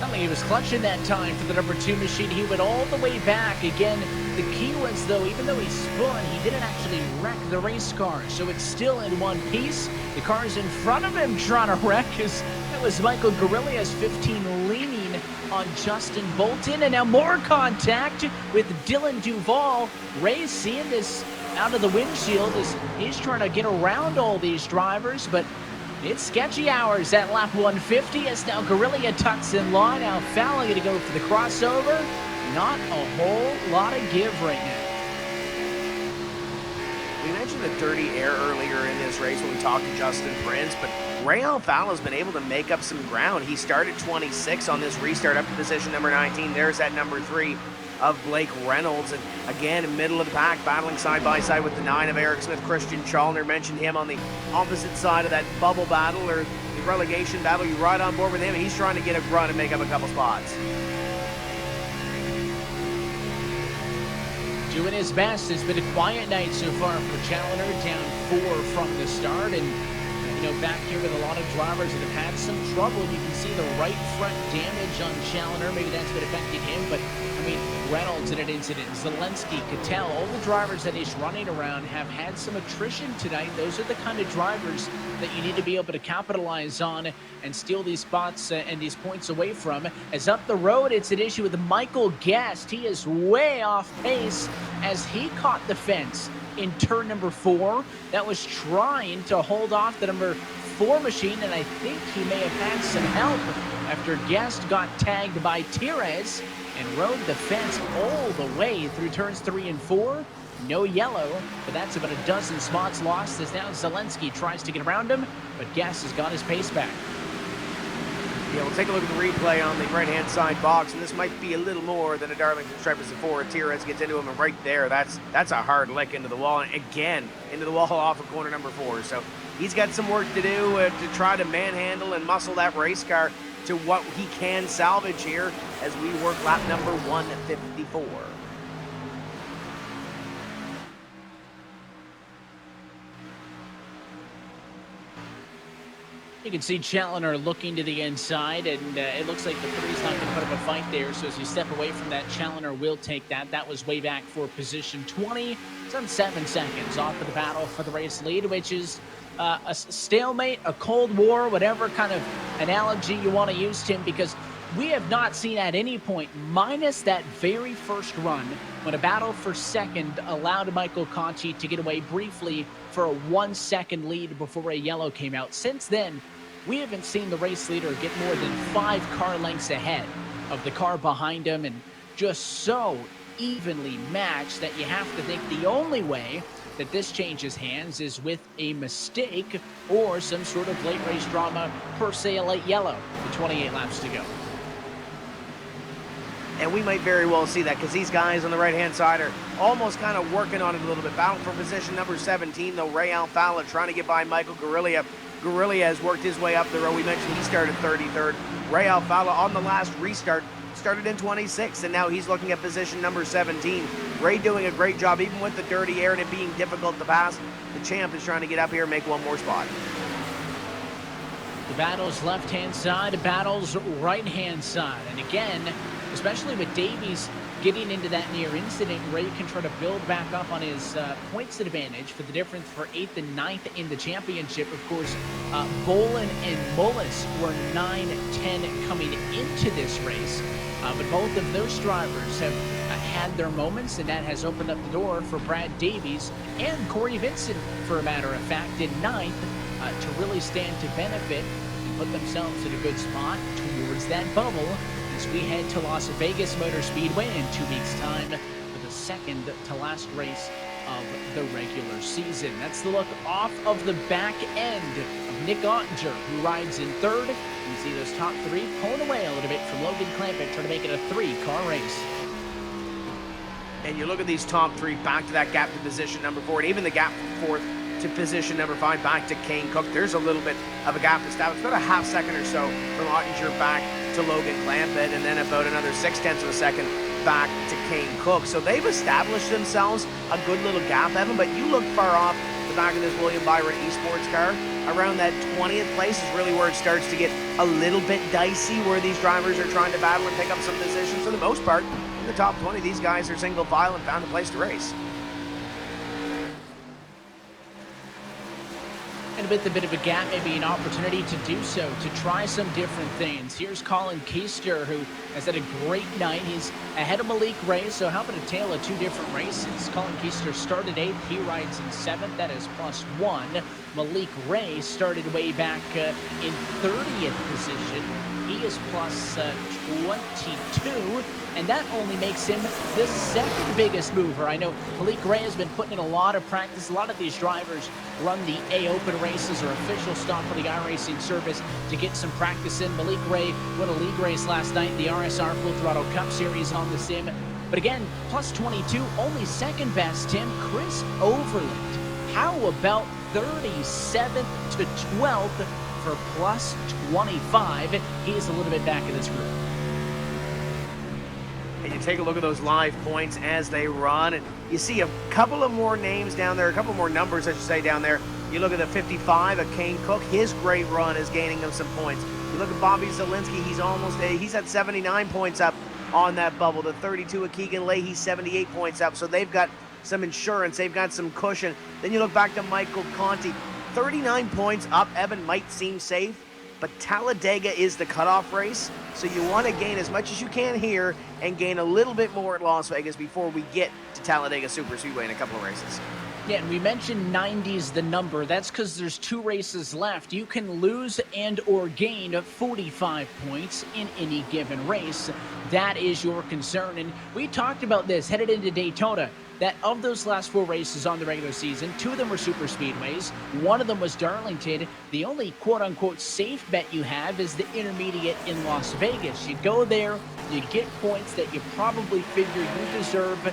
I mean, he was clutching that time for the number 2 machine. He went all the way back. Again, the key was, though, even though he spun, he didn't actually wreck the race car. So it's still in one piece. The car's in front of him trying to wreck. That was Michael Guerrillas, 15, leaning on Justin Bolton. And now more contact with Dylan Duvall. Ray seeing this out of the windshield as he's trying to get around all these drivers, but it's sketchy hours at lap 150 as now Guerrilla tucks in line. Alfalla going to go for the crossover. Not a whole lot of give right now. We mentioned the dirty air earlier in this race when we talked to Justin Prince, but Ray Alfalla has been able to make up some ground. He started 26 on this restart up to position number 19. There's that number 3 of Blake Reynolds, and again in middle of the pack, battling side by side with the 9 of Eric Smith. Christian Chalner, mentioned him on the opposite side of that bubble battle or the relegation battle. You ride on board with him, and he's trying to get a run and make up a couple spots. Doing his best. It's been a quiet night so far for Challenger, down 4 from the start, and back here with a lot of drivers that have had some trouble. You can see the right front damage on Challenger. Maybe that's been affecting him, but I mean, Reynolds in an incident, Zelensky, Cattell, all the drivers that he's running around have had some attrition tonight. Those are the kind of drivers that you need to be able to capitalize on and steal these spots and these points away from. As up the road, it's an issue with Michael Guest. He is way off pace as he caught the fence in turn number 4 that was trying to hold off the number 4 machine, and I think he may have had some help after Guest got tagged by Tires and rode the fence all the way through turns 3 and 4. No yellow, but that's about a dozen spots lost as now Zelensky tries to get around him, but Guest has got his pace back. Yeah, we'll take a look at the replay on the right-hand side box, and this might be a little more than a Darlington stripe as before. Tires gets into him, and right there, that's a hard lick into the wall, and again, into the wall off of corner number 4. So he's got some work to do to try to manhandle and muscle that race car to what he can salvage here as we work lap number 154. You can see Challoner looking to the inside, and it looks like the 3's not going to put up a fight there. So as you step away from that, Challoner will take that. That was way back for position 20. Some 7 seconds off of the battle for the race lead, which is a stalemate, a cold war, whatever kind of analogy you want to use, Tim, because we have not seen at any point, minus that very first run, when a battle for second allowed Michael Conti to get away briefly for a 1-second lead before a yellow came out. Since then, we haven't seen the race leader get more than 5 car lengths ahead of the car behind him, and just so evenly matched that you have to think the only way that this changes hands is with a mistake or some sort of late race drama, per se a late yellow, with 28 laps to go. And we might very well see that because these guys on the right-hand side are almost kind of working on it a little bit. Battling for position number 17, though, Ray Alfala trying to get by Michael Guerrilla. Guerrilla has worked his way up the road. We mentioned he started 33rd. Ray Alfala on the last restart started in 26th, and now he's looking at position number 17. Ray doing a great job, even with the dirty air and it being difficult to pass. The champ is trying to get up here and make one more spot. The battle's left-hand side, the battle's right-hand side. And again, especially with Davies getting into that near incident, Ray can try to build back up on his points advantage for the difference for 8th and 9th in the championship. Of course, Bolin and Mullis were 9-10 coming into this race, but both of those drivers have had their moments, and that has opened up the door for Brad Davies and Corey Vincent, for a matter of fact, in 9th to really stand to benefit and put themselves in a good spot towards that bubble as we head to Las Vegas Motor Speedway in 2 weeks' time for the second to last race of the regular season. That's the look off of the back end of Nick Ottinger, who rides in 3rd. You see those top 3 pulling away a little bit from Logan Clampett, trying to make it a 3-car race. And you look at these top 3 back to that gap to position number 4, and even the gap from 4th to position number 5 back to Kane Cook. There's a little bit of a gap established, about a half second or so from Ottinger back to Logan Clampett, and then about another 0.6 of a second back to Kane Cook. So they've established themselves a good little gap, Evan, but you look far off the back of this William Byron eSports car. Around that 20th place is really where it starts to get a little bit dicey, where these drivers are trying to battle and pick up some positions. For the most part, in the top 20, these guys are single file and found a place to race. And with a bit of a gap, maybe an opportunity to do so, to try some different things. Here's Colin Keister, who has had a great night. He's ahead of Malik Ray, so how about a tale of 2 different races? Colin Keister started 8th, he rides in 7th, that is +1. Malik Ray started way back in 30th position. He is plus 22, and that only makes him the 2nd biggest mover. I know Malik Ray has been putting in a lot of practice. A lot of these drivers run the A-Open races or official stop for the iRacing service to get some practice in. Malik Ray won a league race last night in the RSR Full Throttle Cup Series on the sim. But again, plus 22, only 2nd best, Tim, Chris Overland. How about 37th to 12th? For plus 25, he is a little bit back in this group. And you take a look at those live points as they run, and you see a couple of more names down there, a couple more numbers, I should say, down there. You look at the 55 of Kane Cook, his great run is gaining him some points. You look at Bobby Zielinski, he's at 79 points up on that bubble. The 32 of Keegan Leahy, 78 points up, so they've got some insurance, they've got some cushion. Then you look back to Michael Conti, 39 points up. Evan might seem safe. but Talladega is the cutoff race, so you want to gain as much as you can here and gain a little bit more at Las Vegas before we get to Talladega Superspeedway in a couple of races. Yeah, and we mentioned 90's the number. That's because there's 2 races left. You can lose and or gain 45 points in any given race. That is your concern. And we talked about this headed into Daytona, that of those last 4 races on the regular season, 2 of them were super speedways. 1 of them was Darlington. The only quote-unquote safe bet you have is the intermediate in Las Vegas. You go there, you get points that you probably figure you deserve,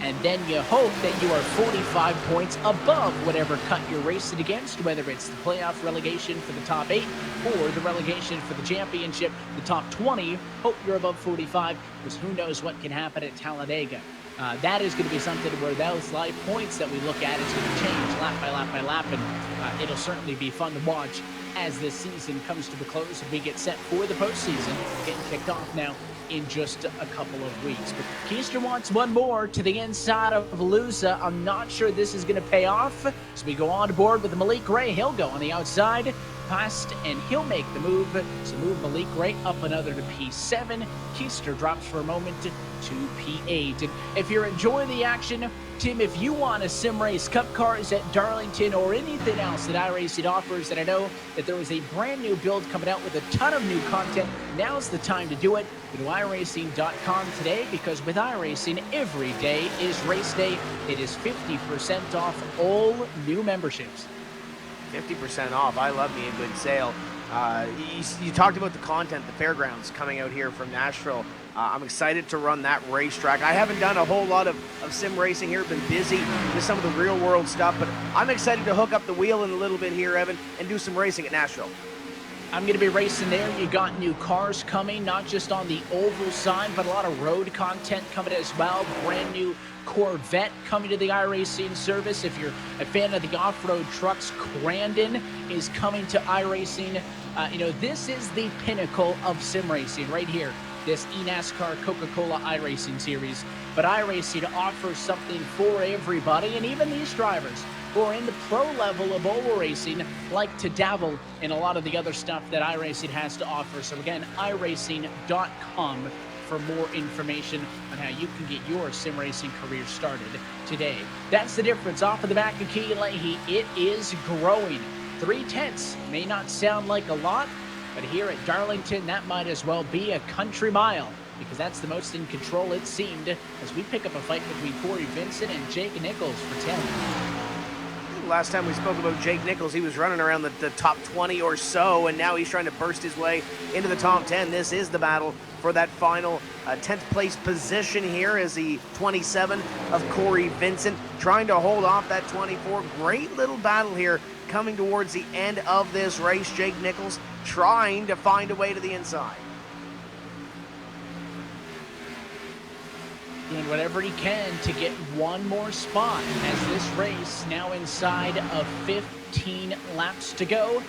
and then you hope that you are 45 points above whatever cut you're racing against, whether it's the playoff relegation for the top 8 or the relegation for the championship, the top 20. Hope you're above 45, because who knows what can happen at Talladega. That is going to be something where those live points that we look at is going to change lap by lap by lap, and it'll certainly be fun to watch as this season comes to a close and we get set for the postseason, getting kicked off now in just a couple of weeks. But Keister wants one more to the inside of Velosa. I'm not sure this is going to pay off, so we go on board with Malik Ray. He'll go on the outside, past, and he'll make the move to move Malik Ray up another to P7. Keister drops for a moment to P8. And if you're enjoying the action, Tim, if you want to sim race cup cars at Darlington or anything else that iRacing offers, and I know that there is a brand new build coming out with a ton of new content, now's the time to do it. Go to iRacing.com today, because with iRacing, every day is race day. It is 50% off all new memberships. 50% off. I love me a good sale. You talked about the content, the fairgrounds coming out here from Nashville. I'm excited to run that racetrack. I haven't done a whole lot of sim racing here, been busy with some of the real world stuff, but I'm excited to hook up the wheel in a little bit here, Evan, and do some racing at Nashville. I'm going to be racing there. You got new cars coming, not just on the oval side, but a lot of road content coming as well. Brand new Corvette coming to the iRacing service. If you're a fan of the off-road trucks, Crandon is coming to iRacing. This is the pinnacle of sim racing right here. This eNASCAR Coca-Cola iRacing series. But iRacing offers something for everybody, and even these drivers who are in the pro level of oval racing like to dabble in a lot of the other stuff that iRacing has to offer. So again, iRacing.com for more information on how you can get your sim racing career started today. That's the difference. Off of the back of Keegan Leahy, it is growing. 3/10 may not sound like a lot, but here at Darlington, that might as well be a country mile, because that's the most in control it seemed as we pick up a fight between Corey Vincent and Jake Nichols for 10. Last time we spoke about Jake Nichols, he was running around the top 20 or so, and now he's trying to burst his way into the top 10. This is the battle for that final 10th place position here, as the 27 of Corey Vincent trying to hold off that 24. Great little battle here coming towards the end of this race. Jake Nichols trying to find a way to the inside. Doing whatever he can to get one more spot, as this race now inside of 15 laps to go.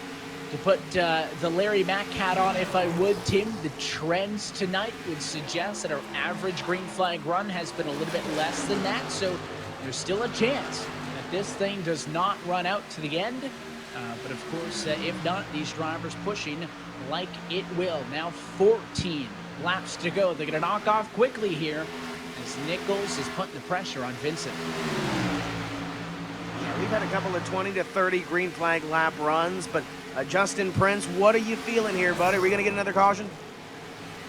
To put the Larry Mack hat on, if I would, Tim, the trends tonight would suggest that our average green flag run has been a little bit less than that, so there's still a chance that this thing does not run out to the end. But of course, if not, these drivers pushing like it will. Now 14 laps to go. They're going to knock off quickly here, as Nichols is putting the pressure on Vincent. Yeah, we've had a couple of 20 to 30 green flag lap runs, but Justin Prince, what are you feeling here, buddy? Are we going to get another caution?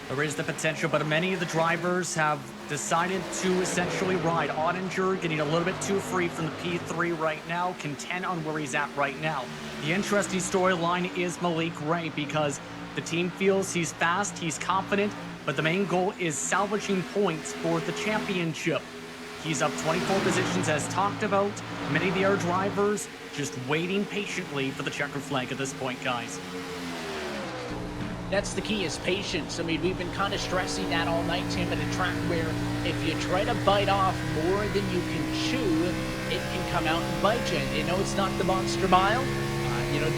There is the potential, but many of the drivers have decided to essentially ride. Ottinger getting a little bit too free from the P3 right now, content on where he's at right now. The interesting storyline is Malik Ray, because the team feels he's fast, he's confident, but the main goal is salvaging points for the championship. He's up 24 positions as talked about. Many of the other drivers just waiting patiently for the checkered flag at this point, guys. That's the key, is patience. I mean, we've been kind of stressing that all night, Tim, at a track where if you try to bite off more than you can chew, it can come out and bite you. You know, it's not the Monster Mile.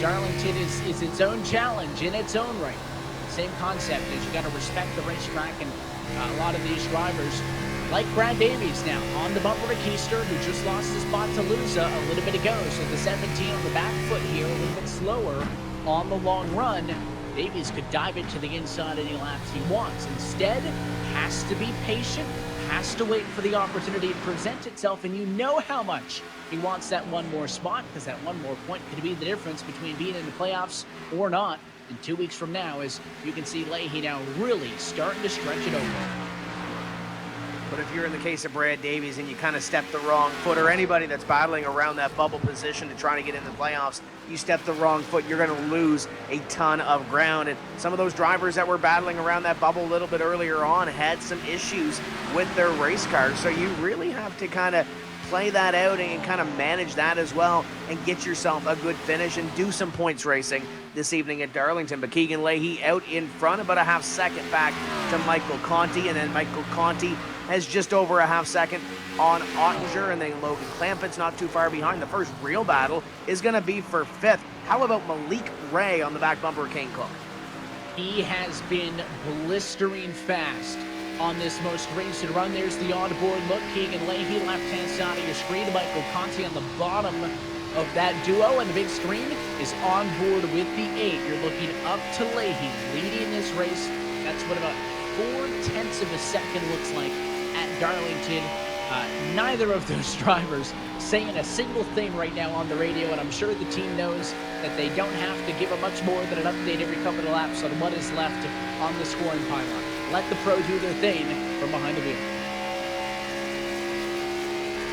Darlington is its own challenge in its own right. Same concept is you got to respect the racetrack, and a lot of these drivers, like Brad Davies now, on the bumper to Keister, who just lost his spot to Lusa a little bit ago. So the 17 on the back foot here, a little bit slower on the long run. Davies could dive into the inside any laps he wants. Instead, has to be patient, has to wait for the opportunity to present itself, and you know how much he wants that one more spot, because that one more point could be the difference between being in the playoffs or not. And 2 weeks from now, as you can see Leahy now really starting to stretch it over. But if you're in the case of Brad Davies and you kind of step the wrong foot, or anybody that's battling around that bubble position to try to get in the playoffs, you step the wrong foot, you're going to lose a ton of ground. And some of those drivers that were battling around that bubble a little bit earlier on had some issues with their race cars. So you really have to kind of play that out and kind of manage that as well and get yourself a good finish and do some points racing this evening at Darlington. But Keegan Leahy out in front, about a half second back to Michael Conti, and then Michael Conti has just over a half second on Ottinger, and then Logan Clampett's not too far behind. The first real battle is going to be for fifth. How about Malik Ray on the back bumper of Kane Cook? He has been blistering fast on this most recent run. There's the onboard look. Keegan Leahy, left-hand side of your screen. Michael Conti on the bottom of that duo, and the big screen is on board with the 8. You're looking up to Leahy leading this race. That's what about 0.4 of a second looks like at Darlington. Neither of those drivers saying a single thing right now on the radio, and I'm sure the team knows that they don't have to give a much more than an update every couple of laps on what is left on the scoring pylon. Let the pro do their thing from behind the wheel.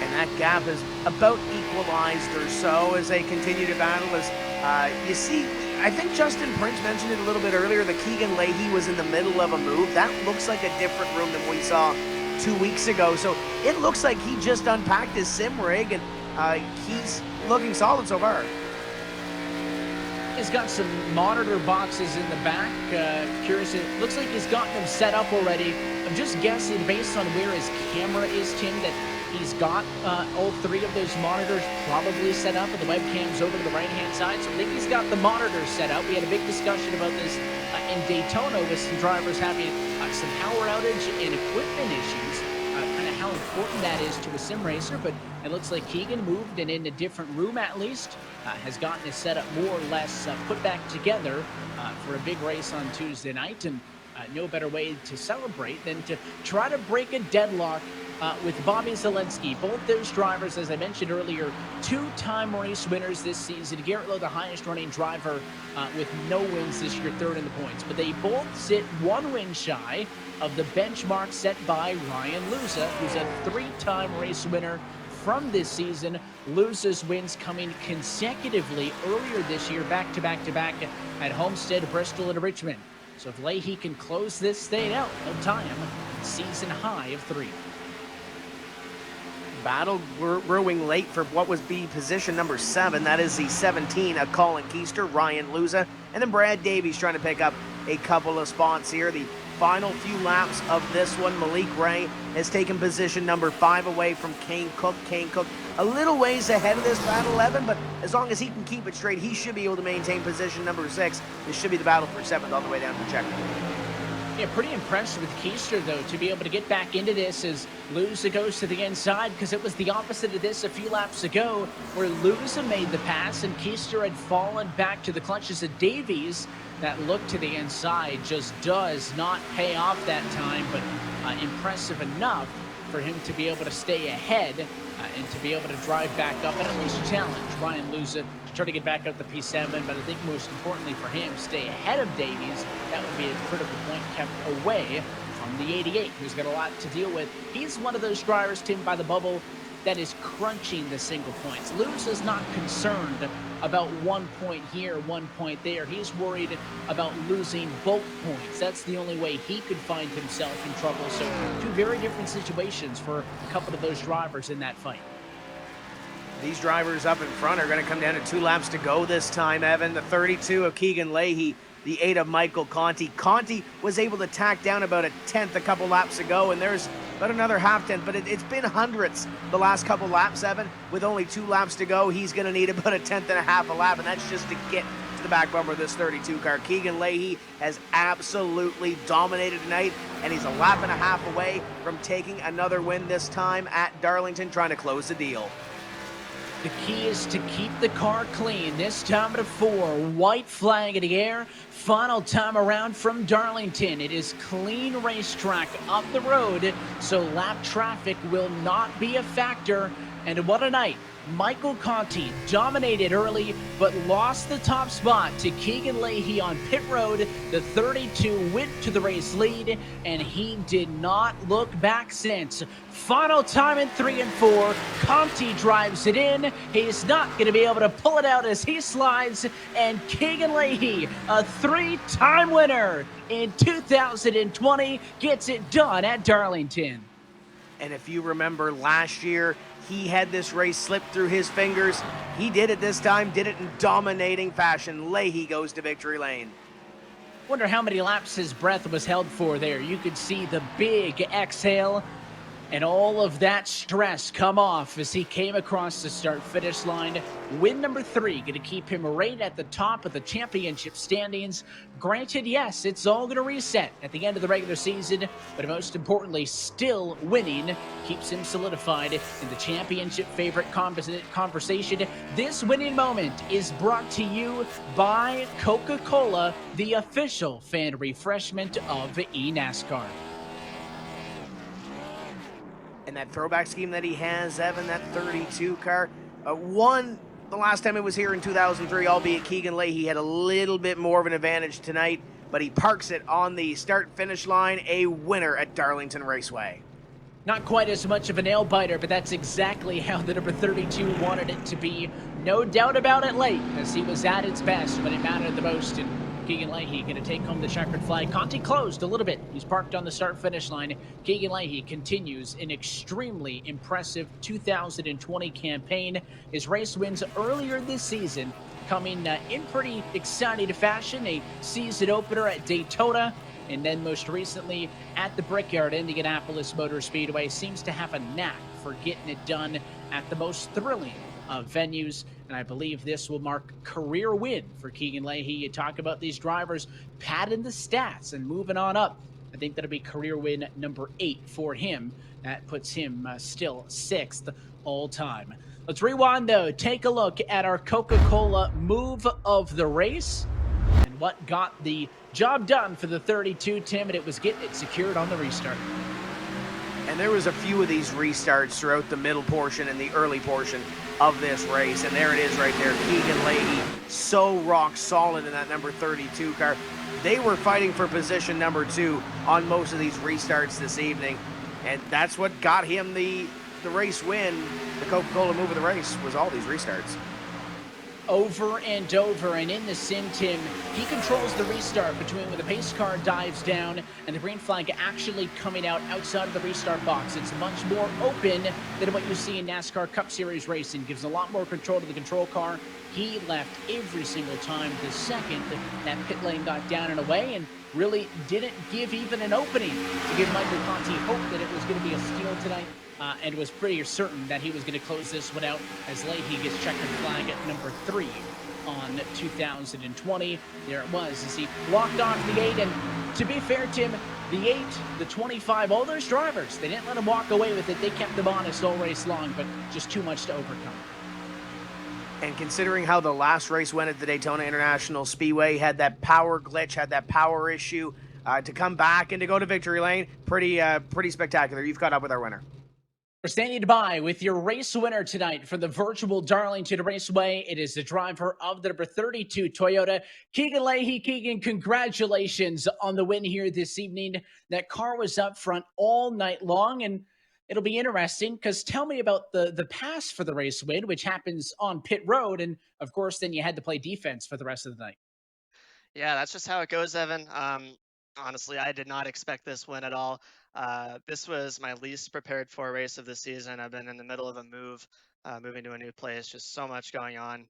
And that gap is about equalized or so as they continue to battle. As you see, I think Justin Prince mentioned it a little bit earlier, that Keegan Leahy was in the middle of a move. That looks like a different room than we saw 2 weeks ago. So it looks like he just unpacked his sim rig, and he's looking solid so far. He's got some monitor boxes in the back. Curious, it looks like he's gotten them set up already. I'm just guessing based on where his camera is, Tim, that he's got all 3 of those monitors probably set up, and the webcam's over to the right-hand side. So I think he's got the monitors set up. We had a big discussion about this in Daytona with some drivers having some power outage and equipment issues. Kind of how important that is to a sim racer, but it looks like Keegan moved and in a different room at least, has gotten his setup more or less put back together for a big race on Tuesday night, and no better way to celebrate than to try to break a deadlock with Bobby Zelensky. Both those drivers, as I mentioned earlier, 2-time race winners this season. Garrett Lowe, the highest running driver with no wins this year, 3rd in the points. But they both sit 1 win shy of the benchmark set by Ryan Luza, who's a 3-time race winner from this season. Luza's wins coming consecutively earlier this year, back to back at Homestead, Bristol, and Richmond. So if Leahy can close this thing out, he'll tie him season high of 3. Battle brewing late for what was be position number 7. That is the 17 of Colin Keister, Ryan Luza, and then Brad Davies trying to pick up a couple of spots here. The final few laps of this one, Malik Ray has taken position number 5 away from Kane Cook. Kane Cook a little ways ahead of this battle 11, but as long as he can keep it straight, he should be able to maintain position number 6. This should be the battle for 7th all the way down to Checkered. Yeah, pretty impressed with Keister, though, to be able to get back into this as Luza goes to the inside, because it was the opposite of this a few laps ago, where Luza made the pass and Keister had fallen back to the clutches of Davies. That look to the inside just does not pay off that time, but impressive enough for him to be able to stay ahead and to be able to drive back up and at least challenge Ryan Luza to try to get back up the P7. But I think most importantly for him, stay ahead of Davies. That would be a critical point kept away from the 88, who's got a lot to deal with. He's one of those drivers, Tim, by the bubble, that is crunching the single points. Luza's not concerned about 1 point here, 1 point there. He's worried about losing both points. That's the only way he could find himself in trouble. So 2 very different situations for a couple of those drivers in that fight. These drivers up in front are going to come down to 2 laps to go this time, Evan. The 32 of Keegan Leahy, the 8 of Michael Conti. Conti was able to tack down about a 10th a couple laps ago, and there's about another half-tenth, but it's been hundredths the last couple laps, Evan. With only 2 laps to go, he's going to need about a 10th and a half a lap, and that's just to get to the back bumper of this 32 car. Keegan Leahy has absolutely dominated tonight, and he's a lap and a half away from taking another win this time at Darlington, trying to close the deal. The key is to keep the car clean. This time at a 4, white flag in the air. Final time around from Darlington. It is clean racetrack up the road, so lap traffic will not be a factor. And what a night. Michael Conti dominated early, but lost the top spot to Keegan Leahy on pit road. The 32 went to the race lead, and he did not look back since. Final time in 3 and 4. Conti drives it in. He's not going to be able to pull it out as he slides, and Keegan Leahy, a 3-time winner in 2020, gets it done at Darlington. And if you remember last year, he had this race slip through his fingers. He did it this time, did it in dominating fashion. Leahy goes to victory lane. Wonder how many laps his breath was held for there. You could see the big exhale and all of that stress come off as he came across the start-finish line. Win number 3, going to keep him right at the top of the championship standings. Granted, yes, it's all going to reset at the end of the regular season, but most importantly, still winning keeps him solidified in the championship favorite conversation. This winning moment is brought to you by Coca-Cola, the official fan refreshment of eNASCAR. And that throwback scheme that he has, Evan, that 32 car, won the last time it was here in 2003, albeit Keegan Leahy had a little bit more of an advantage tonight, but he parks it on the start-finish line, a winner at Darlington Raceway. Not quite as much of a nail-biter, but that's exactly how the number 32 wanted it to be. No doubt about it late, as he was at its best when it mattered the most, and Keegan Leahy going to take home the checkered flag. Conti closed a little bit. He's parked on the start-finish line. Keegan Leahy continues an extremely impressive 2020 campaign. His race wins earlier this season coming in pretty exciting fashion. A season opener at Daytona, and then most recently at the Brickyard, Indianapolis Motor Speedway. Seems to have a knack for getting it done at the most thrilling of venues, and I believe this will mark career win for Keegan Leahy. You talk about these drivers padding the stats and moving on up. I think that'll be career win number 8 for him. That puts him still 6th all time. Let's rewind though. Take a look at our Coca-Cola move of the race and what got the job done for the 32, Tim, and it was getting it secured on the restart. And there was a few of these restarts throughout the middle portion and the early portion of this race. And there it is right there. Keegan Leahy, so rock solid in that number 32 car. They were fighting for position number 2 on most of these restarts this evening. And that's what got him the race win. The Coca-Cola move of the race was all these restarts. Over and over, and in the sim, Tim, he controls the restart between when the pace car dives down and the green flag actually coming out outside of the restart box. It's much more open than what you see in NASCAR Cup Series racing. Gives a lot more control to the control car. He left every single time the second that pit lane got down and away, and really didn't give even an opening to give Michael Conti hope that it was going to be a steal tonight. And was pretty certain that he was going to close this one out as Leahy gets checkered flag at number 3 on 2020. There it was as he walked off the 8. And to be fair, Tim, the 8, the 25, all those drivers, they didn't let him walk away with it. They kept them honest all race long, but just too much to overcome. And considering how the last race went at the Daytona International Speedway, had that power glitch, had that power issue, to come back and to go to victory lane, pretty spectacular. You've caught up with our winner. We're standing by with your race winner tonight for the virtual Darlington Raceway. It is the driver of the number 32 Toyota, Keegan Leahy. Keegan, congratulations on the win here this evening. That car was up front all night long, and it'll be interesting because tell me about the pass for the race win, which happens on pit road, and of course then you had to play defense for the rest of the night. Yeah, that's just how it goes, Evan. Honestly, I did not expect this win at all. This was my least prepared for race of the season. I've been in the middle of a move, moving to a new place, just so much going on.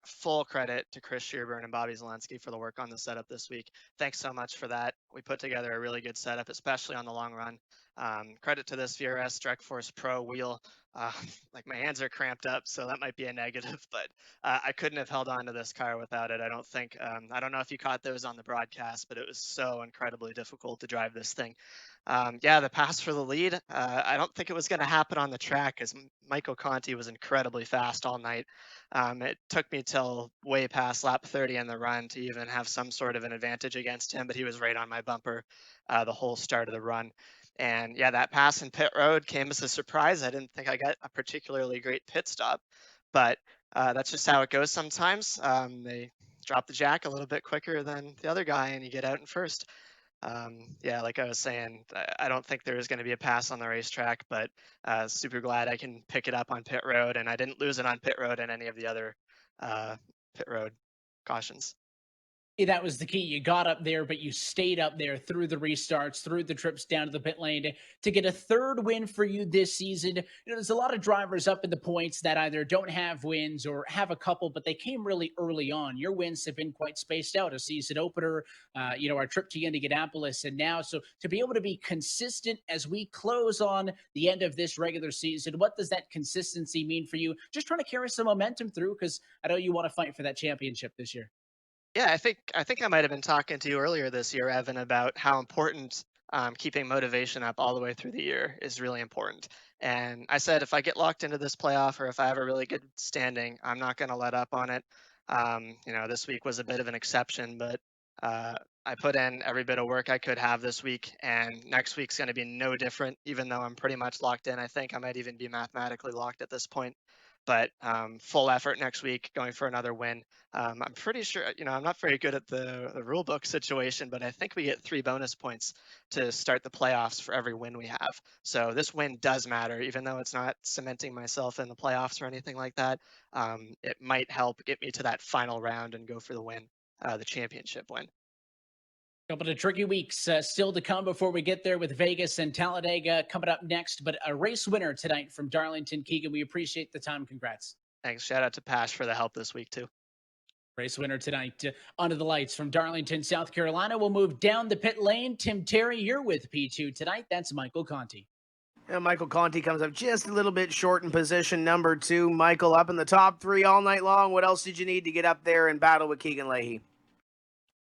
Full credit to Chris Shearburn and Bobby Zelensky for the work on the setup this week. Thanks so much for that. We put together a really good setup, especially on the long run. Credit to this VRS Strikeforce Pro wheel. Like my hands are cramped up, so that might be a negative, but I couldn't have held on to this car without it. I don't think, I don't know if you caught those on the broadcast, but it was so incredibly difficult to drive this thing. Yeah, the pass for the lead. I don't think it was going to happen on the track as Michael Conti was incredibly fast all night. It took me till way past lap 30 in the run to even have some sort of an advantage against him, but he was right on my bumper the whole start of the run. And yeah, that pass in pit road came as a surprise. I didn't think I got a particularly great pit stop, but that's just how it goes sometimes. They drop the jack a little bit quicker than the other guy, and you get out in first. Yeah, like I was saying, I don't think there is going to be a pass on the racetrack, but super glad I can pick it up on pit road, and I didn't lose it on pit road and any of the other pit road cautions. That was the key. You got up there, but you stayed up there through the restarts, through the trips down to the pit lane to get a third win for you this season. There's a lot of drivers up in the points that either don't have wins or have a couple, but they came really early on. Your wins have been quite spaced out. A season opener, our trip to Indianapolis, and now. So to be able to be consistent as we close on the end of this regular season, what does that consistency mean for you? Just trying to carry some momentum through, because I know you want to fight for that championship this year. Yeah, I think I might have been talking to you earlier this year, Evan, about how important keeping motivation up all the way through the year is really important. And I said if I get locked into this playoff or if I have a really good standing, I'm not going to let up on it. This week was a bit of an exception, but I put in every bit of work I could have this week, and next week's going to be no different, even though I'm pretty much locked in. I think I might even be mathematically locked at this point. But full effort next week, going for another win. I'm pretty sure, I'm not very good at the rule book situation, but I think we get 3 bonus points to start the playoffs for every win we have. So this win does matter, even though it's not cementing myself in the playoffs or anything like that. It might help get me to that final round and go for the win, the championship win. Couple of tricky weeks still to come before we get there, with Vegas and Talladega coming up next. But a race winner tonight from Darlington. Keegan, we appreciate the time. Congrats. Thanks. Shout out to Pash for the help this week, too. Race winner tonight. Under the lights from Darlington, South Carolina. We'll move down the pit lane. Tim Terry, you're with P2 tonight. That's Michael Conti. Yeah, Michael Conti comes up just a little bit short in position number 2. Michael up in the top 3 all night long. What else did you need to get up there and battle with Keegan Leahy?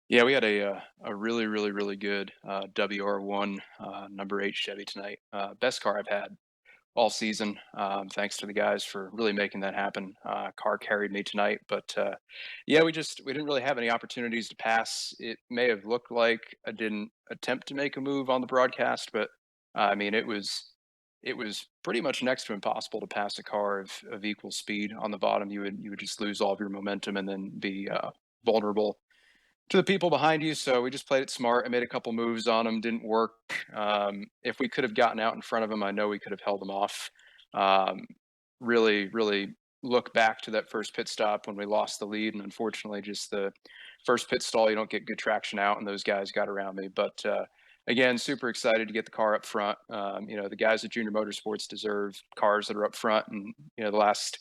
Yeah, we had a really, really, really good WR1 number 8 Chevy tonight. Best car I've had all season. Thanks to the guys for really making that happen. Car carried me tonight, but yeah, we didn't really have any opportunities to pass. It may have looked like I didn't attempt to make a move on the broadcast, but I mean, it was pretty much next to impossible to pass a car of equal speed on the bottom. You would just lose all of your momentum and then be vulnerable to the people behind you. So we just played it smart. I made a couple moves on them, didn't work. If we could have gotten out in front of them, I know we could have held them off. Really, really look back to that first pit stop when we lost the lead, and unfortunately, just the first pit stall, you don't get good traction out, and those guys got around me. But again, super excited to get the car up front. The guys at Junior Motorsports deserve cars that are up front, and the last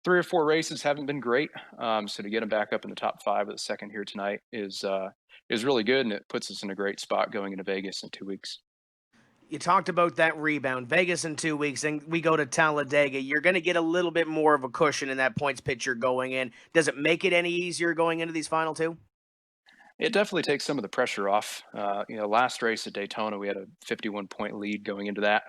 3 or 4 races haven't been great. So to get them back up in the top 5 of the second here tonight is really good, and it puts us in a great spot going into Vegas in 2 weeks. You talked about that rebound. Vegas in 2 weeks, and we go to Talladega. You're going to get a little bit more of a cushion in that points picture going in. Does it make it any easier going into these final 2? It definitely takes some of the pressure off. Last race at Daytona, we had a 51-point lead going into that.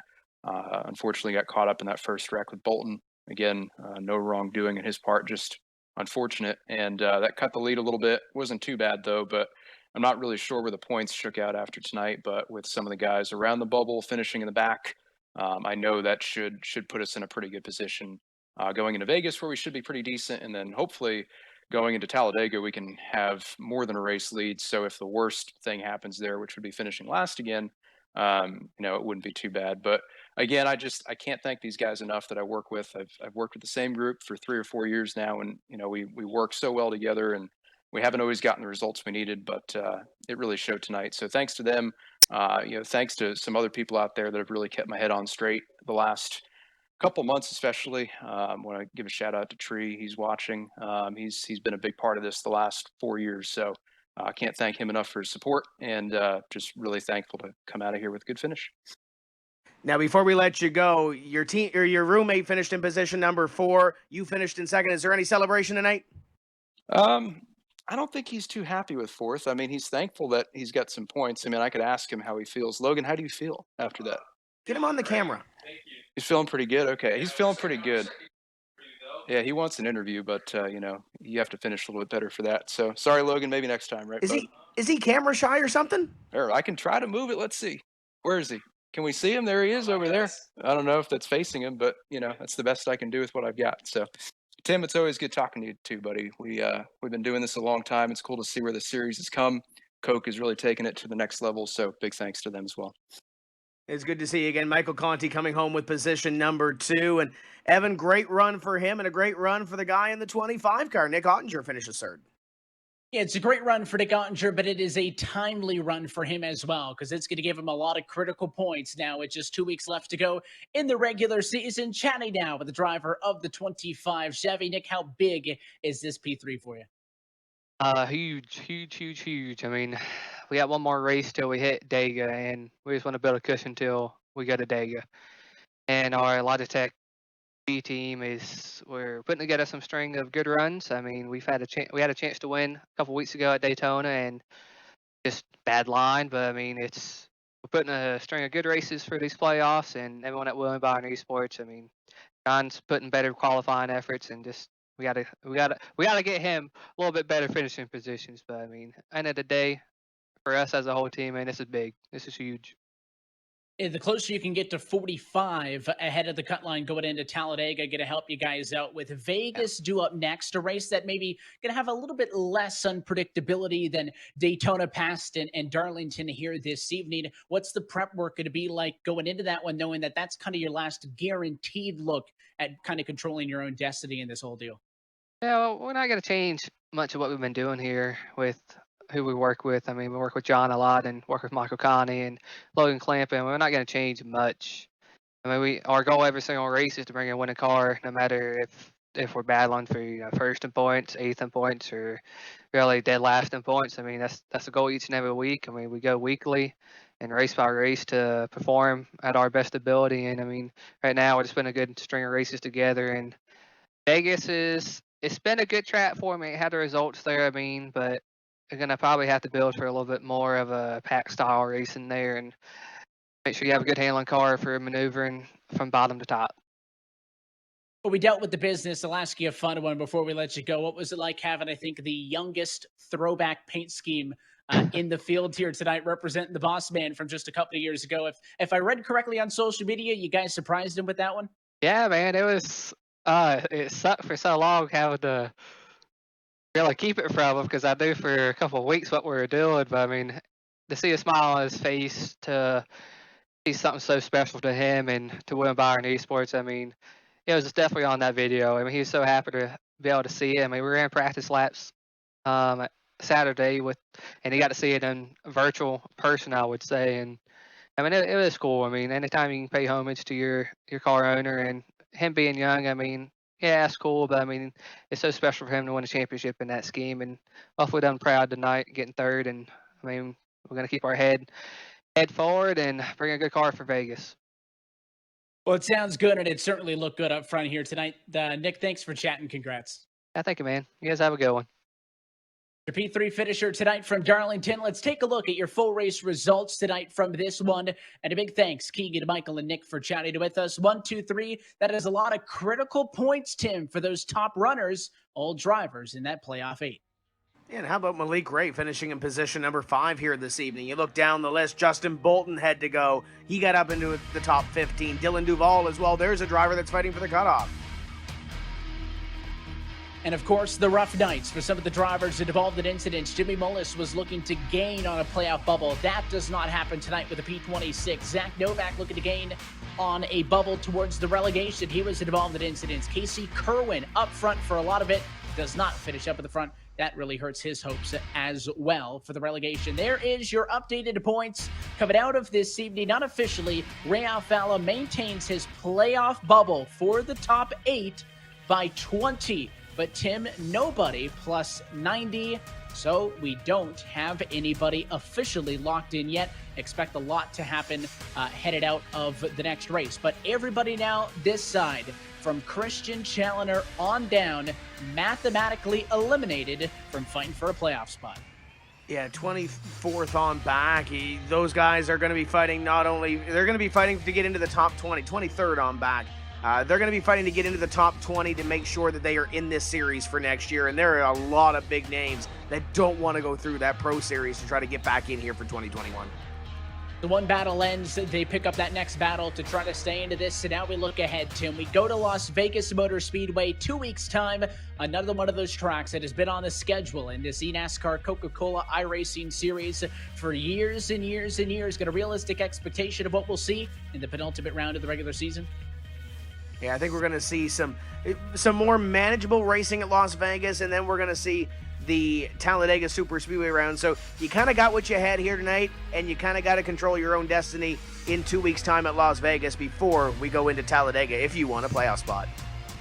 Unfortunately, got caught up in that first wreck with Bolton. Again, no wrongdoing on his part, just unfortunate. And that cut the lead a little bit. Wasn't too bad, though, but I'm not really sure where the points shook out after tonight. But with some of the guys around the bubble finishing in the back, I know that should put us in a pretty good position going into Vegas, where we should be pretty decent. And then hopefully going into Talladega, we can have more than a race lead. So if the worst thing happens there, which would be finishing last again, it wouldn't be too bad. But again, I can't thank these guys enough that I work with. I've worked with the same group for 3 or 4 years now, and we work so well together, and we haven't always gotten the results we needed, but it really showed tonight. So thanks to them. Thanks to some other people out there that have really kept my head on straight the last couple months, especially. I want to give a shout out to Tree. He's watching. He's been a big part of this the last 4 years. So I can't thank him enough for his support, and just really thankful to come out of here with a good finish. Now, before we let you go, your team or your roommate finished in position number 4. You finished in second. Is there any celebration tonight? I don't think he's too happy with fourth. I mean, he's thankful that he's got some points. I mean, I could ask him how he feels. Logan, how do you feel after that? Get him on the camera. He's feeling pretty good. Okay, he's feeling pretty good. Yeah, he wants an interview, but you have to finish a little bit better for that. So sorry, Logan. Maybe next time, right? Is he camera shy or something? There, I can try to move it. Let's see. Where is he? Can we see him? There he is over there. I don't know if that's facing him, but that's the best I can do with what I've got. So, Tim, it's always good talking to you too, buddy. We've been doing this a long time. It's cool to see where the series has come. Coke is really taking it to the next level. So big thanks to them as well. It's good to see you again. Michael Conti coming home with position number 2. And Evan, great run for him and a great run for the guy in the 25 car. Nick Ottinger finishes third. Yeah, it's a great run for Nick Ottinger, but it is a timely run for him as well, because it's going to give him a lot of critical points now with just 2 weeks left to go in the regular season. Chatting now with the driver of the 25 Chevy. Nick, how big is this P3 for you? Huge. I mean, we got one more race till we hit Dega, and we just want to build a cushion till we go to Dega. And our Logitech B team we're putting together some string of good runs. I mean, we had a chance to win a couple weeks ago at Daytona, and just bad line. But I mean, we're putting a string of good races for these playoffs, and everyone at William Byron Esports. I mean, John's putting better qualifying efforts, and just we gotta get him a little bit better finishing positions. But I mean, end of the day, for us as a whole team, man, this is big. This is huge. The closer you can get to 45 ahead of the cut line going into Talladega, going to help you guys out with Vegas due up next, a race that maybe going to have a little bit less unpredictability than Daytona past and Darlington here this evening. What's the prep work going to be like going into that one, knowing that that's kind of your last guaranteed look at kind of controlling your own destiny in this whole deal? Yeah, well, we're not going to change much of what we've been doing here with who we work with. I mean, we work with John a lot and work with Michael Connie and Logan Clampin. We're not going to change much. I mean, our goal every single race is to bring a winning car, no matter if we're battling for first in points, eighth in points, or really dead last in points. I mean, that's the goal each and every week. I mean, we go weekly and race by race to perform at our best ability. And I mean, right now we're just putting a good string of races together. And Vegas it's been a good track for me. It had the results there. I mean, but you're going to probably have to build for a little bit more of a pack style racing there and make sure you have a good handling car for maneuvering from bottom to top. Well, we dealt with the business. I'll ask you a fun one before we let you go. What was it like having, I think, the youngest throwback paint scheme in the field here tonight, representing the boss man from just a couple of years ago? If I read correctly on social media, you guys surprised him with that one? Yeah, man, it sucked for so long having to really keep it from him, because I knew for a couple of weeks what we were doing. But I mean, to see a smile on his face, to see something so special to him and to William Byron Esports, I mean, it was definitely on that video. I mean, he was so happy to be able to see it. I mean, we ran practice laps Saturday and he got to see it in virtual person, I would say. And I mean, it was cool. I mean, anytime you can pay homage to your car owner, and him being young, I mean, yeah, it's cool, but I mean, it's so special for him to win a championship in that scheme. And hopefully done proud tonight, getting third. And I mean, we're going to keep our head forward and bring a good car for Vegas. Well, it sounds good, and it certainly looked good up front here tonight. Nick, thanks for chatting. Congrats. Yeah, thank you, man. You guys have a good one. Your P3 finisher tonight from Darlington. Let's take a look at your full race results tonight from this one. And a big thanks, Keegan, Michael, and Nick, for chatting with us. 1, 2, 3. That is a lot of critical points, Tim, for those top runners, all drivers in that playoff 8. Yeah, and how about Malik Ray finishing in position number 5 here this evening? You look down the list, Justin Bolton had to go. He got up into the top 15. Dylan Duvall as well. There's a driver that's fighting for the cutoff. And, of course, the rough nights for some of the drivers involved in incidents. Jimmy Mullis was looking to gain on a playoff bubble. That does not happen tonight with a P26. Zach Novak looking to gain on a bubble towards the relegation. He was involved in incidents. Casey Kerwin up front for a lot of it. Does not finish up at the front. That really hurts his hopes as well for the relegation. There is your updated points coming out of this evening. Not officially, Ray Alfala maintains his playoff bubble for the top 8 by 20. But Tim, nobody plus 90. So we don't have anybody officially locked in yet. Expect a lot to happen headed out of the next race. But everybody now this side from Christian Challoner on down, mathematically eliminated from fighting for a playoff spot. Yeah, 24th on back. Those guys are going to be fighting they're going to be fighting to get into the top 20, 23rd on back. They're going to be fighting to get into the top 20 to make sure that they are in this series for next year. And there are a lot of big names that don't want to go through that Pro Series to try to get back in here for 2021. The one battle ends, they pick up that next battle to try to stay into this. So now we look ahead, Tim. We go to Las Vegas Motor Speedway 2 weeks' time. Another one of those tracks that has been on the schedule in this eNASCAR Coca-Cola iRacing series for years and years and years. Got a realistic expectation of what we'll see in the penultimate round of the regular season? Yeah, I think we're going to see some more manageable racing at Las Vegas, and then we're going to see the Talladega Super Speedway round. So you kind of got what you had here tonight, and you kind of got to control your own destiny in 2 weeks' time at Las Vegas before we go into Talladega if you want a playoff spot.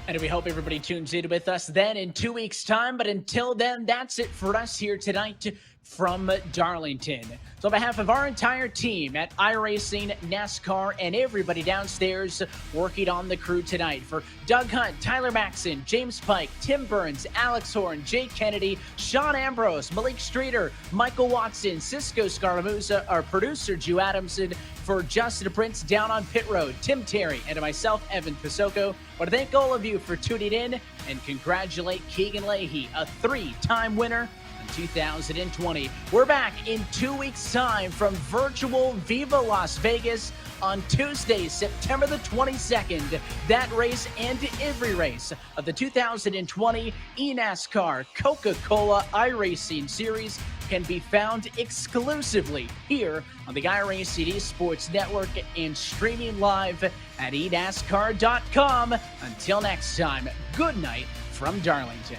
And we hope everybody tunes in with us then in 2 weeks' time. But until then, that's it for us here tonight from Darlington. So on behalf of our entire team at iRacing, NASCAR, and everybody downstairs working on the crew tonight, for Doug Hunt, Tyler Maxson, James Pike, Tim Burns, Alex Horn, Jake Kennedy, Sean Ambrose, Malik Streeter, Michael Watson, Cisco Scaramuza, our producer, Jew Adamson, for Justin Prince down on pit road, Tim Terry, and myself, Evan Pasoko. I want to thank all of you for tuning in and congratulate Keegan Leahy, a 3-time winner 2020. We're back in 2 weeks' time from virtual Viva Las Vegas on Tuesday, September the 22nd. That race and every race of the 2020 eNASCAR Coca-Cola iRacing Series can be found exclusively here on the iRacing Esports Network and streaming live at eNASCAR.com. Until next time, good night from Darlington.